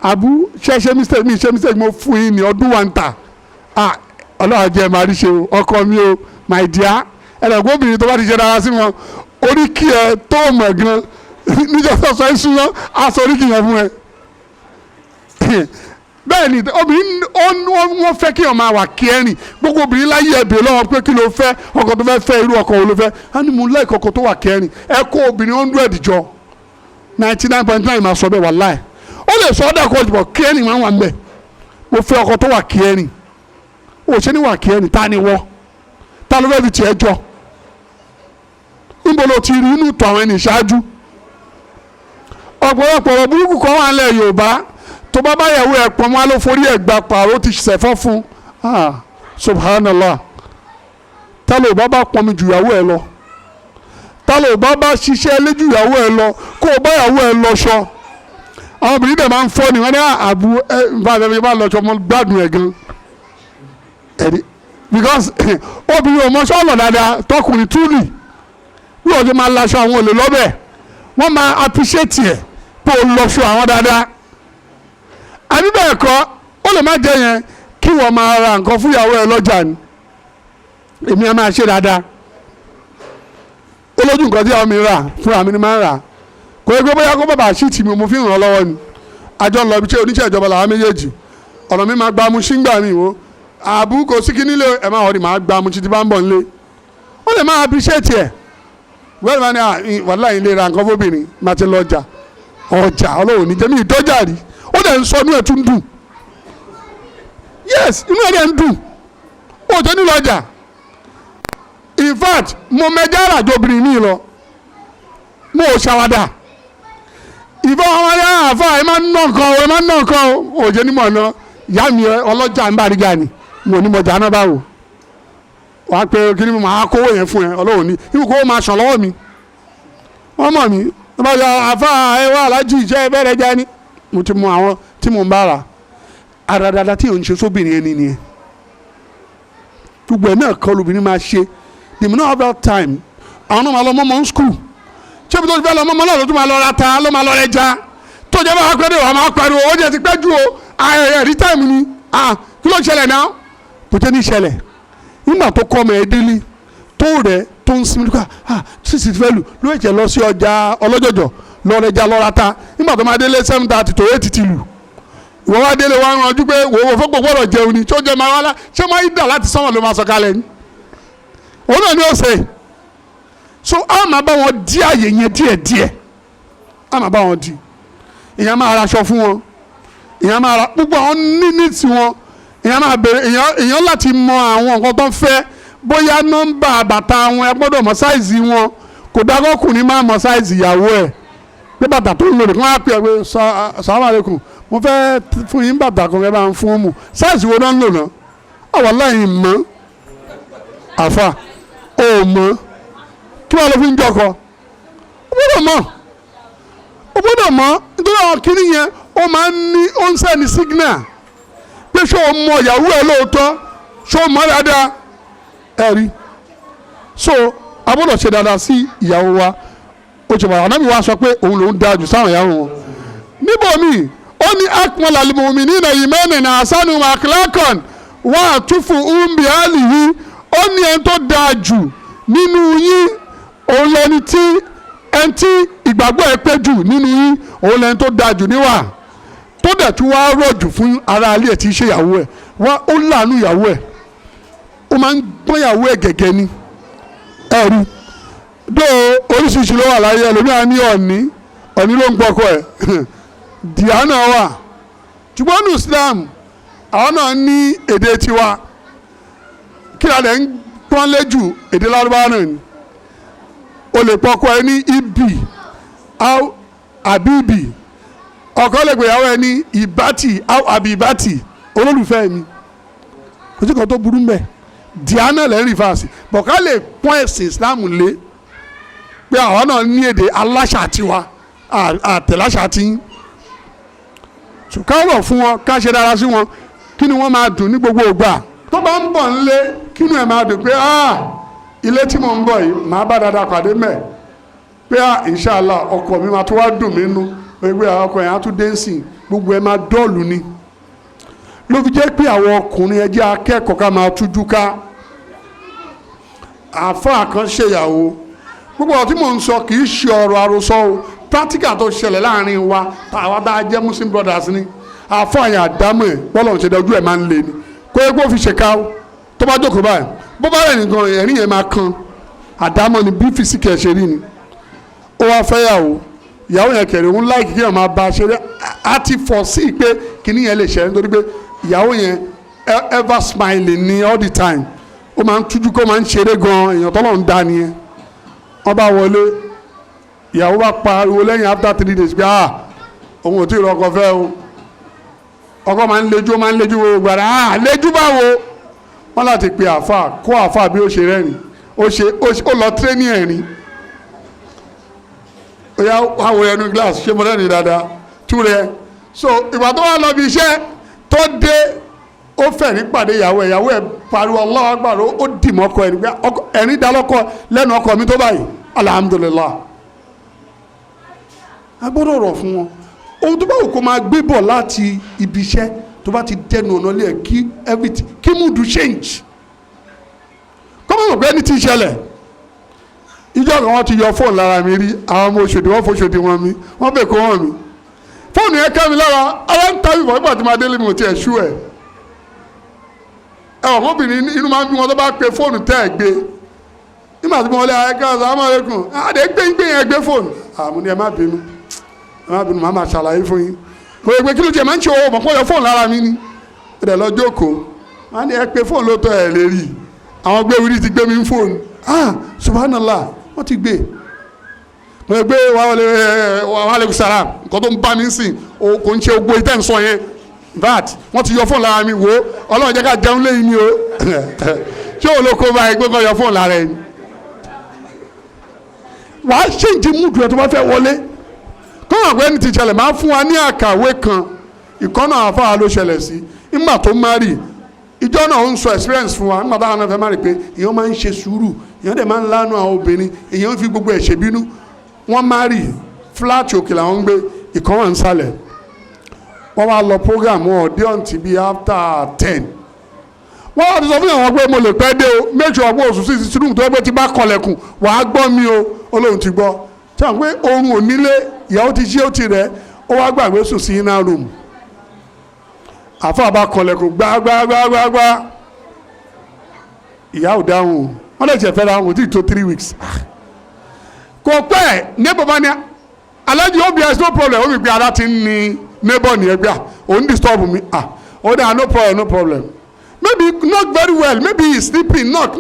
àbú ṣe mistake mo fún yín ní ọdún wa ń tà ọlọ́run jẹ́ màá rí ṣe o ọkọ mi o my dear ẹlẹ́gbọ́n obìnrin tó bá ti ṣe dára sí wọn orí kí ẹ tó mọ̀ gan níjọ́ sọ̀sọ̀ ìṣúná aṣọ orí kì yẹn fún ẹ bẹ́ẹ̀ ni obìnrin wọ́n fẹ́ kí wọ́n máa wà kẹrin gbogbo obìnrin láyé ẹ̀bẹ̀ lọ́wọ́ pé kí ló fẹ́ ọkọ tó fẹ́ irú ọkọ wo ló fẹ́ á ní mo láì kọkọ tó wà kẹrin ẹ kó obìnrin 100 jọ 99.9 máa sọ bẹ́ẹ̀ wà láì ó lè sọ ọ́dà kọ́ ọ̀jùbọ̀ kẹrin máa wà mbẹ́ mo fẹ́ ọkọ tó wà kẹrin ó ṣe ní wà kẹrin ta ni wọ́ ta ló fẹ́ fi tiẹ̀ jọ níbo ló ti rí inú tó àwọn ẹni ìṣáájú ọ̀pọ̀lọpọ̀ ọ̀rọ̀ burúkú kan wà nílẹ̀ Yorùbá tó bá báyàwó ẹ̀ pọ̀ mọ́ ló forí ẹ̀ gba pààrọ̀ ti ṣẹ̀fọ́ fún subhanallah ta ló bá pọnmi ju ìyàwó ẹ̀ lọ ta ló bá ṣiṣẹ́ lé ju ìyàwó ẹ̀ lọ kó o báyàwó ẹ̀ lọ ṣọ àwọn obìnrin dẹ̀ máa ń fọ́ ni wọ́n ní àbú ẹ̀ bá lọ ṣọ mọ́ gbádùn ẹ̀ gan ẹ̀rí because obìnrin ò mọ sọ́ọ̀lọ̀ dáadáa tọkùnrin túlì bí wọ́n ti máa laṣọ àwọn olè lọ́bẹ̀ wọ́n máa appreciate ẹ̀ pé o lọ́ṣọ àwọn dáadáa àbí bẹ́ẹ̀ kọ́ ó lè má jẹ́ yẹn kí wọ́n máa ra nǹkan fún ìyàwó ẹ lọ́jà ni èmi á máa ṣe dáadáa ó lójú nǹkan tí àwọn mi rà fúnra mi ni máa ń rà kò yẹ kó bóyá kó bàbá ṣíìtì mi mo fi ràn án lọ́wọ́ ni àjọ ń lọ ibi tí oníṣẹ́ ìjọba làwọn méjèèjì ọ̀nà mi máa gba mu ṣíngbà mi wò àbú kò sí kí nílé ẹ̀ máa wọ̀rí máa gba mu títí bá ń bọ̀ nílé ó lè máa appreciate ẹ̀ wẹ́rẹ́ máa ní wàhálà yìí lè ra nǹkan fóbìnrin máa ti lọ ọjà ọlọ́run ní jẹ́mi ìdọ́jà rí ó dẹ̀ ń sọ inú ẹ̀ tún dùn yes inú ẹ̀ dẹ̀ ń dùn ó jẹ́ nílò ọjà in fact mo mẹjá àràjọ obìnrin mi lọ mo ò ṣàwádà ìfọ̀ àwọn ayé àfà ẹ máa ń ná nǹkan ó jẹ́ nímọ̀ náà ìyá mi ọlọ́jà ń bá rí ga ni mo ní mọ̀jà náà báwo wàá pé kí ni mo máa kówó yẹn fún ẹ ọlọ́run ní ibù kówó máa ṣàn lọ́wọ́ mi wọ́n mọ̀ mí wọ́n bá yọ àfà ẹ wà alájì iṣẹ́ bẹ́ẹ̀rẹ̀ jẹ́ ni mo ti mọ àwọn tí mo ń bá ra ara dada tí òun ṣe sóbìnrin ẹni nìyẹn gbogbo ẹ̀ náà kọ́ lóbìnrin máa ṣe the minute of that time àwọn náà máa lọ mọ́mọ́ school ṣé ibi tó ti fẹ́ lọ mọ́mọ́ náà ló tún máa lọ ra ta ló máa lọ rẹ já tó jẹ́ bá wá pẹ́ dé wà máa pariwo ó jẹ́ ti pẹ́ ju o ẹ̀rí táìmù ni kí ló ṣẹlẹ̀ náà kò tẹ́ ní ṣẹlẹ̀ nígbà tó kọ́ ọmọ ẹ̀ délé tó rẹ̀ tó ń sinmi lókà sísì fẹ́ lù ló ẹ̀jẹ̀ lọ sí ọjà ọlọ́jọ̀jọ̀ lọ́rẹ́jà lọ́rata nígbà tó máa délé 7:30 tó 8 ti lù ìwọ́n wá délé wá ń ranjú pé wò fọ́pọ̀ gbọ́dọ̀ jẹun ni tó jẹ́ máa wá lá ṣé máa ń dà láti sánmọ̀ ló máa sọ kalẹ̀ ni òun náà ni ó ṣe so a máa bá wọn dí àyè yẹn díẹ̀díẹ̀ a máa bá wọn dí èèyàn máa raṣọ fún wọn èèyàn máa ra gbogbo àwọn níní tí wọn èèyàn máa bèrè èèyàn láti mọ àwọn nǹkan tó ń fẹ́ bóyá nọ́mbà bàtà wọn ẹ gbọ́dọ̀ mọ sáìzì wọn kò dákọ́ ọkùnrin máa mọ sáìsì ìyàwó ẹ̀ pé bàtà tó ń lò nìkan á pè é pé sàlámù aláìkùm mo fẹ́ fún yín bàtà kan ẹ bá ń fún ọmọ sáìsì wo náà ń lò náà àwọn aláìní mọ́ àfa ò mọ́ kí wọ́n lọ fi ń jọkọ ó gbọ́dọ̀ mọ̀ nítorí àwọn kìíní yẹn ó máa ń ní ó ń sẹ́ni signal pé ṣé o mọ ìyàwó ẹ lóòótọ́ ṣé o mọ̀ dáadáa ẹ rí so a gbọ́dọ̀ ṣe dáadáa sí ìyàwó wa ó ṣe bàtà ànábì wa sọ pé òun lòún dáa jù sáwọn ìyàwó wọn níbo mi ó ní akmala al-mu'minina imanan ahsanuhum akhlaqan wa atufuhum bi alihi ó ní ẹni tó dáa jù nínú yín òun lẹni tí ẹni tí ìgbàgbọ́ ẹ pé jù nínú yín òun lẹni tó dáa jù níwà tó dẹ̀ tún wá rọ̀jù fún ara alẹ́ ẹ̀ tí í ṣe ìyàwó ẹ̀ wá ó láàánú ìyàwó ẹ̀ ó máa ń gbọ́n ìyàwó ẹ̀ gẹ́gẹ́ ni ẹ̀rí dó oríṣiríṣi ló wà láyé ẹlòmíràn ní ọ̀ní ló ń gbọ́kọ ẹ̀ dìánà wà ṣùgbọ́n ní Islam àwọn náà ní èdè tiwa kí la lè ń pọ́n léjù èdè lárúbáwá náà ni o lè pọ́kọ ẹ ní ibi àbíbì ọkọ lè gbéyàwó ẹ ní ìbátì àbíbátì olólùfẹ́ mi kò sí kan tó burú mbẹ diana lè ń rí fàásì bọ̀ká lè pọ́n ẹ̀sìn Islam lé pé àwọn náà ní èdè aláṣà tiwa àtẹ̀láṣà tiyín káwọ̀ fún wọn ká ṣe dára sí wọn kí ni wọ́n máa dùn ní gbogbo ìgbà tó bá ń bọ̀ nílé kí ni ẹ̀ máa dùn pé ilé tí mo ń bọ̀ yìí màá bá dáadáa pàdé mẹ́ pé inshallah ọkọ mi máa tó wá dùn mí nú pé ọkọ yẹn á tún dé sí gbogbo ẹ̀ máa dọ́ọ̀lù ni ló fi jẹ́ pé àwọn ọkùnrin ẹjẹ́ akẹ́kọ̀ọ́ ká máa tújú ká àáfàá kan ṣèyàwó gbogbo ọ̀rọ̀ tí mò ń sọ kì í ṣe ọ̀rọ̀ àròsọ o practical tó ṣẹlẹ̀ láàrin wa táwa tá a jẹ́ Muslim brothers ni àáfàá yẹn àdámọ̀ ẹ̀ bọ́lọ̀ ń ṣe dájú ẹ̀ máa ń le ni kó yẹ kó fi ṣe ká tó bá jókòó báyìí bó bá rẹ̀ nìkan ẹ̀rín yẹn máa kan àdámọ̀ ni bí fìsíkì ẹ̀ ṣe rí ni ó wá fẹ́yàwó ìyàwó yẹn kẹ̀rẹ̀ òun láìkí kí ẹ̀ máa bá a ṣeré á ti fọ̀ sí pé kíní yẹn lè ṣẹlẹ̀ nítorí pé ìyàwó yẹn ever smiling ni all the time ó máa ń tújú kó máa ń ṣeré gan èèyàn tọ́lọ̀ ń dá nìyẹn wọ́n bá wọlé ìyàwó bá pariwo lẹ́yìn after 3 days pé òun ò tí ì rọ ọkọ fẹ́ o ọkọ máa ń lejú gbogbo àrà lejú báwo wọ́n láti pe àáfàá kó àáfàá bí ó ṣe rẹ́rìn ó lọ tírénì ẹ̀rín ó yá àwọ̀ ẹnu glass ṣé mo rẹ́rìn dáadáa tú rẹ so ìgbà tó wà lọ bí iṣẹ́ tó dé ó fẹ̀rí pàdé ìyàwó ẹ̀ pariwo Allahu Akbar ó dì mọ́ ọkọ ẹ̀rín pé ẹ̀rín dá lọ́kọ lẹ́nu ọkọ mi tó báyìí alhamdulillah a gbọ́dọ̀ rọ̀ fún wọn ohun tó bá wù kó máa gbé bọ̀ láti ibi iṣẹ́ tó bá ti dẹnu ọ̀nà lé ẹ̀ kí everything kí mood change kọ́mọ̀ mọ̀ pé ẹni tí ń ṣẹlẹ̀ ìjọ kan wọ́n ti yọ fóònù lára mi rí àwọn ọmọ Òṣòdì wọ́n fòṣòdì wọn mi wọ́n bẹ̀ kó wọn mi fóònù yẹn ká mi lára ara ń ta ìbọn nígbà tí máa délé mi ò tiẹ̀ ṣú ẹ̀ ẹ̀ ọ̀mọ́bìnrin inú máa ń bí wọn tó bá pe fóònù tẹ́ ẹ̀ gbé nígbà tí mo lé ayé ká assalamu alaikum àdé gbé yẹn gbé fóònù àmú ni ẹ má bínú màá máa ṣàlàyé fún yín kò yẹ pé kí ló tiẹ̀ máa ń ṣe owó mọ̀ kó yọ fóònù lára mi ni ẹ̀rẹ̀ lọ jókòó wọ́n á ní ẹ pé fóònù ló tọ́ ẹ̀ lè rí àwọn gbé wíri ti gbé mi fóònù subhanallah wọ́n ti gbé mo gbé wàhálà sara nǹkan tó ń bá mi sìn kò ń ṣe ogbó ìtẹ́ ń sọ yẹn vat wọ́n ti yọ fóònù lára mi wò ó ọlọ́run jẹ́ ká jẹun lẹ́yìn ni o ṣé òun ló kó báyìí pé kó yọ fóònù lára ẹni wàá ṣèǹjì múdù ẹ tó bá fẹ́ wọlé kọ́nà pé ní ti ṣẹlẹ̀ máa fún wa ní àkàwé kan ìkọ́nà àfáà ló ṣẹlẹ̀ sí nígbà tó márì ìjọ náà ń sọ experience fún wa nígbà táwọn náà fẹ́ márì pé èèyàn máa ń ṣe sùúrù èèyàn dẹ̀ máa ń lánú àwọn obìnrin èèyàn fi gbogbo ẹ̀ ṣèbínú wọ́n márì fúláàtì òkè làwọn ń gbé ìkọ́nà ń sálẹ̀ wọ́n wá lọ program wọn ọ̀dẹ́ ọ̀ǹtì bíi after 10 wọ́n wá ti sọ fún àwọn pé mo lè pẹ́ dé o make sure pé oṣù sí ìsinú tó ẹgbẹ́ ti bá kọlẹ̀kùn wàá gbọ́ mi o olóhùn ti gbọ́ tí wọ́n pé oorun ò nílé ìyàwó ti ṣí ó ti rẹ̀ ó wá gbàgbé sùn sí iná room àfáà bá kọlẹ̀kùn gbágbágbágbá ìyàwó dáhùn wọ́n lè jẹ́ fẹ́ dáhùn tí tó 3 weeks kò pẹ́ neighbor bá ní alájí obs no problem ó mi pé ara ti ń ní neighbor ní ẹgbẹ́ òun disturb mi ó dà no problem maybe not very well maybe he is sleeping not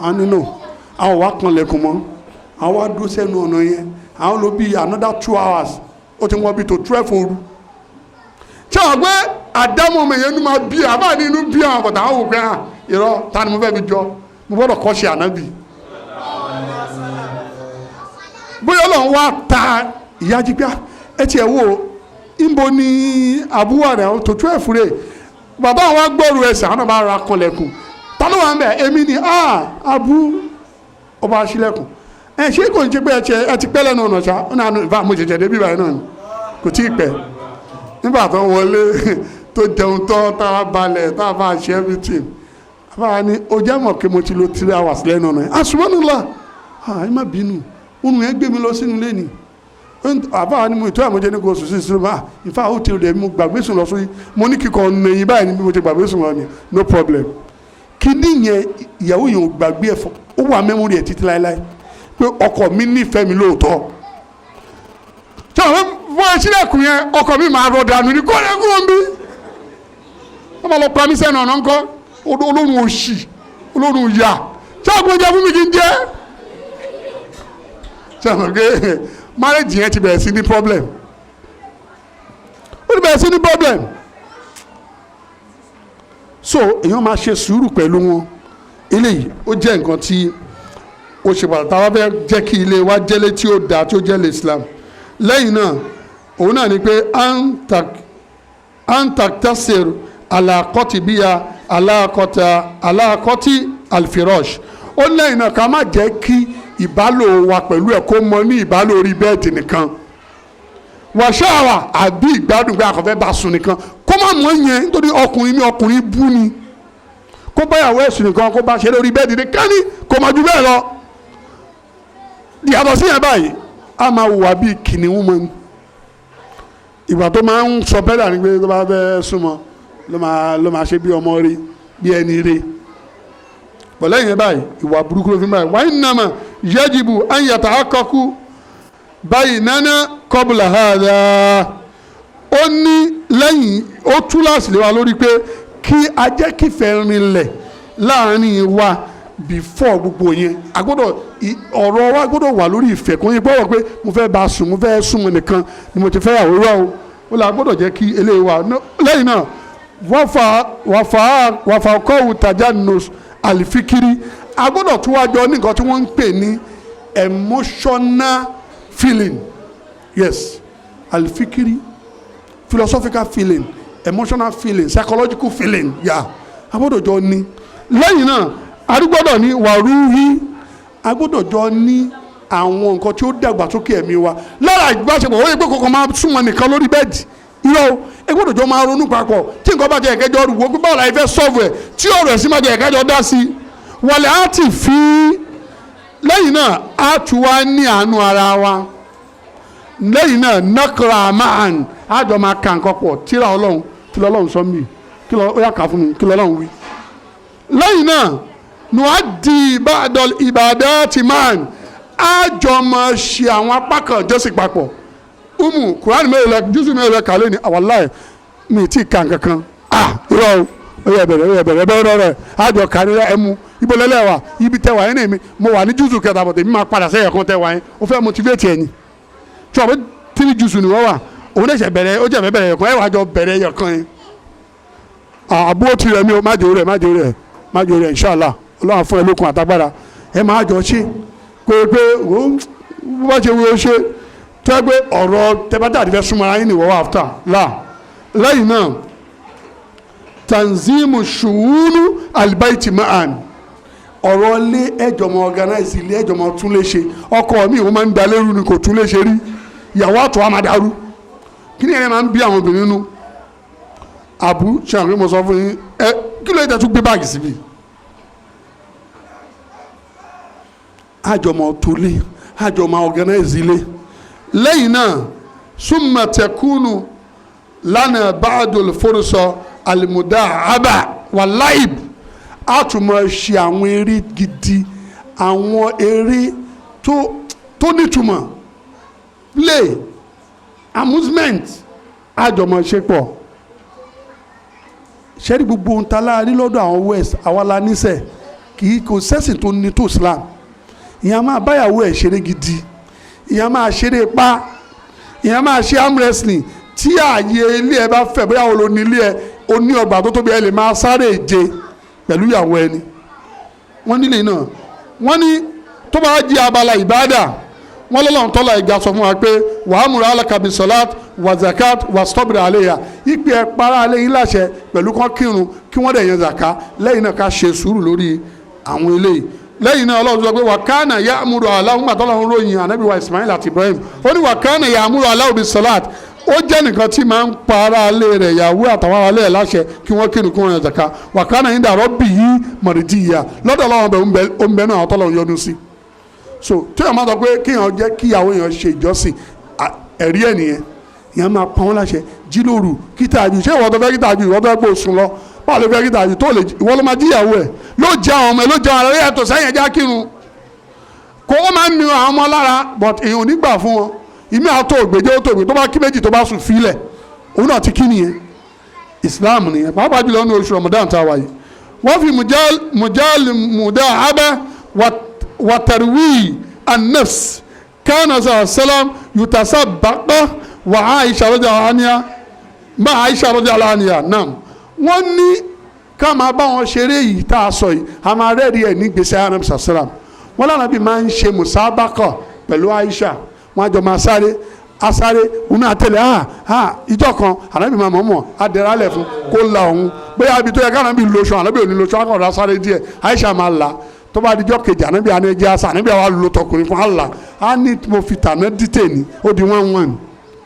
I don't know àwọn wa kọlẹ̀kùn mọ́ àwọn wá dúró sẹ́nu ọ̀nà yẹn àwọn ló bí another 2 hours ó ti wọ́n bí tó 12 òru ṣé àwọn pé àdámọ̀ mẹ̀yẹn ló máa bí àbá nínú bí àwọn àkọ́tà àwọn òkè hàn irọ́ ta ni mo fẹ́ fi jọ mo gbọ́dọ̀ kọ́ ṣe ànábì bóyá Ọlọ́run wá ta ìyá jí pé ẹ tiẹ̀ wò ìbò ní àbúrò rẹ̀ tó 12 rẹ̀ bàbá àwọn agbóòrò ẹsẹ̀ àwọn náà bá ra kanlẹ̀kùn ta ló wà ń bẹ̀ èmi ni abú ọba aṣílẹ̀kùn ṣé kò ní ṣe pé ẹ ti pẹ́ lẹ́nu ọ̀nà ṣá ó náà ìfà mo ṣẹ̀ṣẹ̀ débi báyìí náà ni kò tí ì pẹ́ nígbà tó wọlé tó jẹun tán tá a balẹ̀ tá a bá ṣe everything àbá ni ó jẹ́ mọ̀ pé mo ti lo 3 hours lẹ́nu ọ̀nà yẹn àṣùwọ́nùlá ẹ má bínú òun yẹn gbé mi lọ sínú ilé ni àbá ni mo ìtọ́ àmọ́jẹ́ ní kò sùn sí ìsinmi ìfà ó ti rẹ̀ mo gbàgbé sùn lọ sórí mo ní kíkọ́ nẹ̀yìn báyìí níbi mo ti gbàgbé sùn lọ ni no problem kí ní yẹn ìyàwó yẹn ò gbàgbé ẹ̀fọ́ ó wà mẹ́mórì ẹ̀ títí láéláé pé ọkọ mi nífẹ̀ẹ́ mi lóòótọ́ tí àwọn fún ẹ̀sílẹ̀kùn yẹn ọkọ mi máa rọ dànù ní kọ́lẹ̀ kúrò ń bí wọ́n máa lọ pa mí sẹ́nu ọ̀nà ńkọ́ olórun òṣì olórun ìyà tí àwọn ọgbọ́n jẹ́ fún mi kí n jẹ́ tí àwọn ọgbẹ́ marriage yẹn ti bẹ̀rẹ̀ sí ní problem ó ti bẹ̀rẹ̀ sí ní problem so èèyàn máa ṣe sùúrù pẹ̀lú wọn eléyìí ó jẹ́ nǹkan tí ó ṣe pàtàkì táwa fẹ́ jẹ́ kí ilé wa jẹ́lé tí ó dáa tí ó jẹ́lé Islam lẹ́yìn náà òun náà ni pé antaktasir alakọ́tì bíya alakọ́tì alfirosh ó lẹ́yìn náà ká má jẹ́ kí ìbálò wa pẹ̀lú ẹ̀ kó mọ ní ìbálò orí bẹ́ẹ̀dì nìkan wàṣáwà àbí ìgbádùn pé àkọ́fẹ́ bá sùn nìkan kó má mọ̀ yẹn nítorí ọkùnrin bú ni kó báyàwó ẹ̀sùn nìkan kó bá ṣe lórí bẹ́ẹ̀dì nìkan ní kò má ju bẹ́ẹ̀ lọ ìyàtọ̀ sí yẹn báyìí a máa wà bíi kìnìún mọ́ ni ìgbà tó máa ń sọ bẹ́ẹ̀ ni pé tó bá fẹ́ súnmọ́ ló máa ṣe bí ọmọ rí bí ẹni rí pọ̀lẹ́yìn yẹn báyìí ìwà burúkú ló fi báyìí wáyé nàmà yajibu an yatahaqaqu baynana qabla hadha ó ní lẹ́yìn ó túláàsì lé wa lórí pé kí a jẹ́ kífẹ́ rinlẹ̀ láàrin wa before gbogbo yẹn agbọ́dọ̀ ọ̀rọ̀ wa gbọ́dọ̀ wà lórí ìfẹ́ kò yẹ gbọ́dọ̀ pé mo fẹ́ bá a sùn mo fẹ́ sùn nìkan ni mo ti fẹ́ àwòrán o ó là gbọ́dọ̀ jẹ́ kí eléyìí wà lẹ́yìn náà wàfà kọ́wù tajannus alifikiri agbọ́dọ̀ tún wá jọ ní nǹkan tí wọ́n ń pè ní emotional feeling yes alifikiri philosophical feeling emotional feeling psychological feeling agbọ́dọ̀ jọ ní lẹ́yìn náà agbọ́dọ̀ ní wàrúhí agbọ́dọ̀ jọ ní àwọn nǹkan tí ó dàgbà sókè ẹ̀mí wa lára ìbáṣepọ̀ ó yẹ pé kọ̀ọ̀kan máa súnmọ́ nìkan lórí bẹ́ẹ̀dì irọ́ ẹ gbọ́dọ̀ jọ máa ronú papọ̀ tí nǹkan bá jẹ́ ẹ̀kẹ́jọ́ rú wọ́n báwo la ìfẹ́ sọ́ọ̀fù ẹ̀ tí ọ̀rọ̀ ẹ̀ sì máa jẹ́ ẹ̀kẹ́jọ́ dá sí wàlẹ̀ á ti fi lẹ́yìn náà á tún wá ní àánú ara wa lẹ́yìn náà nọ́kàrà máa ń àjọ máa ka nǹkan pọ̀ tíra ọlọ́run kí lọ́lọ́run sọ mí kí lọ́ ó yà kà fún mi kí lọ́lọ́run wí lẹ́yìn náà nuadi ibadol ibadati man àjọ máa ṣe àwọn apá kan jọ́sìn papọ̀ kùránì mẹ́rin lẹ jùsù mẹ́rin lẹ kàlẹ́ ni àwàláì mi ti kà kankan irọ́ ó yẹ bẹ̀rẹ̀ rẹ̀ àjọ kàní ẹmu ibo lẹ́lẹ́wà ibi tẹ́wà yẹn ní mi mo wà ní jùsù kẹta bọ̀dẹ̀ mi máa padà sẹ́yẹ̀ kan tẹ́wà yẹn ó fẹ́ motivate ẹni tí wọ́n bẹ tírí jùsù ni wọ́n wà òun ẹ̀ṣẹ̀ bẹ̀rẹ̀ ó jẹ́ bẹ̀rẹ̀ yẹ̀kan ẹ̀wà jọ bẹ̀rẹ̀ yẹ̀kan yẹn àbúrò tirẹ̀ mi ò má jẹ́ rẹ̀ inshallah ọlọ́run fún ẹ lókun àtagbára ẹ máa jọ ṣe pé wọ́n ṣe wo ṣe tó ẹ pé ọ̀rọ̀ tẹ́bátà àti fẹ́ súnmọ́ ara yín nìwọ́ after lẹ́yìn náà tanzimu ṣùwúnú alibaiti ma'an ọ̀rọ̀ lé ẹjọ́ mọ́ organize ilé ẹjọ́ mọ́ tún lè ṣe ọkọ mi ìwọ́n máa ń dalérú ni kò tún lè ṣe rí ìyàwó àtọ̀ àmàdárú kí ni ẹ̀rẹ́ máa ń bí àwọn obìnrin nínú àbú ṣàǹkì mo sọ fún yín kí ló yẹ tún gbé báàgì síbi àjọmọ̀ tó lé àjọmọ̀ organize ilé lẹ́yìn náà summa takunu lana ba'dul fursa almudahaba walaib a tún máa ṣe àwọn eré gidi àwọn eré tó nítumọ̀ play amusement àjọmọ̀ ṣe pọ̀ ṣẹ́rí gbogbo ohun tá a láàrin lọ́dọ̀ àwọn west àwa la níṣẹ́ kì í kò sẹ́sìn tó ní tó Islam ìyẹn máa báyàwó ẹ̀ ṣeré gidi, ìyẹn máa ṣeré pa, ìyẹn máa ṣe arm wrestling tí ààyè ilé ẹ bá fẹ́, bóyá o ní ilé ẹ o ní ọgbà tó tóbi ẹ lè máa sáré ìje pẹ̀lú ìyàwó ẹni. wọ́n nílé náà wọ́n ní tó bá jí abala ìbáàdà wọ́n lọ́lọ́run tọ́lá ìgbà sọ fún wa pé wàá múra alákàbí sọlát wà zakat wà stọ́bìrì àléyà ìpè ẹ̀ para àléyìn láṣẹ pẹ̀lú kán kírun kí wọ́n dẹ̀ yan zaka lẹ́yìn náà ká ṣe sùúrù lórí àwọn eléyìí. lẹ́yìn náà ọlọ́run sọ pé wà kánà yá múra aláwọ̀ nígbà tọ́lọ́run ròyìn ànábì wa Ismail àti Ibrahim ó ní wà kánà yá múra aláwọ̀ bí sọlát ó jẹ́ nìkan tí máa ń para alẹ́ rẹ̀ yàwó àtàwọn alẹ́ ẹ̀ láṣẹ kí wọ́n kírun kí wọ́n yan zaka wà kánà yín dàrọ́ bì yí mọ̀rìndì ìyá lọ́dọ̀ ọlọ́run bẹ̀ ó ń bẹ náà tọ́lọ́run yọ́nú sí. so tí wọ́n máa sọ pé kéèyàn jẹ́ kíyàwó èèyàn ṣe ìjọsìn ẹ̀rí ẹ̀ nìyẹn ìyẹn máa pa wọ́n láṣẹ jí lóru kíta àjù ṣé ìwọ́n tó fẹ́ kíta àjù ìwọ́n tó fẹ́ pò sùn lọ báwo ló fẹ́ kíta àjù tó lè ìwọ́n ló máa jíyàwó ẹ̀ ló jẹ́ àwọn ọmọ ẹ̀ ló jẹ́ àwọn ará ẹ̀tọ́ sẹ́yìn ẹja kírun kó ó máa ń nu àwọn ọmọ lára but èèyàn ò ní gbà fún wọn ìmí àtọ ògbèjẹ ó tó ògbè tó bá kí méjì tó bá sùn fílẹ̀ òun náà ti kí nìyẹn Islam nìyẹn pàápàá jùlọ ní oṣù Ramadan tá a wáyé wọ́n fi mùdá abẹ́ wàtàríwì an-nafs kana sallam yutasabbaqa wa Aisha radhiyallahu anha ma Aisha radhiyallahu anha náà wọ́n ní ká máa bá wọn ṣeré yìí tá a sọ yìí a máa rẹ́ẹ̀rí ẹ̀ ní gbèsè Ànábì sallam wọ́n lànà bí máa ń ṣe musabaqa pẹ̀lú Aisha wọ́n àjọ máa sáré asáré òun náà tẹ̀lé ìjọ kan Ànábì máa mọ̀ọ́mọ̀ adẹ̀rálẹ̀ fún kó la òun bóyá ibi tó yẹ káwọn bí lóṣù Ànábì ò ní lóṣù akọ̀rọ̀ asáré díẹ̀ Aisha máa la tó bá dijọ́ kejì Ànábì àná ẹjẹ́ asa Ànábì àwa lo tọkùnrin fún àlà á ní mo fi tàná dìtẹ̀ ní ó di wọ́n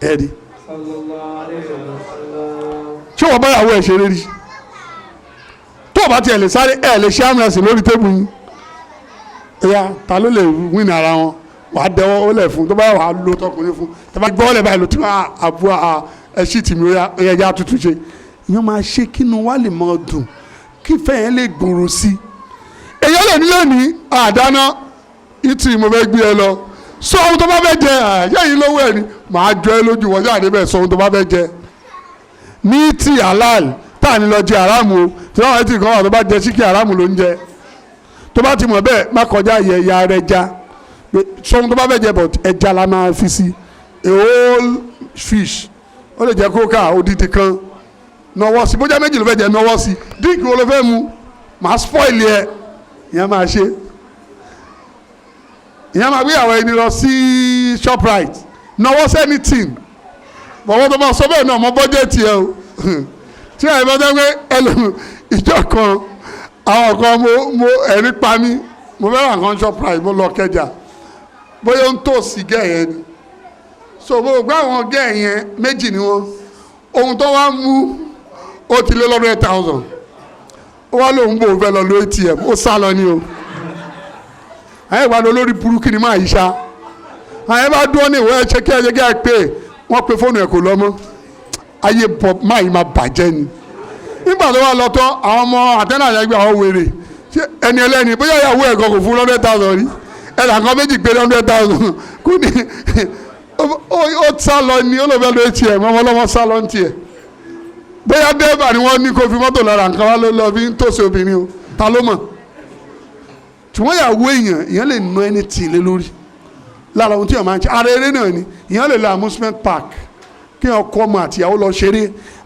ẹ̀rí. ṣé wọ́n báyàwó ẹ̀ ṣe rí rí tó o bá tiẹ̀ lè sáré ẹ̀ lè ṣe àmì ẹ̀sìn lórí tébù yín ẹ̀yà ta ló lè win ara wọn wàá dẹwọ́ ó lẹ̀ fún tó bá wàá lo tọkùnrin fún tó bá gbọ́ ọ lẹ̀ báyìí ló ti wá àbúrò ẹ̀ṣí tìmí ó yẹ ẹja tuntun ṣe ìyẹn máa ṣe kínú wa lè máa dùn kí ìfẹ́ yẹn lè gbòòrò sí i èyàn lè nílò ní àdáná ìtì mo fẹ́ gbé ẹ lọ sọ ohun tó bá fẹ́ jẹ yẹ́yìn lówó ẹ̀ ni màá jọ ẹ lójú wọ́n jáde bẹ́ẹ̀ sọ ohun tó bá fẹ́ jẹ ní ti halal tá à ní lọ jẹ haramu o tí wọ́n ti kọ́ wà tó bá jẹ síkì haramu ló ń jẹ tó bá ti mọ̀ bẹ́ẹ̀ má kọjá yẹ̀yà rẹ̀ já sọ ohun tó bá fẹ́ jẹ but ẹja la máa fi sí a whole fish ó lè jẹ kókà odidi kan nọwọ́ sí bójá méjì ló fẹ́ jẹ nọwọ́ sí dínkì wo ló fẹ́ mu màá spoil yẹ ìyẹn máa ṣe ìyẹn máa gbé àwọn ẹni lọ sí Shoprite nọwọ́ sẹ́ni tìǹ bọ̀wọ́ tó máa sọ bẹ́ẹ̀ náà mọ bọ́jẹ̀tì ẹ o tí ẹ bá dẹ́gbẹ́ ẹlòmí ìjọ kan àwọn kan mo ẹ̀rí pa mí mo fẹ́ ra nǹkan Shoprite mo lọ kẹjà bóyá ó ń tò sí gẹ̀ yẹn ni so mo gbọ́ àwọn gẹ̀ yẹn méjì ni wọ́n ohun tó wá mú ó ti lé $100,000 ó wá lóun bò fẹ́ lọ lo ATM ó sá lọ ní o àyè wà lọ lórí burúkú ni máa yí sá àyè bá dúró ní ìwé ẹ̀ṣẹ̀ kí ẹ̀ṣẹ̀ kí ẹ pé wọ́n pe fóònù ẹ̀ kò lọ mọ́ ayé bọ̀ máa yí máa bàjẹ́ ni nígbà tó wà lọ́tọ́ àwọn ọmọ àtẹ́nà àyẹ̀gbẹ́ àwọn wèrè ẹni ẹlẹ́ni bóyá ìyàwó ẹ̀ kan kò fún $100,000 rí ẹ̀rọ kan méjì pé $100,000 kò ní ó sá lọ ní ó lọ fẹ́ lo ATM ọmọ ọlọ́mọ sá lọ ní tiẹ̀ bóyá dẹ́ẹ̀bà ni wọ́n ní kó fi mọ́tò lọ́ra nǹkan wá ló lọ fi ń tòsí obìnrin o ta ló mọ̀ tí wọ́n yàwó èèyàn lè ná ẹni tì lé lórí lára ohun tí èèyàn máa ń ṣe ara eré náà ni èèyàn lè lọ amusement park kí èèyàn kọ́ ọmọ àtìyàwó lọ ṣeré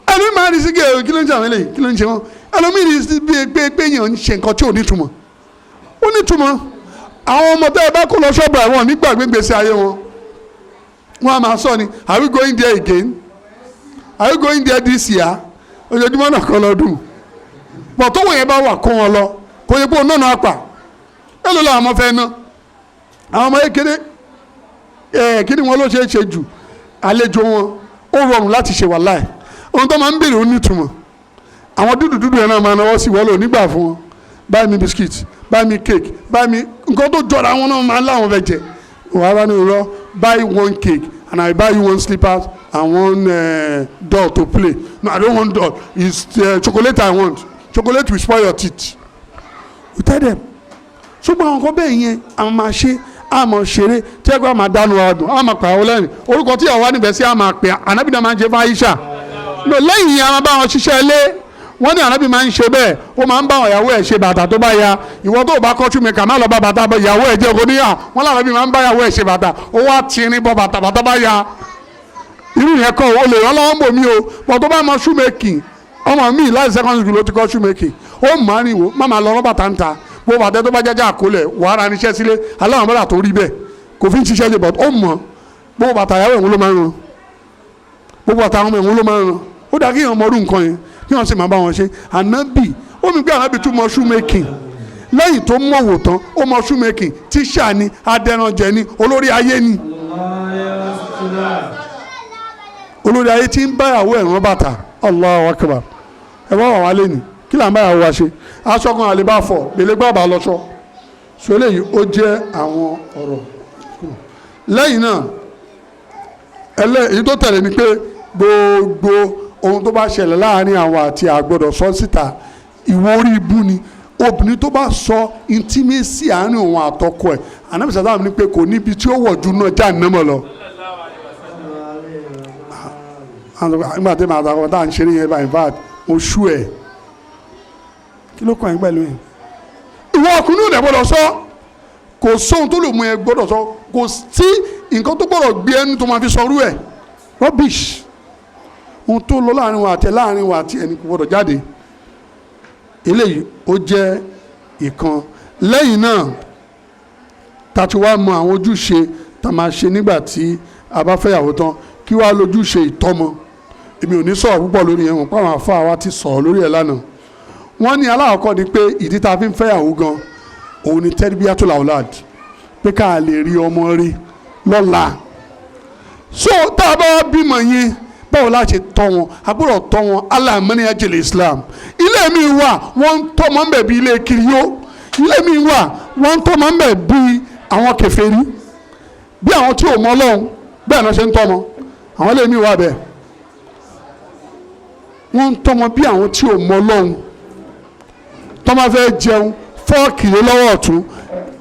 ẹlòmíì máa ń rí sí kí ló ń ṣe àwọn eléyìí kí ló ń ṣe wọn ẹlòmíì rí sí pé èèyàn ń ṣe nǹkan tí ò nítumọ̀ ó nítumọ̀ àwọn ọmọ tẹ́ ẹ bá kó lọ ṣọ́ọ̀bù àwọn nígbàgbé gbèsè ayé wọn wọn a máa sọ ni are we going there again are you going there this year ojoojúmọ́ náà kọ́ lọ́dún bọ̀ tó wọ̀nyẹn bá wà kó wọn lọ kó yẹ kó náà náà pa ẹ ló lọ àwọn ọmọ fẹ́ ná àwọn ọmọ kékeré kí ni wọn ló ṣe é ṣe jù àlejò wọn ó rọrùn láti ṣe wàláì ohun tó máa ń bèrè ó nítumọ̀ àwọn dúdú yẹn náà máa náwó sí wọ́n lò nígbà fún wọn buy me biscuit buy me cake buy me nǹkan tó jọra wọn náà máa ń láwọn fẹ́ jẹ wàá wá ní ìrọ buy one cake and I buy you one slippers and one doll to play. No, I don't want doll. It's chocolate I want. Chocolate will spoil your teeth. You tell them. Ṣùgbọ́n àwọn kan bẹ́ẹ̀ yẹn àwọn máa ṣe àmọ̀ ṣeré tí ẹgbẹ́ àmà dánú ọdún àmà pàwọ́ lẹ́yìn orúkọ tí ìyàwó níbẹ̀ sí àmà pè ànábìdá máa ń ṣe fún Aisha. Lẹ́yìn àwọn bá wọn ṣiṣẹ́ ilé wọ́n ní ànábì máa ń ṣe bẹ́ẹ̀ ó máa ń bá ìyàwó ẹ̀ ṣe bàtà tó bá ya ìwọ tó bá kọ́ shoemaker má lọ bá bàtà ìyàwó ẹ̀ jẹ́ kó níyà wọ́n lànábì máa ń bá ìyàwó ẹ̀ ṣe bàtà ó wá tìrín bọ́ bàtà bá ya irú yẹn kọ́ o lè rán lọ́wọ́ bò mí o bọ́ tó bá mọ shoemaking ọmọ mi láti secondary school ló ti kọ́ shoemaking ó máa ń wò má máa lọ rọ́bà tá ń ta bó bàtà tó bá jẹ́jà àkólẹ̀ wàhálà níṣẹ́ sílé aláwọ̀ bàtà tó rí bẹ́ẹ̀ kò fi ń ṣiṣẹ́ ṣe bọ́t ó mọ̀ bó bàtà ìyàwó ẹ̀hún ló máa ń ran bó bàtà àwọn ẹ̀hún ló máa ń ran ó dá kí èèyàn mọ ọdún nǹkan yẹn kí wọ́n sì máa bá wọn ṣe ànábì ó mi gbé ànábì tún mọ shoemaking lẹ́yìn tó mọ̀wò tán ó mọ shoemaking tíṣà ni adẹranjẹ ni olórí ayé ni olórí ayé tí ń bá ìyàwó ẹ̀ràn bàtà Allahu Akbar ẹ wá wà wá lé ní kí là ń bá ìyàwó wa ṣe aṣọ kan àlè bá fọ gbèlè gbàgbà lọ́ṣọ́ so eléyìí ó jẹ́ àwọn ọ̀rọ̀ lẹ́yìn náà èyí tó tẹ̀lé ni pé gbogbo ohun tó bá ṣẹlẹ̀ láàrin àwọn àti àgbọ̀dọ̀ sọ síta ìwọ orí ibú ni obìnrin tó bá sọ intimacy àárín òun àtọkọ ẹ̀ Ànábì sàdáàmù ni pé kò níbi tí ó wọ̀ ju náà Jahannama lọ. nígbà tí màá sọ tá à ń ṣeré yẹn báyìí báyìí mo ṣú ẹ̀ kí ló kàn yín pẹ̀lú yẹn. ìwọ ọkùnrin ò lè gbọ́dọ̀ sọ kò sóhun tó lè mú ẹ gbọ́dọ̀ sọ kò sí nǹkan tó gbọ́dọ̀ gbé ẹnu tó máa fi sọrú ẹ̀ rubbish ohun tó lọ láàrin wa àti ẹni kò gbọ́dọ̀ jáde eléyìí ó jẹ́ ìkan lẹ́yìn náà tàti wá mọ àwọn ojúṣe tá máa ṣe nígbà tí a bá fẹ́yàwó tán kí wàá lójúṣe ìtọ́mọ èmi ò ní sọ̀rọ̀ púpọ̀ lórí yẹn wọn pàwọn àfa wa ti sọ̀rọ̀ lórí ẹ̀ lánàá wọ́n ní aláàkọ́ ni pé ìdí tá a fi ń fẹ́yàwó gan òun ni tarbiyatul aulad pé ká lè rí ọmọ rí lọ́la so tá a bá wá bímọ yẹn báwo la ṣe tọ́ wọn a gbọ́dọ̀ tọ́ wọn ala manhajil Islam ilé mi wà wọ́n ń tọ́ mọ́ ń bẹ̀ bí ilé kiriyó ilé mi wà wọ́n ń tọ́ mọ́ ń bẹ̀ bí àwọn kèfèrí bí àwọn tí ò mọ Ọlọ́run bẹ́ẹ̀ náà ṣe ń tọ́ mọ́ àwọn ilé mi wà bẹ́ẹ̀ wọ́n ń tọ́ mọ́ bí àwọn tí ò mọ Ọlọ́run tó máa fẹ́ jẹun fọ́ọ̀kì lé lọ́wọ́ ọ̀tún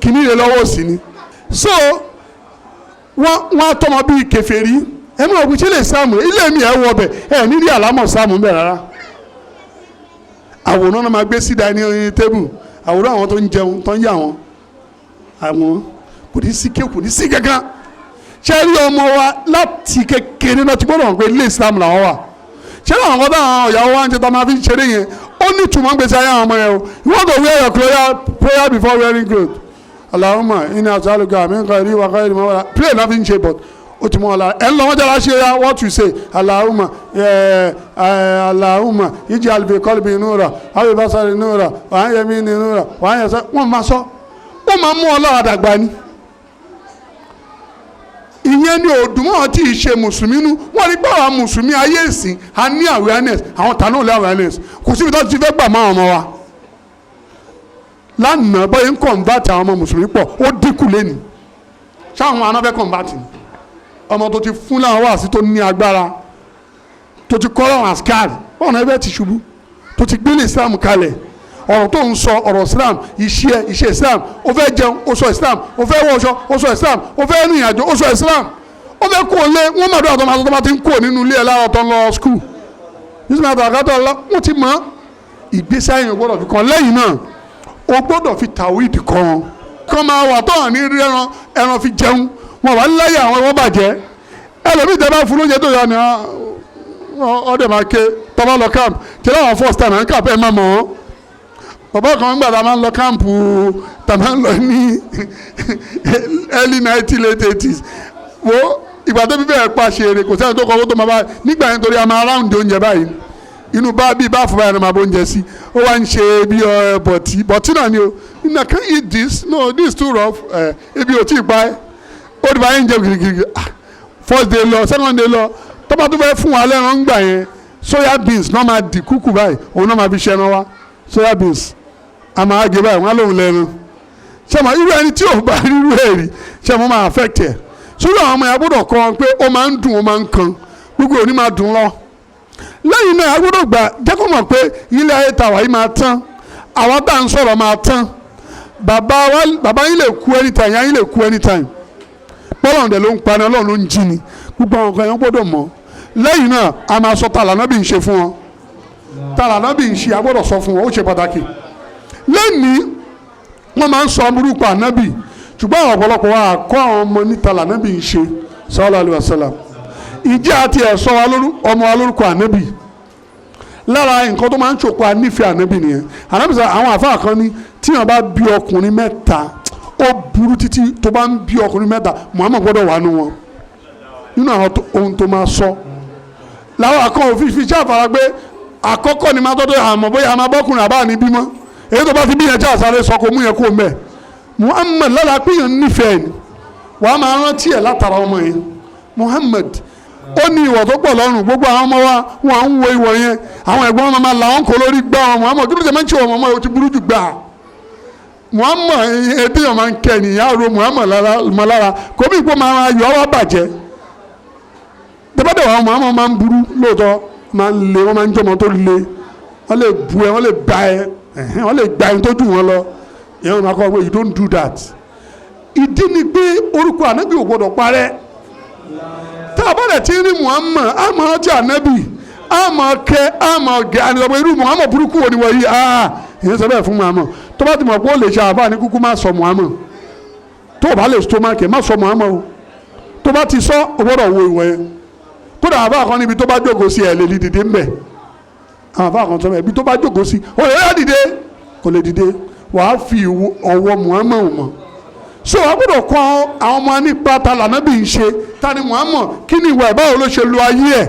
kìíní lé lọ́wọ́ òsì ni so wọ́n á tọ́ mọ́ bí kèfèrí ẹnu ọ̀gbìn tí lè sáàmù ilé mi ẹ̀ wọ ọbẹ̀ ẹ̀ nírí àlámọ̀ sáàmù bẹ̀ rárá àwòrán náà máa gbé sí dining table àwòrán àwọn tó ń jẹun tó ń yà wọn àwòrán kò ní sí kò ní sí kankan ṣé rí ọmọ wa láti kékeré náà ti gbọ́dọ̀ wọn pé ilé Islam làwọn wà ṣé àwọn ọ̀gá táwọn ìyàwó wa ń ṣe tó máa fi ń ṣeré yẹn ó ní ìtumọ̀ gbèsè ayé àwọn ọmọ yẹn o you want to wear your prayer before wearing clothes Allahumma inni as'aluka min khayri wa khayri ma wala pray náà fi ń ṣe but ó ti mú ọ la ẹ ń lọ wọn jẹrọ ṣe ya what you say Allahumma Allahumma ij'al fi qalbi nura wa fi basari nura wa an yamini nura wa an yasari wọn máa sọ ó máa mú ọ lọ́wọ́ àdàgbà ni ìyẹn ni òdùmọ̀ tí ì ṣe mùsùlùmí nú wọ́n rí báwa mùsùlùmí ayé ìsìn a ní awareness àwọn tànú ò lé awareness kò síbi tó ti fẹ́ gbà máa ọmọ wa lánàá bọ́yẹ̀ ń convert àwọn ọmọ mùsùlùmí pọ̀ ó dínkù lẹ́nu ṣáwọn anáfẹ́ convert ni ọmọ tó ti fún láwọn wá sí tó ní agbára tó ti kọ́ láwọn askar ọ̀nà ẹgbẹ́ ti ṣubú tó ti gbélé Islam kalẹ̀ ọ̀rọ̀ tó ń sọ ọ̀rọ̀ Islam iṣẹ́ Islam ó fẹ́ jẹun ó sọ Islam ó fẹ́ wọṣọ ó sọ Islam ó fẹ́ rìn àjò ó sọ Islam ó fẹ́ kó lé wọ́n mọ̀ dọ́wọ́ tó máa ti ń kó nínú ilé ẹ̀ láwọn tó ń lọ skul nígbà tó àgàtọ̀ ọ̀la wọ́n ti mọ̀ ìgbésí ayé yẹn gbọ́dọ̀ fi kàn lẹ́yìn náà o gbọ́dọ̀ fi tàwíìdì kan kọ́ máa wà tó hàn ní ẹran fi jẹun wọn wà láyé àwọn ẹwọ́n bàjẹ́ ẹlòmíì tẹ́ bá fún lóúnjẹ tó yọ ni ọdẹ máa ké tọ́ba lọ camp kí láwọn first time à ń camp ẹ̀ máa mọ̀ ọ́ bàbá kan gbà tá a máa ń lọ káàmpù tá a máa ń lọ ní early 90s late 80s wo ìgbà tó bí bẹ́ẹ̀ pa ṣeré kò sẹ́ni tó kọ́ owó tó máa bá nígbà yẹn torí a máa ráùndì oúnjẹ báyìí inú bá bíi báàfù báyìí ni máa bó oúnjẹ sí ó wá ń ṣe bí bọ̀tí náà ni o I can't eat this no this is too rough ebi ò tí ì pa ẹ́ ó di báyìí ń jẹ gírígírí first day lọ second day lọ tọ́ba tó fẹ́ fún wa lẹ́ran ń gbà yẹn soya beans náà máa di kúkú báyìí òun náà máa fi ṣẹ́ran wá soya beans a máa gé báyìí wọn á lóun lẹ́nu ṣé mo irú ẹni tí ò bá rírú ẹ̀ rí ṣé mo máa affect ẹ̀ sórí àwọn ọmọ yẹn gbọ́dọ̀ kọ́ wọn pé ó máa ń dùn ó máa ń kan gbogbo òní máa dùn lọ lẹ́yìn náà a gbọ́dọ̀ gbà jẹ́ kó mọ̀ pé ilé ayé tàwa yìí máa tán àwọn tá à ń sọ̀rọ̀ máa tán bàbá yín lè kú anytime yá yín lè kú anytime bọ́lọ̀ ǹdẹ̀ ló ń pani ọlọ́run ló ń jí ni gbogbo àwọn kan yẹn gbọ́dọ̀ mọ̀ lẹ́yìn náà a máa sọ tààlà náà bí ń ṣe fún wọn tààrà ànábì ń ṣe agbọ́dọ̀ sọ fún wọn ó ṣe pàtàkì. lẹ́nìí wọ́n máa ń sọ burúkú ànábì ṣùgbọ́n àwọn ọ̀pọ̀lọpọ̀ wa kọ́ àwọn ọmọ níta lànábì ń ṣe sallallahu alaihi wasallam. ìjẹ́ àti ẹ̀sọ́ ọmọ wa lórúkọ ànábì lára nǹkan tó máa ń ṣòkò ànífẹ́ ànábì nìyẹn. ànábì sọ àwọn àfáà kan ní tí wọ́n bá bí ọkùnrin mẹ́ta ó burú títí tó bá ń bí ọkùnrin mẹ́ta Muhammad gbọ́dọ̀ wà nù wọn nínú àwọn ohun tó máa sọ. làwọn akọ́ òfin fi ṣe àfàrà pé àkọ́kọ́ ni máa tọ́jú àmọ́ bóyá a máa bọ́kùnrin àbá ní bímọ èyí tó bá ti bí yẹn jẹ́ àsáré sọ kó mú yẹn kó mẹ́. Muhammad lára pínyàn nífẹ̀ẹ́ ni wàá máa rántí ẹ̀ látara ọmọ yẹn. Muhammad ó ní ìwọ̀ tó pọ̀ lọ́rùn gbogbo àwọn ọmọ wa wọn ń wo ìwọ̀ yẹn àwọn ẹ̀gbọ́n wọn máa làwọn kò lórí gbá wọn Muhammad kí ló dé máa ń ṣe ọmọ yẹn ó ti burú jù gbà. Muhammad ètèyàn máa ń kẹ́ nìyá ro Muhammad lára kò bí ipò máa yọ ọ́ wá bàjẹ́ tẹ́bàdàn àwọn Muhammad máa ń burú lóòótọ́ máa ń le wọ́n máa ń jọmọ tó le wọ́n lè bu ẹ wọ́n lè gba ẹ wọ́n lè gba ẹ tó dùn wọn lọ ìyẹn wọn máa kọ́ pé you don't do that. ìdí ni pé orúkọ ànábì ò gbọdọ̀ parẹ́ tá a bá lè ti rí Muhammad àmọ́ ọtí ànábì àmọ́ kẹ́ àmọ́ gẹ́ àníṣọ́pọ̀ irú Muhammad burúkú wo ni wọ́n yí ìyẹn sọ bẹ́ẹ̀ fún Muhammad tó bá ti mọ̀ pé ó lè ṣe àbá ní kúkú má sọ Muhammad tó o bá lè tó máa kẹ́ má sọ Muhammad o tó bá ti sọ o gbọ́dọ̀ wo ìwọ yẹn kódà àbá kan níbi tó bá jókòó sí ẹ̀ lè di dìde ńbẹ̀ àwọn àbá kan sọ bẹ́ẹ̀ ibi tó bá jókòó sí o lè yá dìde kò lè dìde wàá fi ọwọ́ Muhammad mọ̀ so wàá gbọ́dọ̀ kọ́ àwọn ọmọ nípa ta lànàbì ń ṣe ta ni Muhammad kí ni ìwà ìbáwò ló ṣe lo ayé ẹ̀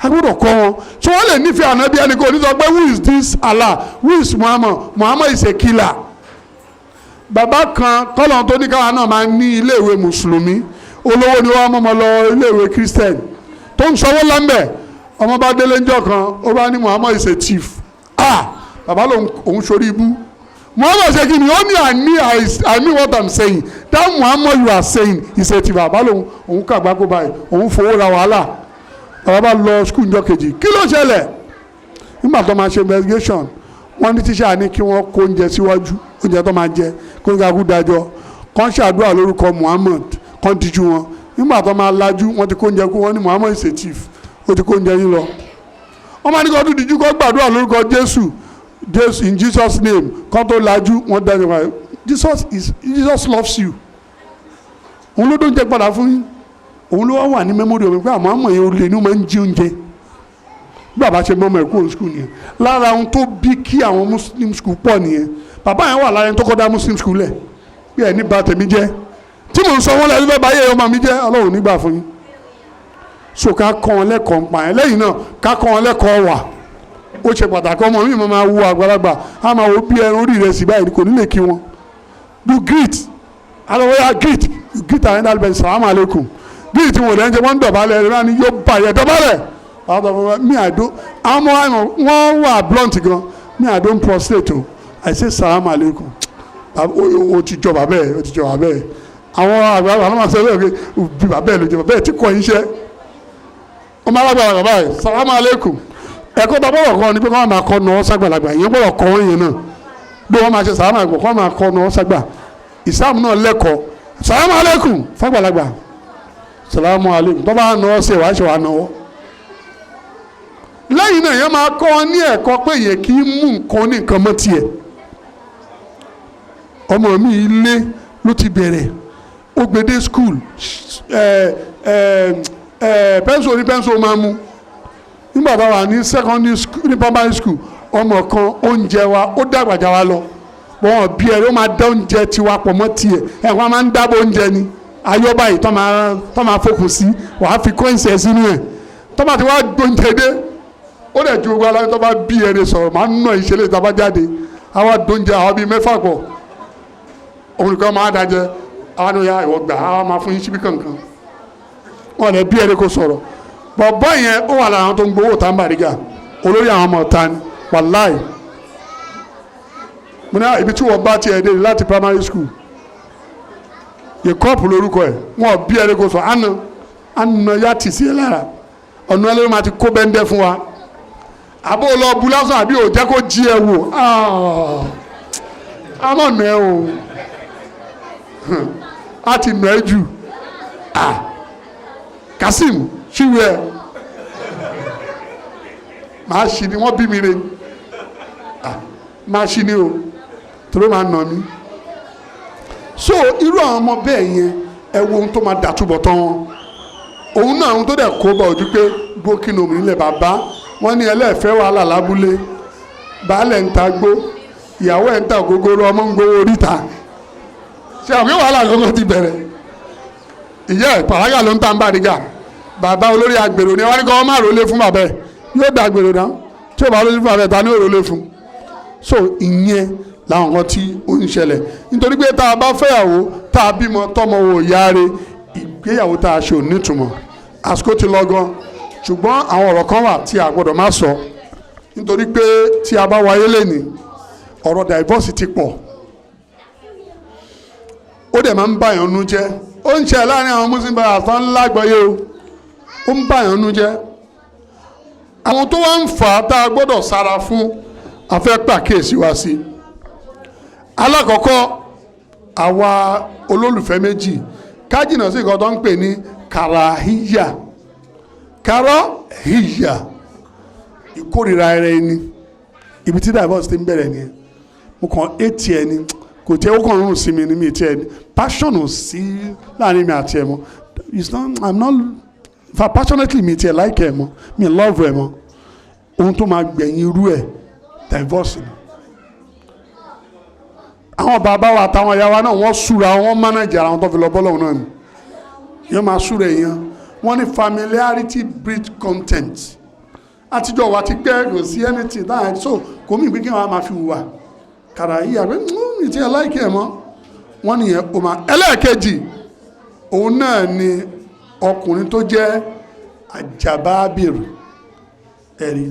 a gbọ́dọ̀ kọ́ wọn so wọ́n lè nífẹ̀ẹ́ ànábì ẹni kò ní sọ pé who is this Allah who is Muhammad Muhammad is a killer. bàbá kan kọ́lọ̀ tó ní káwọn náà máa ń ní iléèwé mùsùlùmí olówó ni wọ́n mọ̀ lọ iléèwé Christian tó ń sanwó lẹ́mbẹ̀ ọmọ bá délé ńjọ́ kan ó bá ní Muhammad is a thief bàbá lòun òun sórí ibú Muhammad ṣe kí ni ó ní I mean what I'm saying that Muhammad you are saying is a thief bàbá lòun òun kàgbá kó báyìí òun fowó ra wàhálà bàbá bá lọ skul ńjọ́ kejì kí ló ṣẹlẹ̀ nígbà tó máa ṣe investigation wọ́n ní tíṣà ní kí wọ́n kó oúnjẹ síwájú oúnjẹ tó máa jẹ kó ní kakú dájọ́ kàn ṣàdúrà lórúkọ Muhammad kàn díjú wọn nígbà tó máa lajú wọ́n ti kó oúnjẹ kú wọ́n ní Muhammad is a thief ó ti kó oúnjẹ yín lọ wọ́n máa ní kó tún díjú kó gbàdúrà lórúkọ Jésù in Jesus name kàn tó lajú wọ́n dájọ́ wáyé Jesus loves you òun ló dóúnjẹ padà fún yín òun ló wà ní mẹ́mórì omi pé àmọ́ àmọ́ yẹn ó lè ní ó máa ń jí oúnjẹ bí bàbá ṣe mọ́mọ́ ẹ̀kọ́ òun skul nìyẹn lára ohun tó bí kí àwọn Muslim skul pọ̀ nìyẹn bàbá yẹn wà lára ẹni tó kọ́ dá Muslim skul lẹ̀ bí ẹ̀ ní ba tèmi jẹ́ tí mò ń sọ wọn lẹ́yìn fẹ́ bá yẹ ọmọ mi jẹ́ Ọlọ́run nígbà fún yín so ká kọ́ wọn lẹ́kọ̀ọ́ ń pa yẹn lẹ́yìn náà ká kọ́ wọn lẹ́kọ̀ọ́ wà ó ṣe pàtàkì ọmọ mi máa wo àgbàlagbà á máa wo bí ẹran orí rẹ̀ sí báyìí kò ní lè kí wọn do greet alọ́wọ́yà greet greet àwọn ẹ̀dá bẹ̀rẹ̀ salamu alaikum greet tí wọn lẹ́yìn jẹ́ wọ́n ń dọ̀bálẹ̀ ẹ̀rọ ni yóò bàyẹ̀ dọ̀bálẹ̀ mi àdó àwọn ọmọ wọn wà blunt gan mi àdó ń prostrate o I say salamu alaikum o ti jọ bàbẹ́ o ti jọ bàbẹ́ àwọn àgbàlagbà àwọn máa sọ bẹ́ẹ̀ bí bàbẹ́ ló jẹ bàbẹ́ tí kò ń ṣe ọmọ alágbàlagbà báyìí salamu alaikum ẹ̀kọ́ tó bọ̀wọ̀ kọ́ ni pé wọ́n máa kọ́ nọ́ sàgbàlagbà yẹn gbọ́dọ̀ kọ́ wọ́n yẹn náà bí wọ́n máa ṣe salamu alaikum kọ́ máa kọ́ nọ́ sàgbà ìsáàmù náà lẹ́kọ̀ọ́ salamu alaikum fàgbàlagbà salamu alaikum tó bá nọ́ ṣe wàá ṣe wàá nọ́wọ́ lẹ́yìn náà yẹn máa kọ́ ní ẹ̀kọ́ pé yẹ kí mú nǹkan ní nǹkan mọ́ tiẹ̀ ọmọ mi ilé ló ti bẹ̀rẹ̀ ó gbé dé skul pẹ́ńsù ní pẹ́ńsù máa mú nígbà tá a wà ní secondary school ní primary school ọmọ kan oúnjẹ wa ó dàgbàjà wa lọ wọn bí ẹ ló máa dá oúnjẹ tiwa pọ̀ mọ́ tiẹ̀ ẹ̀kọ́ máa ń dábọ̀ oúnjẹ ni ayọ́bá yìí tó máa fokùn sí wàá fi kọ́ìnsì ẹ̀ sínú ẹ̀ tó máa ti wá gbóúnjẹ dé ó lè ju gbogbo aláwọ̀ tó bá bí ẹni sọ̀rọ̀ máa ń nà ìṣẹ̀lẹ̀ ìta bá jáde àwa dóúnjẹ àwọn bíi mẹ́fà pọ̀ òun kan máa dájẹ́ àwọn àdóyà ìwọ gbà á máa fún yín síbí kankan wọn lè bí ẹni kò sọ̀rọ̀ bọ̀bọ́ yẹn ó wà lára àwọn tó ń gbowó tá ń bàrígà olórí àwọn ọmọ ọ̀tá ni wàláì mo ní ibi tí wọ́n bá tiẹ̀ dé láti primary school ìkọ́ọ̀pù lórúkọ ẹ̀ wọ́n bí ẹni kò sọ àna yá tì sí ẹ lára ọ̀nà ẹlẹ́rìí máa ti kó bẹ́ńdẹ́ fún wa àbó lọ bu lásán àbí ò jẹ́ kó jí ẹ wò àmọ́ nà ẹ o a ti nà ẹ jù Kasim ṣíwèé màá ṣì ni wọ́n bí mi re máa ṣì ni o torí máa nà mí. So irú àwọn ọmọ bẹ́ẹ̀ yẹn ẹ wo ohun tó máa dàtúbọ̀ tán wọn. Òun náà ohun tó dẹ̀ kó bá ojú pé gbókínà òmìnir lẹ̀ bàbá wọn ní ẹlẹ́ẹ̀fẹ́ wàhálà lábúlé baálẹ̀ ń ta gbó ìyàwó ẹ̀ ń ta ògógóró ọmọ ń gbowó oríta ṣe àwọn kí wàhálà kankan ti bẹ̀rẹ̀. Ìyá ẹ̀ pàrágà ló ń ta ń bàdígà bàbá olórí agbèrò ni wọ́n ní kí wọ́n má rólé fún bàbá ẹ̀ yóò da agbèrò náà tí ò bá rólé fún bàbá ẹ̀ ta ni ó rólé fún. So ìyẹn làwọn kan tí ó ń ṣẹlẹ̀ nítorí pé tá a bá fẹ́yàwó tá a bímọ tọmọ wò yáre ìgbéyàwó tá a ṣe ò nítumọ̀ àsìkò ti lọ gan ṣùgbọ́n àwọn ọ̀rọ̀ kan wà tí a gbọ́dọ̀ má sọ nítorí pé tí a bá wáyé lẹ́nìí ọ̀rọ̀ divorce ti pọ̀ ó dẹ̀ máa ń báyàn nú jẹ́ ó ń ṣe láàrin àwọn muslim brothers tán lágbọ́yé o ó ń báyàn nú jẹ́ àwọn tó wá ń fà á tá a gbọ́dọ̀ sára fún afẹ́ pàkíyèsí wa sí. Alákọ̀ọ́kọ́ àwa olólùfẹ́ méjì kájìnà sí nǹkan tó ń pè ní kàràhíyà ìkórìíra ara ẹni ibi tí divorce ti ń bẹ̀rẹ̀ nìyẹn mo kàn étí ẹni kò tí ẹ ó kàn rún sí mi ní mi tí ẹni passion ò sí láàrin mi àti ẹ mọ́ I'm not for passionately mi tí ẹ like ẹ mọ́ mi love ẹ mọ́ ohun tó máa gbẹ̀yìn irú ẹ̀ divorce ni. Àwọn bàbá wa àtàwọn ìyá wa náà wọ́n súra wọ́n manager àwọn tó fi lọ bọ́lọ̀ náà ni yẹn máa súra èèyàn wọ́n ní familiarity breed contempt àtijọ́ wa ti pẹ́ kò sí anything dáhà so kò mí gbégbé wọn máa fi wùwà kàrà yíyà pé mi ti ẹ̀ láìkí ẹ̀ mọ́ wọ́n nìyẹn o máa ẹlẹ́ẹ̀kejì òun náà ni ọkùnrin tó jẹ́ àjàbábìrì ẹ̀rí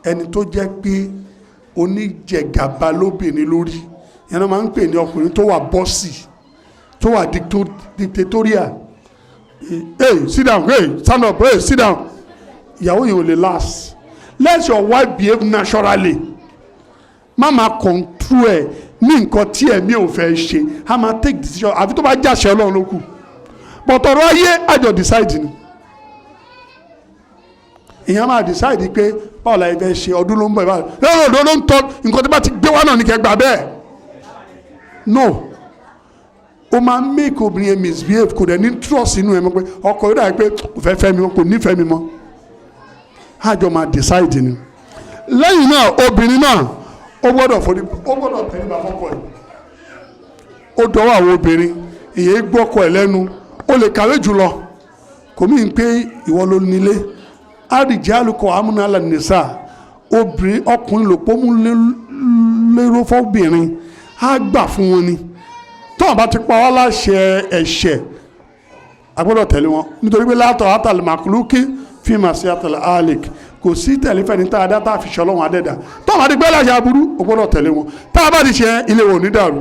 ẹni tó jẹ́ pé oníjẹgàba lóbìnrin lórí yẹn náà máa ń pè ní ọkùnrin tó wà bọ́sì tó wà dictatorial hey sit down hey stand up hey sit down ìyàwó yìí ò lè last let your wife behave naturally má máa control ẹ ní nǹkan tí ẹ̀mí ò fẹ́ ṣe a máa take decision àfi tó bá jàṣẹ Ọlọ́run ló kù but ọ̀rọ̀ ayé àjọ decide ni èèyàn máa decide pé báwo la fẹ́ ṣe ọdún ló ń bọ̀ ìbára lọ́rọ̀ ló ń tọ́ nǹkan tí bá ti gbé wá náà ní kẹgbà bẹ́ẹ̀ no ó máa ń make obìnrin yẹn misbehave kò dẹ̀ ní trust inú ẹ̀ mọ́ pé ọkọ yóò dàbí pé kò fẹ́ fẹ́ mi mọ́ kò nífẹ̀ẹ́ mi mọ́ àjọ máa decide ni lẹ́yìn náà obìnrin náà ó gbọ́dọ̀ tẹ̀lé bá fọ́kọ ẹ̀ ó dọ́wọ́ àwọn obìnrin èyí gbọ́kọ ẹ̀ lẹ́nu ó lè kàwé jùlọ kò mí pé ìwọ ló nílé àdìjálùkọ amúnálà nìsà obìnrin ọkùnrin ló pọ́ mú lérò fọ́bìnrin á gbà fún wọn ni tọ́wọ́n bá ti pa wá láṣẹ ẹ̀ṣẹ̀ agbọ́dọ̀ tẹ̀lé wọn nítorí pé látọ̀ àtàlẹ̀ màkúlùkì fíìmù àti àtàlẹ̀ alec kò sí tẹ̀lé fẹ́ni tá a dá tá a fi ṣe ọlọ́run adẹ́dà tọ́wọ́n bá ti gbẹ́ láṣẹ aburú ó gbọ́dọ̀ tẹ̀lé wọn tá a bá ti ṣe ilé wọn ò ní dàrú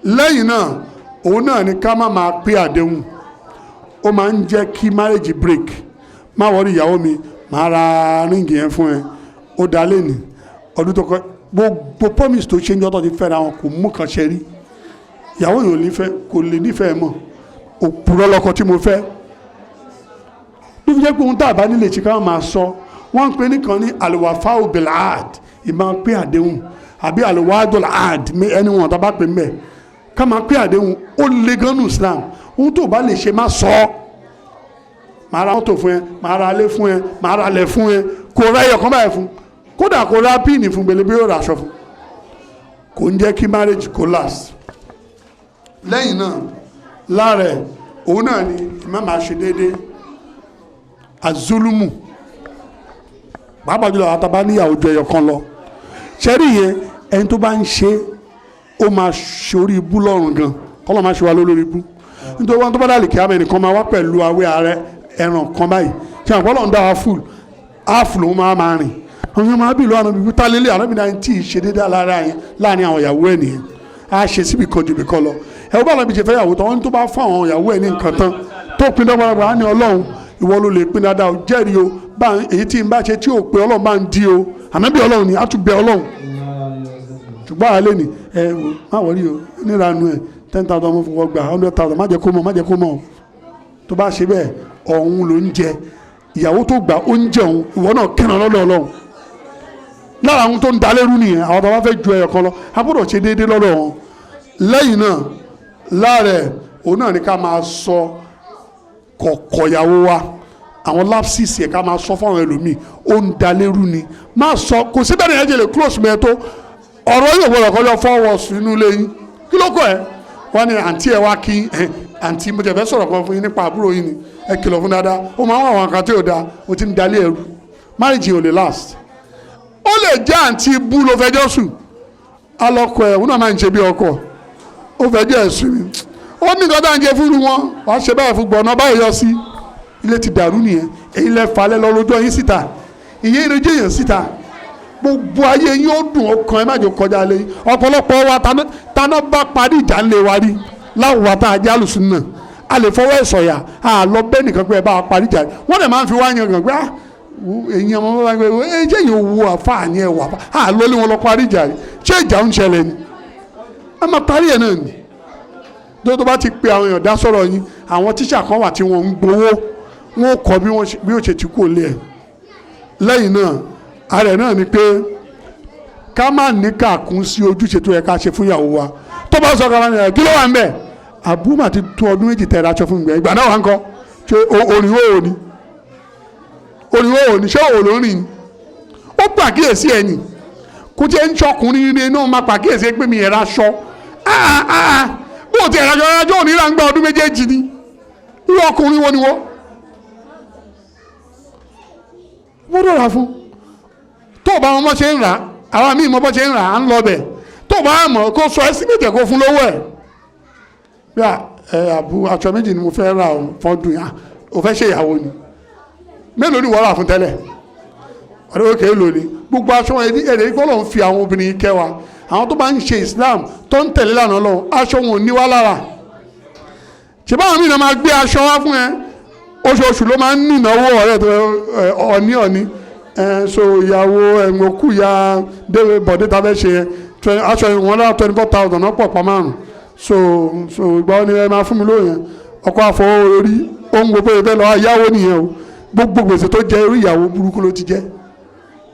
lẹ́yìn náà òun náà ni ká má máa pé àdéhùn ó máa ń jẹ́ kí marriage break má wọ́n rí ìyàwó mi máa ra ríǹgì yẹn fún ẹ ó dá lẹ́nìí ọdún tó kọ gbogbo promise tó ṣe ń jọ́tọ̀ ti fẹ́ra wọn kò mú kan ṣe rí ìyàwó yìí ò nífẹ̀ẹ́ kò lè nífẹ̀ẹ́ mọ́ òpùrọ̀ lọkọ tí mo fẹ́ ló fi jẹ́ pé ohun tá a bá nílé ṣìkà máa sọ wọ́n ń pè nìkan ní alwafau bil ahd ìmọ̀ pé àdéhùn àbí alwadul ahd ẹni wọn tá a bá pè mẹ́ ká máa pé àdéhùn ó le gan ní Islam ohun tó bá lè ṣe má sọ ọ́ màá ra mọ́tò fún ẹ màá ra alé fún ẹ màá ra alẹ̀ fún ẹ kò ra ẹyọ kan báyìí fún kódà kò ra píìnì fún gbèlébé yóò ra aṣọ fún kò ń jẹ́ kí marriage kò last lẹ́yìn náà lára ẹ̀ òun náà ni má máa ṣe déédéé azulumu pàápàá jùlọ àwọn àtàbá níyàwó ju ẹyọ kan lọ ṣẹ́rí yẹn ẹni tó bá ń ṣe ó máa ṣorí ibú lọ́rùn gan kọ́lọ́ máa ṣe wá lórí ibú nítorí wọn tó bá dàlí kí á mẹ́nìkan máa wá pẹ̀lú awé ààrẹ ẹran kan báyìí tí àwọn ọlọ́run dá wa fúl áàfù lòun máa rìn àwọn yẹn máa bí ìlú àwọn ibi tá lélẹ̀ àwọn ibi náà tí ì ṣe déédéé láàrin àwọn ìyàwó ẹ̀ nìyẹn á ṣe síbi kan jù bí kan lọ ẹ̀ bá lọ́bi ṣe fẹ́ yàwó tán wọ́n tó bá fún àwọn ìyàwó ẹ̀ ní nǹkan tán tó pin dọ́gbọ́dọ́gbọ́ á ní ọlọ́run ìwọ ló lè pin dáadáa jẹ́rìí o bá èyí tí n bá ṣe tí ò pé ọlọ́run bá ń di o àmọ́ bí ọlọ́run ni á tún bẹ ọlọ́run ṣùgbọ́n àlẹ́ ni ẹ má wọrí o níranu ẹ̀ 10,000 mo fọwọ́ gbà 100,000 má jẹ́ kó mọ̀ tó bá ṣe bẹ́ẹ̀ ọ̀hún ló ń jẹ ìyàwó tó gbà ó ń jẹun ìwọ náà kẹ́ran lọ́dọ̀ Ọlọ́run lára àwọn tó ń dalérú nìyẹn àwọn tó bá fẹ́ ju ẹyọ kan lọ a gbọ́dọ̀ ṣe déédéé lọ́dọ̀ wọn. lẹ́yìn náà láàrẹ̀ òun náà ni ká máa sọ kọ̀kọ̀yàwó wa àwọn lapsis yẹ ká máa sọ fún àwọn ẹlòmíì ó ń dalérú ni má sọ kò síbẹ̀ ní ẹ̀jẹ̀ lè close mẹ́tò ọ̀rọ̀ yóò gbọ́dọ̀ kọjá forward nínú ilé yín kí ló kọ́ ẹ̀ wọ́n ní àǹtí ẹ̀ wá kí àǹtí mo jẹ̀ fẹ́ sọ̀rọ̀ kan fún yín nípa àbúrò yín ni ẹ kìlọ̀ fún dáadáa ó máa ń wà àwọn kan tí ò dáa ó ti ń dalé ẹrú marriage ò lè last ó lè jẹ́ àǹtí bú ló fẹjọ́ sùn alọ́kọ ẹ̀ òun náà máa ń ṣe bí ọkọ ó fẹjọ́ ẹ̀ sùn mi ó ní nǹkan tá à ń jẹ fúru wọn wàá ṣe báyìí fún gbọ̀nà báyìí yọ sí ilé ti dàrú nìyẹn èyí lẹ falẹ̀ lọ lójú ọyìn síta ìyẹn ìrẹ́jẹ èèyàn síta gbogbo ayé yín ó dùn ọkàn ẹ má jẹ́ kọjá lé ọ̀pọ̀lọpọ̀ wa taná bá parí ìjà ńlẹ̀ wa rí láwùwá tá a jẹ́ àlùsùn náà a lè fọwọ́ ẹ̀ sọ̀yà a lọ bẹ́ẹ̀ nìkan pé ẹ bá a parí ìjà wọ́n dẹ̀ máa ń fi wá yan gan pé èyí ọmọ bá gbé ẹ jẹ́ yìí owó àfààní ẹ̀ wà á lọ́lé wọn lọ parí ìjà rí ṣé ìjà ń ṣẹlẹ̀ ni ẹ máa parí ẹ̀ náà ni tó bá ti pe àwọn èèyàn dá sọ̀rọ̀ yín àwọn tíṣà kan wà tí wọ́n ń gbowó wọ́n kọ́ bí ó ṣe ti kú lé ẹ̀ lẹ́yìn náà ààrẹ náà ni pé ká má ní kàkún sí ojúṣe tó yẹ ká ṣe fún ìyàwó wa tó bá sọ kára nìyẹn kí ló wà ń bẹ̀ àbúrò àti tún ọdún méjì tẹ̀ra aṣọ fún ìgbà ìgbà náà wà ń kọ́ ṣe òrìwó òní ṣé òlórin ó pàkíyèsí ẹ̀yìn kó jẹ́ ń ṣọkùnrin ní inú máa pàkíyèsí pé mi ẹ̀ra aṣọ bó ti ẹ̀ra aṣọ òní là ń gba ọdún méjèèjì ni irú ọkùnrin wo ni wọ́n gbọ́dọ̀ rà fún tó bá wọn bọ́ ṣe ń rà àwọn míì mọ́ bọ́ ṣe ń rà á ń lọ bẹ̀ tó bá mọ̀ kó sọ ẹ́símẹ́tì kó fún lówó ẹ̀ bí àbú aṣọ méjì ni mo fẹ́ ra fọ́dún yà ó fẹ́ ṣe ìyàwó ni mélòó ni wọ́n rà fún tẹ́lẹ̀ ọ̀rẹ́ òkè èlò ni gbogbo aṣọ èdè ìgbọ́lọ̀ ń fi àwọn obìnrin kẹwàá àwọn tó bá ń ṣe Islam tó ń tẹ̀lé lànà lọ aṣọ wọn ò ní wá lára ṣe báwọn míì náà máa gbé aṣọ wá fún ẹ oṣooṣù ló máa ń ní ìnáwó ọ̀rẹ́ tó ọ̀ní so ìyàwó ẹ̀mọ̀kú ya déwé bọ̀dé tá a fẹ́ ṣe aṣọ ìwọ̀n lára 24,000 náà pọ̀ pa márùn so ìgbà wọn ni ẹ máa fún mi lóyún ọkọ̀ àfọwọ́ orí ohun gbogbo ìfẹ́ lọ́wọ́ ìyàwó nìyẹn o gbogbo gbèsè tó jẹ orí ìyàwó burúkú ló ti jẹ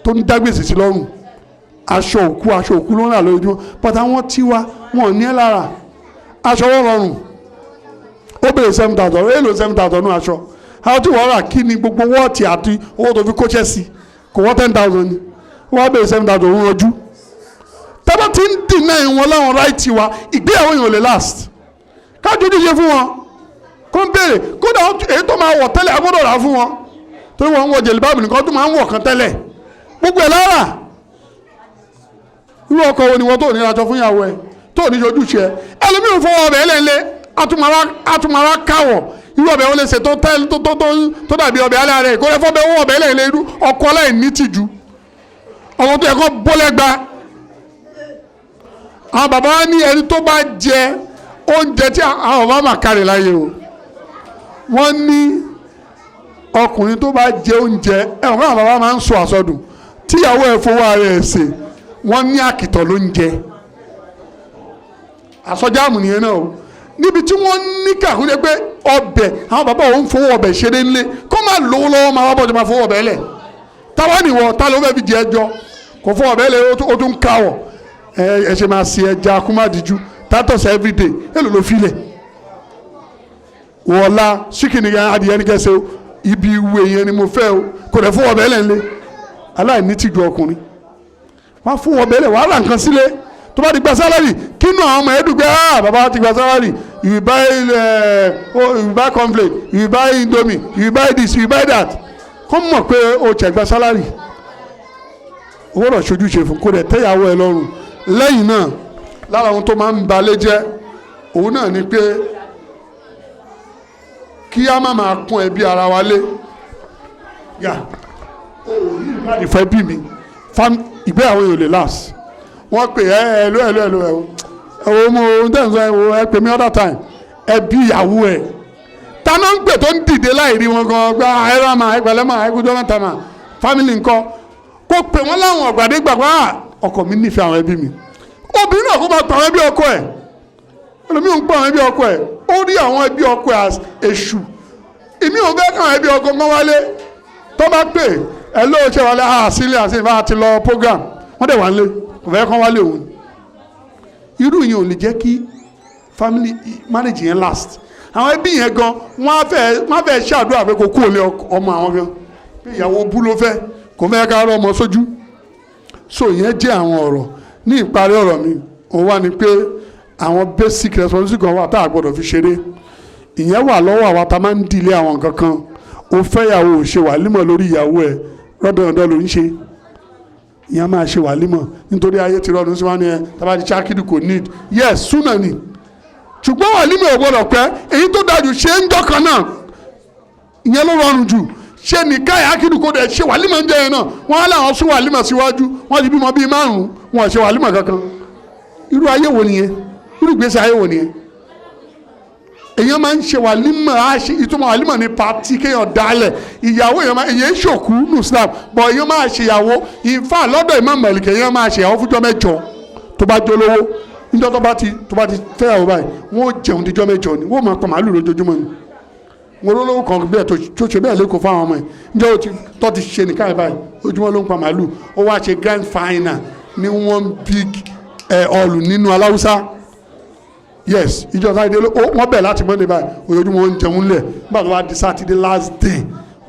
tó ń dá gbèsè sí lọ́rùn aṣọ òkú ló ń rà lójúmọ́ pátá wọn tí wa wọn ò ní ẹ lára aṣọ wọn rọrùn ó bèrè 7,000 èèlò 7,000 ní aṣọ àwọn tí wọ́n rà kí ni gbogbo wọ́ọ̀tì àti owó tó fi kóṣẹ́ sí kò wọ́n 10,000 ni wọ́n bèrè 7,000 òun rọjú tábà tí ń dìnnà ìwọ̀n láwọn ráìtì wa ìgbéyàwó yìí ò lè last kájú díje fún wọn kó ń béèrè kódà èyí tó máa wọ̀ tẹ́lẹ̀ agbọ́dọ̀ rà fún wọn torí wọn ń wọ jẹ̀lìbáàbù nìkan tó máa ń wọ̀ kan tẹ́lẹ̀ gbogbo ẹ̀ lára irú ọkọ wo ni wọn tó ní aṣọ fún ìyàwó ẹ tó ní ojúṣe ẹ ẹlòmíràn fọwọ́ ọbẹ̀ ẹlẹ́ńlẹ́ atúmọ̀ra káwọ̀ irú ọbẹ̀ wọn lè ṣe tó dàbí ọbẹ̀ alẹ́ rẹ̀ kó lè fọ́ bẹ́ wọ́n ọbẹ̀ ẹlẹ́ńlẹ́ irú ọkọ aláìní tìjú ọmọ tó yẹ kó bọ́lẹ́gba àwọn bàbá wa ní ẹni tó bá jẹ oúnjẹ tí àwọn bàbá máa kárẹ̀ láyé o wọ́n ní ọkùnrin tó bá jẹ oúnjẹ ẹ̀wọ̀n àwọn bàbá máa ń sọ àsọdùn tíyàwó ẹ̀ fowó ara ẹ̀ ṣe wọ́n ní àkìtọ̀ ló ń jẹ àsọjáàmù nìyẹn náà o níbi tí wọ́n ní kàkúndé pé ọbẹ̀ àwọn bàbá òun fowó ọbẹ̀ ṣeré ńlẹ̀ kó má lówó lọ́wọ́ máa wá bọ́jú máa fowó ọbẹ̀ lẹ̀ táwa nìwọ tá ló fẹ́ fi jẹ ẹjọ́ kò fowó ọbẹ̀ lẹ̀ ó tún káwọ̀ ẹ ṣe máa ṣe ẹja kúmádìjú tátọ̀sẹ̀ everyday èlò ló filẹ̀ wọ́ọ́lá síkìnì adìyẹ ní kẹsẹ̀ o ibi ìwé yẹn ni mo fẹ́ o kò dẹ̀ fowó ọbẹ̀ lẹ̀ ńlẹ̀ aláìní tìjú ọkùnrin wọ́n fún wọn bẹ́ẹ̀ lẹ̀ wọ́n á ra nǹkan sílé tó bá ti gba sálárì kínú àwọn ọmọ ẹ̀ẹ́dùgbẹ́ bàbá ti gba sálárì you will buy cornflake you will buy indomie you will buy this you will buy that kọ́ mọ̀ pé o tẹ̀ gba sálárì owó rẹ̀ ṣojú ṣe fún kó dẹ̀ tẹ́yàwó ẹ lọ́rùn lẹ́yìn náà lára ohun tó máa ń balẹ̀ jẹ́ òun náà ni pé kí á má máa kún ẹbí ara wa lé yà ó ní ìbáàdì fẹ́ bí mi ìgbéyàwó yóò lè last wọ́n pè ẹ̀wọ̀ mo tẹ̀sán ẹ̀wọ̀ ẹ pè mí other time ẹbí ìyàwó ẹ̀ taná ń pè tó ń dìde láì rí wọn gan gba ẹ̀rọ àmà ẹgbẹ̀lẹ́mà ẹgbẹ̀jọ́ mẹ́ta mà family nǹkan kó pè wọ́n láwọn ọ̀gbàdé gbàgbọ́ ọkọ mi nífẹ̀ẹ́ àwọn ẹbí mi obìnrin náà kó máa pa àwọn ẹbí ọkọ ẹ̀ ẹlòmíì ń pa àwọn ẹbí ọkọ ẹ̀ ó rí àwọn ẹbí ọkọ ẹ̀ èṣù èmi ò fẹ́ káwọn ẹbí ọkọ kan wálé tó bá pè ẹ ló ṣe wọlé sílẹ̀ àti ìbá ti lọ program wọ́n dẹ̀ wá ń lé kò fẹ́ kán wá lé òun irú yẹn ò lè jẹ́ kí family marriage yẹn last àwọn ẹbí yẹn gan wọ́n á fẹ́ ṣàdúrà pé kò kú òlé ọmọ àwọn gan pé ìyàwó bú ló fẹ́ kò fẹ́ ká rọ ọmọ sójú so ìyẹn jẹ́ àwọn ọ̀rọ̀ ní ìparí ọ̀rọ̀ mi òun wá ní pé àwọn basic responsibility kan wà tá a gbọ́dọ̀ fi ṣeré ìyẹn wà lọ́wọ́ àwa tá a máa ń dìlé àwọn nǹkan kan o fẹ́ ìyàwó ò ṣe wàlímọ̀ lórí ìyàwó ẹ̀ rọ́dọ̀rọ̀dọ̀ ló ń ṣe ìyẹn máa ṣe wàlímọ̀ nítorí ayé ti rọrùn sí wọn ni ẹ tábà ti ṣákìdì kò need yes súnà ni ṣùgbọ́n wàlímọ̀ ò gbọ́dọ̀ pẹ́ èyí tó dájú ṣe ń jọ́ kan náà ìyẹn ló rọrùn jù ṣe nìkan àkìdì kò dẹ̀ ṣe wàlímọ̀ ń jẹ́ yẹn náà wọ́n á láwọn sún wàlímọ̀ síwájú wọ́n ti bímọ bíi 5 wọn ò ṣe wàlímọ̀ kankan irú ayé wo nìyẹn irú ìgbésí ayé wo nìyẹn èyàn máa ń ṣe wàlímọ̀ ìtumọ̀ wàlímọ̀ ní pati kéèyàn dálẹ̀ ìyàwó èyàn ṣòkú ní Islam bọ̀ èyàn máa ṣe ìyàwó ìfà lọ́dọ̀ Imam Malik èyàn máa ṣe ìyàwó fúnjọ́ 7 tó bá jẹ́ olówó níjọ́ tó bá ti fẹ́ ìyàwó báyìí wọ́n ó jẹun díjọ́ 7 ni wọ́n máa pa màálù lójoojúmọ́ ni wọ́n lólówó kan bẹ́ẹ̀ tó ṣe bẹ́ẹ̀ lẹ́kọ̀ọ́ fáwọn ọmọ ẹ̀ níjọ́ tó ti ṣe nìkan báyìí ojúmọ́ ló ń pa màálù ó wá ṣe grand final ní one big hall nínú aláwùsá yes ìjọ sáyidé wọ́n bẹ̀ láti Monday báyìí ojoojúmọ́ ń jẹun lẹ̀ nígbà tó wá di Saturday last day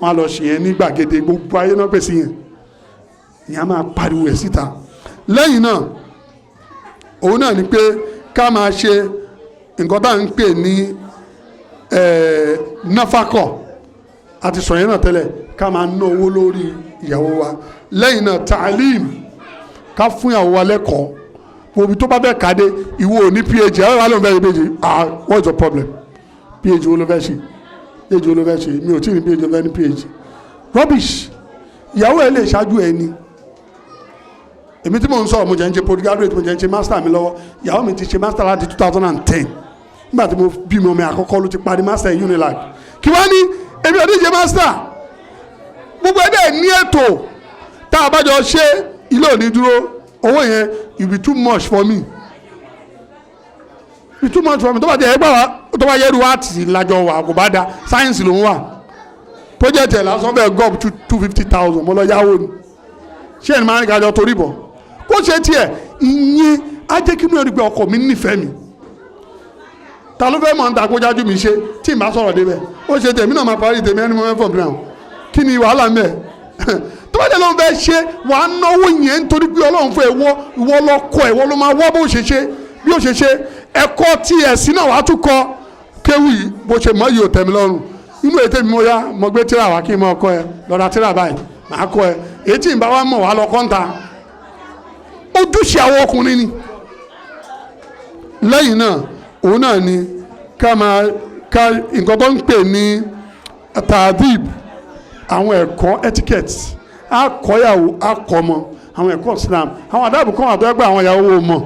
wọ́n á lọ ṣe yẹn ní gbàgede gbogbo ayé náà pèsè yẹn ìyẹn á máa pariwo ẹ̀ síta lẹ́yìn náà òun náà ni pé ká máa ṣe nǹkan tá à ń pè ní náfàkọ̀ àti sọ̀yìn náà tẹ́lẹ̀ ká máa ná owó lórí ìyàwó wa lẹ́yìn náà tàlím ká fún ìyàwó wa lẹ́kọ̀ọ́ obi tó bá bẹ́ẹ̀ kàdé ìwọ ò ní phd àwọn ìwà lóun bẹ́ẹ̀ phd what's your problem phd wo ló fẹ́ ṣe phd wo ló fẹ́ ṣe mi ò tí ì ní phd wo fẹ́ ní phd rubbish ìyàwó ẹ lè ṣáájú ẹ ní èmi tí mò ń sọ̀rọ̀ mo jẹ́ ń ṣe postgraduate mo jẹ́ ń ṣe master mi lọ́wọ́ ìyàwó mi ti ṣe master láti 2010 nígbà tí mo bímọ mi àkọ́kọ́ ló ti parí master Unilag kí wá ní èmi ò ní ṣe master gbogbo ẹ̀dẹ̀ ní ètò tá a bá jọ ṣe ilé òní dúró owó yẹn you be too much for me be too much for me tó bá jẹ ẹgbẹ́ wa tó bá yẹ ẹrú àti ìlàjọ wa kò bá da sáyẹ́nsì ló ń wà project ẹ̀ lásán bẹ́ẹ̀ gọ́ọ̀bù 250,000 mo lọ yáwó ni ṣé ẹni máa ń kájọ torí bọ̀ kó ṣe tiẹ̀ ìyẹn á jẹ́ kí inú ẹ̀rí pé ọkọ mi nífẹ̀ẹ́ mi ta ló fẹ́ mọ̀ ń ta kó jájú mi ṣe tí ì bá sọ̀rọ̀ débẹ̀ ó ṣe tèmi náà máa parí tèmi ẹni mo fẹ́ fọ̀ brown kí ni wàhálà mẹ́ẹ̀ tó bá dé ló ń fẹ́ ṣe wàá náwó yẹn nítorí pé ọlọ́run fún ìwọ lọ́kọ ìwọ ló máa wọ́ bó ṣe ṣe bí ó ṣe ṣe ẹ̀kọ́ tí ẹ̀sìn náà wàá tún kọ kéwì bó ṣe mọ́ yìí ò tẹ̀mí lọ́rùn inú ètè mi mo yá mo gbé tíra wá kí n mọ ọkọ ẹ lọ́dà tíra báyìí màá kọ ẹ èyí tí n bá wá mọ̀ wá lọ kọ́ńtà ojúṣe àwọn ọkùnrin ni lẹ́yìn náà òun náà ni ká nǹkan tó ń pè ní tadib àwọn ẹ̀kọ́ etiquette akọ̀yàwó akọ̀mọ àwọn ẹ̀kọ́ Islam àwọn àdáàbò kan àtọ́ ẹgbẹ́ àwọn ìyàwó wo mọ̀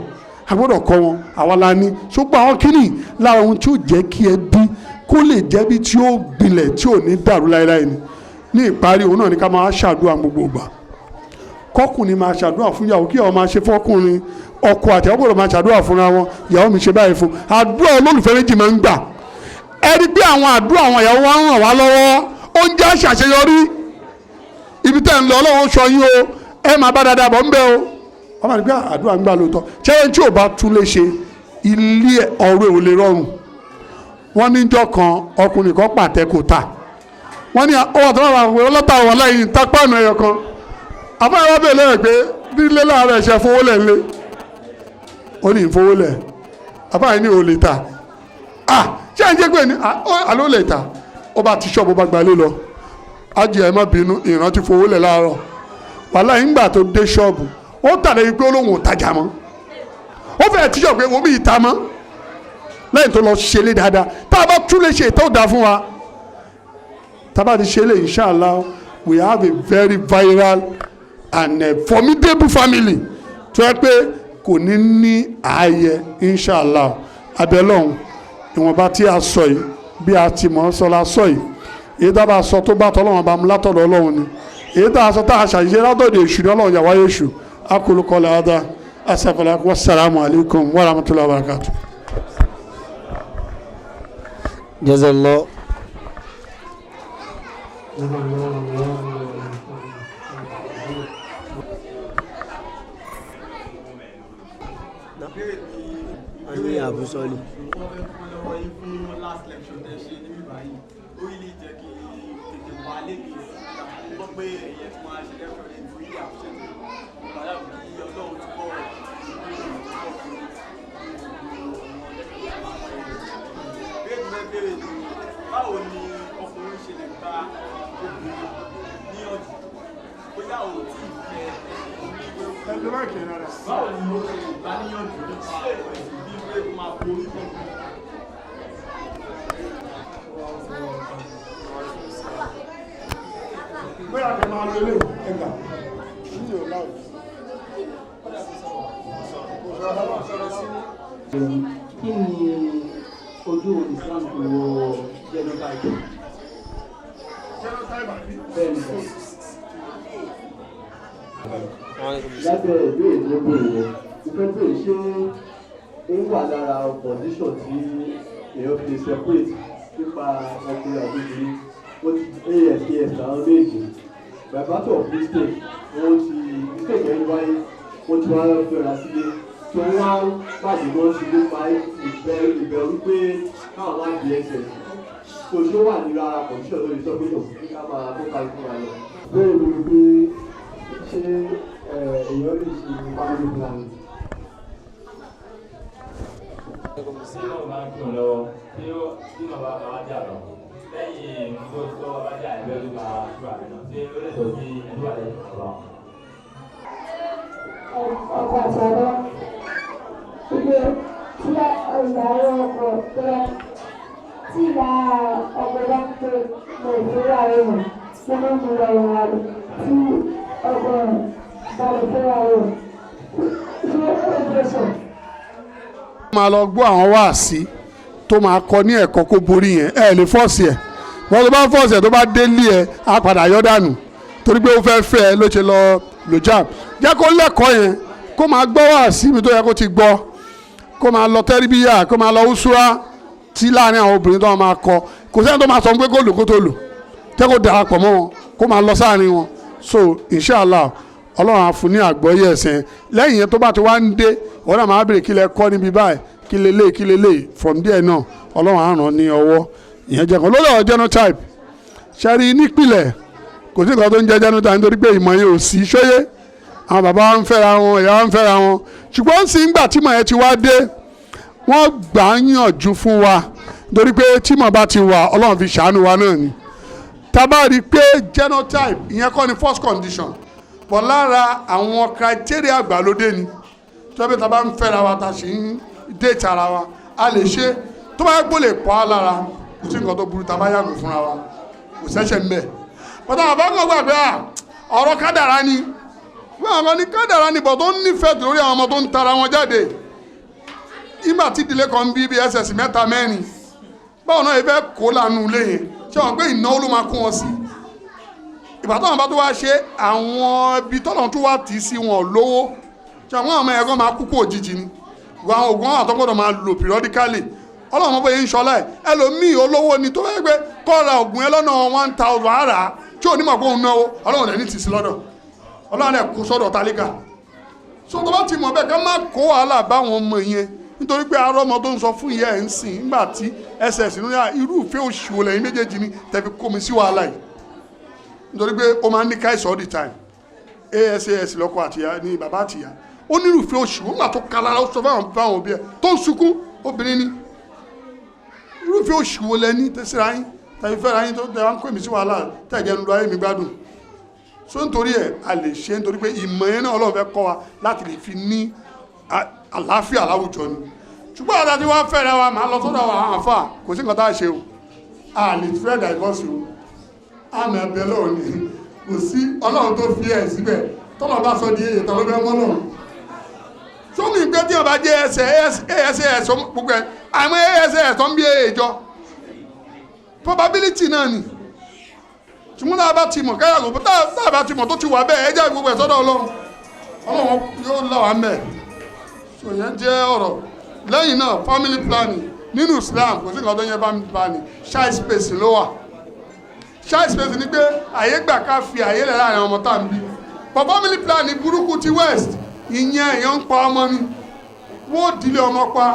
agbọ́dọ̀ kọ́ wọn àwa la ní ṣùgbọ́n àwọn kìíní lára ohun tí ó jẹ́ kí ẹbí kó lè jẹ́bi tí ó gbilẹ̀ tí ò ní dàrú láéláé ni ní ìparí òun náà ni ká máa ṣàdúrà gbogbo ìgbà kọkùnrin máa ṣàdúrà fún ìyàwó kí ìyàwó máa ṣe fọ́kùnrin ọkọ àti ìyàwó gbọ́dọ̀ máa ṣàdúrà fúnra wọn ìyàwó mi ṣe báyìí fún àdúrà olólùfẹ́ méjì máa ń gbà ẹni pé àwọn àdúrà àwọn ìyàwó wa ń ràn wá lọ́wọ́ ó ń já ṣàṣeyọrí ibi tẹ́ ń lọ ọlọ́run sọ yín o ẹ máa bá dáadáa bọ̀ ń bẹ́ o wọ́n máa ní pé àdúrà ń gbà lóòótọ́ ṣẹ́yìn tí ò bá tún lè ṣe ilé ọ̀rọ̀ ò lè rọrùn wọ́n níjọ́ kan ọkùnrin kan pàtẹ kò tà wọ́n ní ọwọ́ tó wà wọ́n ọlọ́ta wọn lẹ́yìn tápáànù ẹyọ kan àbáyọ wá bèèrè lẹ́yìn pé nílé láàárọ̀ ẹ̀ṣẹ̀ fowólẹ̀ ńlé ó ní ìfowólẹ̀ àbáyọ ní olè ta ṣé ẹ̀ ń jẹ́ pé ní àló lè ta ó bá ti ṣọ́ọ̀bù bá gbalé lọ ájì ẹ̀ má bínú ìrántí fowólẹ̀ láàárọ̀ wàhálà ìgbà tó dé ṣọ́ọ̀bù ó tàlẹ́ yìí pé olóhùn ò tajà mọ́ ó fẹ́ẹ̀ tíṣọ̀ pé omi ìta mọ́ lẹ́yìn tó lọ ṣe lé dáadáa tá a bá tún lè ṣe tó dáa fún wa tá a bá ti ṣe lé inshallah we have a very viral and formidable family tó yẹ pé kò ní ní ààyè inshallah abẹ́lọ́hún ìwọ̀nba tí a sọ yìí bí a ti mọ̀ ọ́ sọ la sọ yìí èyí tá a bá sọ tó bá tọ́lọ́wọ́n bá mu látọ̀dọ̀ ọlọ́run ni èyí tá a sọ tá a ṣàṣìṣe látọ̀dọ̀ èṣù ní ọlọ́run yàwá èṣù aqulu qawli hadha astaghfirullaha wassalamu alaikum wa rahmatullahi wa barakatuh. Jazallah. wọ́n ní àbúsọ́lì. Báwo ni ọkùnrin ṣe lè gba obìnrin ní ọdún bóyá ò tí ì fẹ́ báwo ni ó ṣe lè gbá níyànjú nípa ẹ̀sìn bí pé kó máa borí fún mi. bóyá kẹ́ máa lo ilé ẹgbà ní yóò láwù. Kí ni ojú Islam fi wo genotype? Bẹ́ẹ̀ni bẹ́ẹ̀. Lábẹ́ ìbéèrè tó béèrè yẹn, mo fẹ́ béèrè ṣé ó wà lára condition tí èèyàn fi separate nípa ọkùnrin àti obìnrin AS làwọn méjì. By part of mistake, wọ́n ti mistake yẹn wáyé, wọ́n ti wá fẹ́ra sílé. Tí wọ́n wá pàdé wọ́n ti nípa ìbẹ̀rù pé káwọn máa di ẹsẹ̀. Tó ṣó wà ní rárá condition lórí sọ pé yóò ká máa tó ká ikú wa lọ. Bẹ́ẹ̀ ni pé ṣé èèyàn lè ṣe family planning? Tí wọ́n bá ń kí wọn lọ́wọ́, tí wọ́n bá máa jà lọ, lẹ́yìn tó bá jà ẹgbẹ́ ló máa tó àná, tí ó lè sọ sí ẹni wà lẹ́yìn ọ̀rọ̀. Ọkọ̀ àtàrà ìgbé tí ìyàwó ọkọ̀ tẹ́ tí ìyá ọkọ̀ bá ń pè mọ̀ ìfúra rẹ̀ mọ̀ tó ló ń mú lọ ìwà rẹ̀ tí ọkọ̀ rẹ̀ bá lè fúra rẹ̀ tí ó gbé sọ. máa lọ gbọ́ àwọn wáàsí tó máa kọ ní ẹ̀kọ́ kó borí yẹn ẹ lè fọ́ọ̀sì ẹ̀ wọ́n tó bá fọ́ọ̀sì ẹ̀ tó bá délé ẹ̀ á padà yọ dànù torí pé ó fẹ́ fẹ́ ẹ ló ṣe lọ lòjàm jẹ́ kó lẹ́kọ̀ọ́ yẹn kó máa gbọ́ wáàsí ibi tó yẹ kó ti gbọ́ kó máa lọ tẹ́ríbíyà kó máa lọ úsúrá tí láàrin àwọn obìnrin tó máa kọ kò sẹ́ni tó máa sọ pé kó lò kó tó lò jẹ́ kó darapọ̀ mọ́ wọn kó máa lọ sáàrin wọn so inshallah ọlọ́run á fún ní àgbọ́yé ẹ̀sìn lẹ́yìn yẹn tó bá ti wá ń dé wọ́n náà máa bèrè kí lẹ kọ́ níbi báyìí kí lélẹ̀ from there náà ọlọ́run á ràn ní ọwọ́ ìyẹn jẹ́ kan lórí ọ̀rọ̀ genotype ṣẹ́rí nípìnlẹ̀ kò sí nǹkan tó ń jẹ́ genotype nítorí pé ìmọ̀ yẹn ò sí ṣóyé àwọn bàbá wa ń fẹ́ra wọn ìyá wa ń fẹ́ra wọn ṣùgbọ́n sí ńgbà tímọ̀ yẹn ti wá dé wọ́n gbà á yànjú fún wa nítorí pé tímọ̀ bá ti wà ọlọ́run fi ṣàánú wa náà ni tá a bá rí i pé genotype ìyẹn kọ́ ni first condition pọ̀ lára àwọn criteria àgbàlódé ni tọ́bí tá a bá ń fẹ́ra wa tá a sì ń déètì ara wa a lè ṣe tó bá yẹ kó lè pọ̀ á lára kò sí nǹkan tó burú tá a bá yàgò fúnra wa kò sẹ́sẹ̀ ń bẹ̀. pọ̀tà àbá kan gbàgbé ọ̀rọ̀ kádàrá ni wọ́n àwọn ní kádàrá ni bọ̀ tó ń nífẹ̀ẹ́ lórí àwọn ọmọ tó ń tara wọn jáde ìgbà tí ìdílé kan bí ss 3 4 báwọn náà yẹ fẹ́ kó lànà ilé yẹn ṣé wọn pé ìnáwó ló máa kún wọn sí ìbátan àwọn bá tó wá ṣe àwọn ibi tọ́nà tó wá tì í sí wọn lówó ṣe àwọn ọmọ ẹ̀gbọ́n máa kú kó òjijì ni ìwà àwọn ògùn àwọn àtọ́gbọ́dọ̀ máa lò periodically ọlọ́run bóyá ń ṣọlá ẹ̀ ẹlòmíì olówó ni tó fẹ́ gbé kọ́ ra ògùn ẹ lọ́nà 1000 àrà tí ò ní mọ̀ pé òun náwó ọlọ́run ẹ̀ ní tì sí lọ́dọ̀ ọlọ́run ẹ̀ kó sọ́dọ̀ tálíkà so tó bá ti mọ̀ bẹ́ẹ̀ ká má kó wàhálà báwọn ọmọ yẹn nítorí pé arọ́ ọmọ tó ń sọ fún ìyá ẹ̀ ń sìn nígbà tí ss ní irúfẹ́ òṣìwò lẹ́yìn méjèèjì ni tẹ̀fi kó mi sí wàhálà yìí nítorí pé ó máa ń ní káìsọ̀ all the time asas lọ́kọ àtìyá ní bàbá àtìyá ó ní irúfẹ́ òṣìwò nígbà tó kalára ó sọ fáwọn òbí ẹ̀ tó ń sunkún obìnrin ni irúfẹ́ òṣìwò lẹ́ni tẹ̀síra yín tẹ̀fi fẹ́ra yín tó tẹ̀ wá ń kó mi sí wàhálà tẹ̀jẹ̀ ń lo ayé mi gbádùn so nítorí ẹ̀ a lè ṣe nítorí pé ìmọ̀ yẹn náà Ọlọ́run fẹ́ kọ́ wa láti lè fi ní àlàáfíà láwùjọ ni ṣùgbọ́n àti àti wọ́n fẹ́rẹ̀ wa máa lọ sọ́dọ̀ àwọn àǹfà kò sí nǹkan tá a ṣe o a lè fẹ́ divorce o àmì ẹ̀bẹ̀ lọ́wọ́ ni kò sí Ọlọ́run tó fi ẹ̀ síbẹ̀ tọ́lọ̀ bá sọ di èyí tọ́lọ́ bẹ́ẹ̀ mọ́ náà sómi ìgbé tí wọ́n bá jẹ́ asas gbogbo ẹ̀ àwọn asas tó ń bí èjọ probability náà ni ṣùgbọ́n tá a bá ti mọ̀ káyàgò tá a bá ti mọ̀ tó ti wà bẹ́ẹ̀ ẹ jẹ́ gbogbo ẹ̀ sọ́dọ̀ Ọlọ́run yóò lọ́wọ́ mẹ́ ìyẹn jẹ́ ọ̀rọ̀ lẹ́yìn náà family planning nínú Islam kò sí nǹkan tó yẹ family planning child space ló wà child space ni pé àyè gbà ká fi àyè lẹ̀ láàrin ọmọ tá à ń bí but family planning burúkú ti west ìyẹn èèyàn ń pa ọmọ ni wọ́n dílé ọmọ pa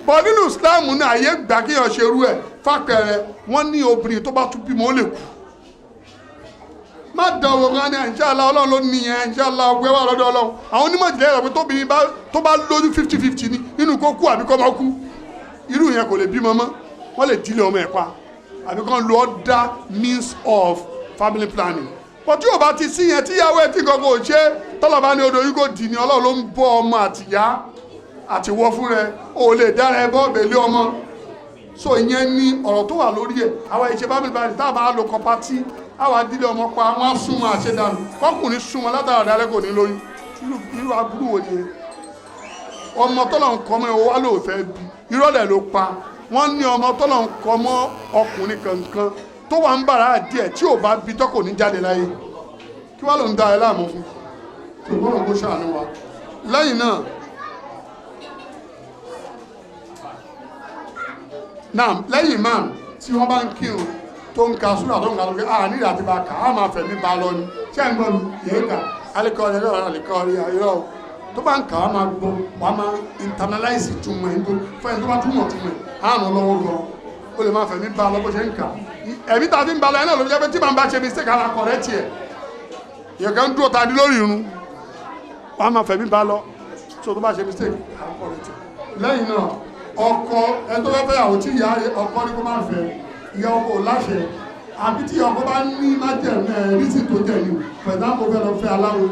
bọ́ nínú Islam ní àyè gbà kí yàn ṣerú ẹ̀ fàpẹẹrẹ wọ́n ní obìnrin tó bá tún bímọ ó lè kú má dán owó kan ní inshallah Ọlọ́run ló nìyẹn inshallah ọgbẹ́ wà lọ́dọ̀ Ọlọ́run àwọn onímọ̀ ìjìnlẹ̀ rẹ̀ pé tóbìnrin tó bá lóyún 50-50 ní nínú kó kú àbí kó má kú irú yẹn kò lè bímọ mọ́ wọ́n lè dílé ọmọ ẹ̀ pa àbí kán lo other means of family planning bọ́ tí o bá ti sí yẹn tíyàwó ẹ̀ tí kankan ò ṣe tọ́lọ́ba ní odò yìí kò dì ní Ọlọ́run ló ń bọ́ ọmọ àtìyá àtiwọ́ fún rẹ o lè dára ẹ bọ́ bèlé ọmọ so ìyẹn ní ọ̀rọ̀ tó wà lórí ẹ̀ àwọn ìṣe family planning tá a bá lo kọpátì àwọn adílé ọmọ pa wọn á súnmọ́ àṣedànù kọkùnrin súnmọ́ látara dalẹ́ kò ní lóyún irú aburú wo ni ọmọ tọ́lọ̀ ń kọ́ mọ́ ẹ wá ló fẹ́ bí irọ́lẹ̀ ló pa wọ́n ní ọmọ tọ́lọ̀ ń kọ́ mọ́ ọkùnrin kankan tó wà ń bàrà díẹ̀ tí ò bá bí tọ́kò ní jáde láyé kí wọ́n ló ń da ẹ láàmú fún ṣùgbọ́n kó ṣàánú wa lẹ́yìn náà lẹ́yìn imam tí wọ́n bá ń kírun tó ń ka súnà tó ń ka lókè nílẹ̀ àti bá kà á máa fẹ̀mí ba lọ ni ṣé ń gbọ́ mi yéé kà alikọ́ọ̀rì ẹ̀rọ alikọ́ọ̀rì ayọ́ tó bá ń kà á máa gbọ́ wà á máa internalize túmọ̀ ẹ̀ nítorí fún ẹ̀ tó bá túmọ̀ túmọ̀ ẹ̀ àrùn lọ́wọ́ gan ó lè máa fẹ̀mí ba lọ bó ṣe ń kà ẹ̀mí tá a fi ń ba lọ ẹ̀ náà ló jẹ́ pé tí màá bá ṣe mistake ara correct ẹ̀ ìyẹn kan dúró ta di lórí irun wà á máa fẹ̀mí ba lọ tó bá ṣe mistake ara correct ẹ̀ lẹ́yìn náà ọkọ ẹ tó fẹ́ fẹ́yàwó tí ìyá ọkọ ní kó máa fẹ́ ìyá ọkọ láṣẹ àbí tí ọkọ bá ní májẹ̀mú rísì tó jẹ̀ ní pẹ̀lú ó fẹ́ lọ fẹ́ aláwo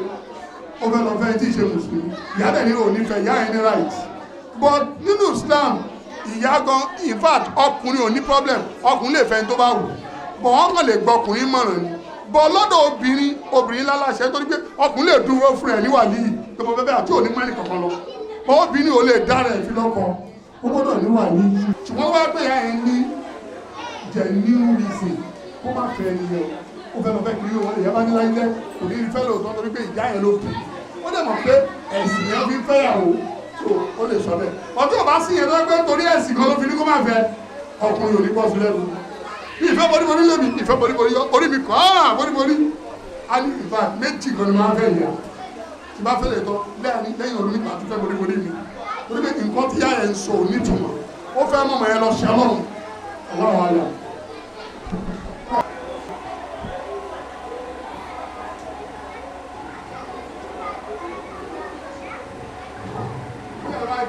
ó fẹ́ lọ fẹ́ tí ì ṣe mùsùlùmí ìyá dẹ̀ ní òní fẹ́ ìyá ẹni right but nínú Islam ìyá gan in fact ọkùnrin ò ní problem ọkùnrin lè fẹ́ tó bá wù bọ̀ wọ́n kàn lè gbọ́ ọkùnrin mọ̀ràn ni bọ̀ lọ́dọ̀ obìnrin láláṣẹ torí pé ọkùnrin lè dúró fún ẹ̀ níwà yìí tó bọ́ fẹ́fẹ́ àti òní mẹ́rin kankan lọ bọ̀ obìnrin ò lè dára ẹ̀ fi lọ́kọ ó gbọ́dọ̀ níwà yìí ṣùgbọ́n wá pé ìyá ẹ̀ ní genuine reason kó má fẹ́ ẹni yẹn ó fẹ́ lọ fẹ́ kiri wọn ìyá bá ní láyé lẹ́ kò ní fẹ́ lóòótọ́ torí pé ìyá yẹn ló bì ó dẹ̀ mọ̀ pé ẹ̀sìn yẹn fi fẹ́yàwó tó ó lè sọ bẹ́ẹ̀ ọjọ́ ò bá sí yẹn lọ́wọ́ pé torí ẹ̀sìn kan ló fi ní kó má fẹ́ ọkùnrin ò ní bọ́ sílẹ̀ lù ìfẹ́ boríborí lèmi ìfẹ́ boríborí orí mi kọ́ boríborí á ní ìfà méjì kan ni máa fẹ́ ìyá tí bá fẹ́ lè tọ́ lẹ́yìn ọdún nípa àti fẹ́ boríborí mi torí pé nǹkan tí yá yẹn ń sọ onítùmọ̀ ó fẹ́ mọ̀mọ́ yẹn lọ ṣẹ́ lọ́rùn ọlọ́run ayọ̀.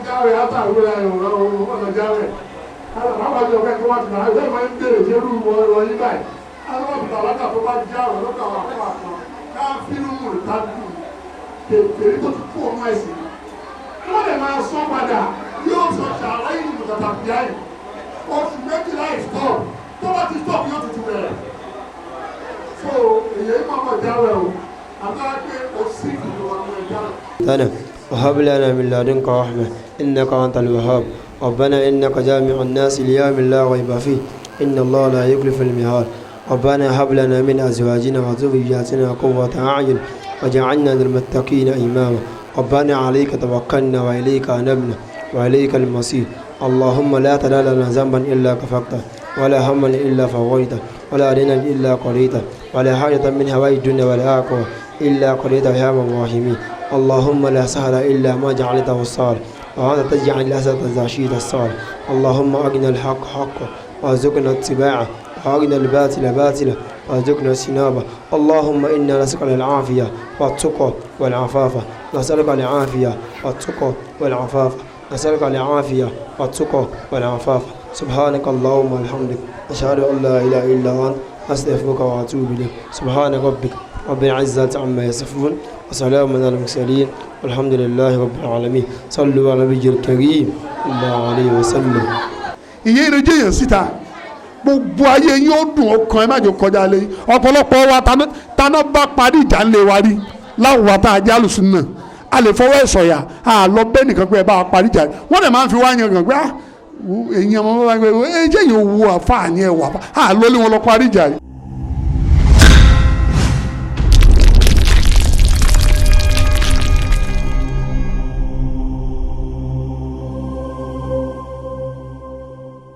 jáwé látàwé ẹ̀rọ ọ̀nà jáwé àwọn àjọ ọ̀gá tó wá ti náà ẹ̀rọ máa ń bèèrè ṣe rú ọ̀rọ̀ yí báyìí àwọn ọ̀pìtà látà tó bá jáwé lọ́kà wà fún àpọ̀ ká fílùmù ìtàkù kèfèrí tó ti kú ọmọ ẹ̀sìn wọ́n lè máa sọ padà yóò sọ ṣàlàyé ìlú tàbí àyè oṣù méjìlá ìstọ́ọ̀ tó bá ti stọ́ọ̀ yóò tuntun bẹ̀rẹ̀ so èyí máa jáwé o àtàwọn pé o sì ìlú ọmọ ẹ̀jáwé. وهب لنا من لدنك رحمة إنك أنت الوهاب ربنا إنك جامع الناس ليوم لا ريب فيه إن الله لا يخلف الميعاد ربنا هب لنا من أزواجنا وذرياتنا قرة أعين وجعلنا للمتقين إماما ربنا عليك توكلنا وإليك أنبنا وإليك المصير اللهم لا تدع لنا ذنبا إلا كفرته ولا هما إلا فرجته ولا دينا إلا قضيته ولا حاجة من هوائج الدنيا والآخرة إلا قضيتها يا أرحم الراحمين اللهم لا سهل إلا ما جعلته الصالح وأنت تجعل الأسد إذا شئت الصالح اللهم أرنا الحق حقا وارزقنا اتباعه وأرنا الباطل باطلا وارزقنا اجتنابه اللهم إنا نسألك العافية والتقى والعفاف نسألك العافية والتقى والعفاف نسألك العافية والتقى والعفاف سبحانك اللهم وبحمدك أشهد أن لا إله إلا أنت أستغفرك وأتوب إليك سبحان ربك رب العزة عما يصفون وسلام على المرسلين والحمد لله رب العالمين صلوا على النبي الكريم صلى الله عليه وسلم. ìyẹn ìrìnjẹ yẹn síta gbogbo ayé yín ó dùn ọkàn ẹ má jẹ́ kọjá lé ọ̀pọ̀lọpọ̀ wa taná bá parí ìjà ńlẹ̀ wa rí láwùwá tá a jẹ́ àlùsùn náà a lè fọwọ́ ẹ̀ sọ̀yà a lọ bẹ́ẹ̀ nìkan pé ẹ bá wa parí ìjà wọ́n dẹ̀ máa ń fi wá yan gan pé èyí ọmọ bá wá pé ẹ jẹ́ yìí ó wo àfáà ní ẹ̀ wà á lọ́lé wọn lọ parí ìjà yìí.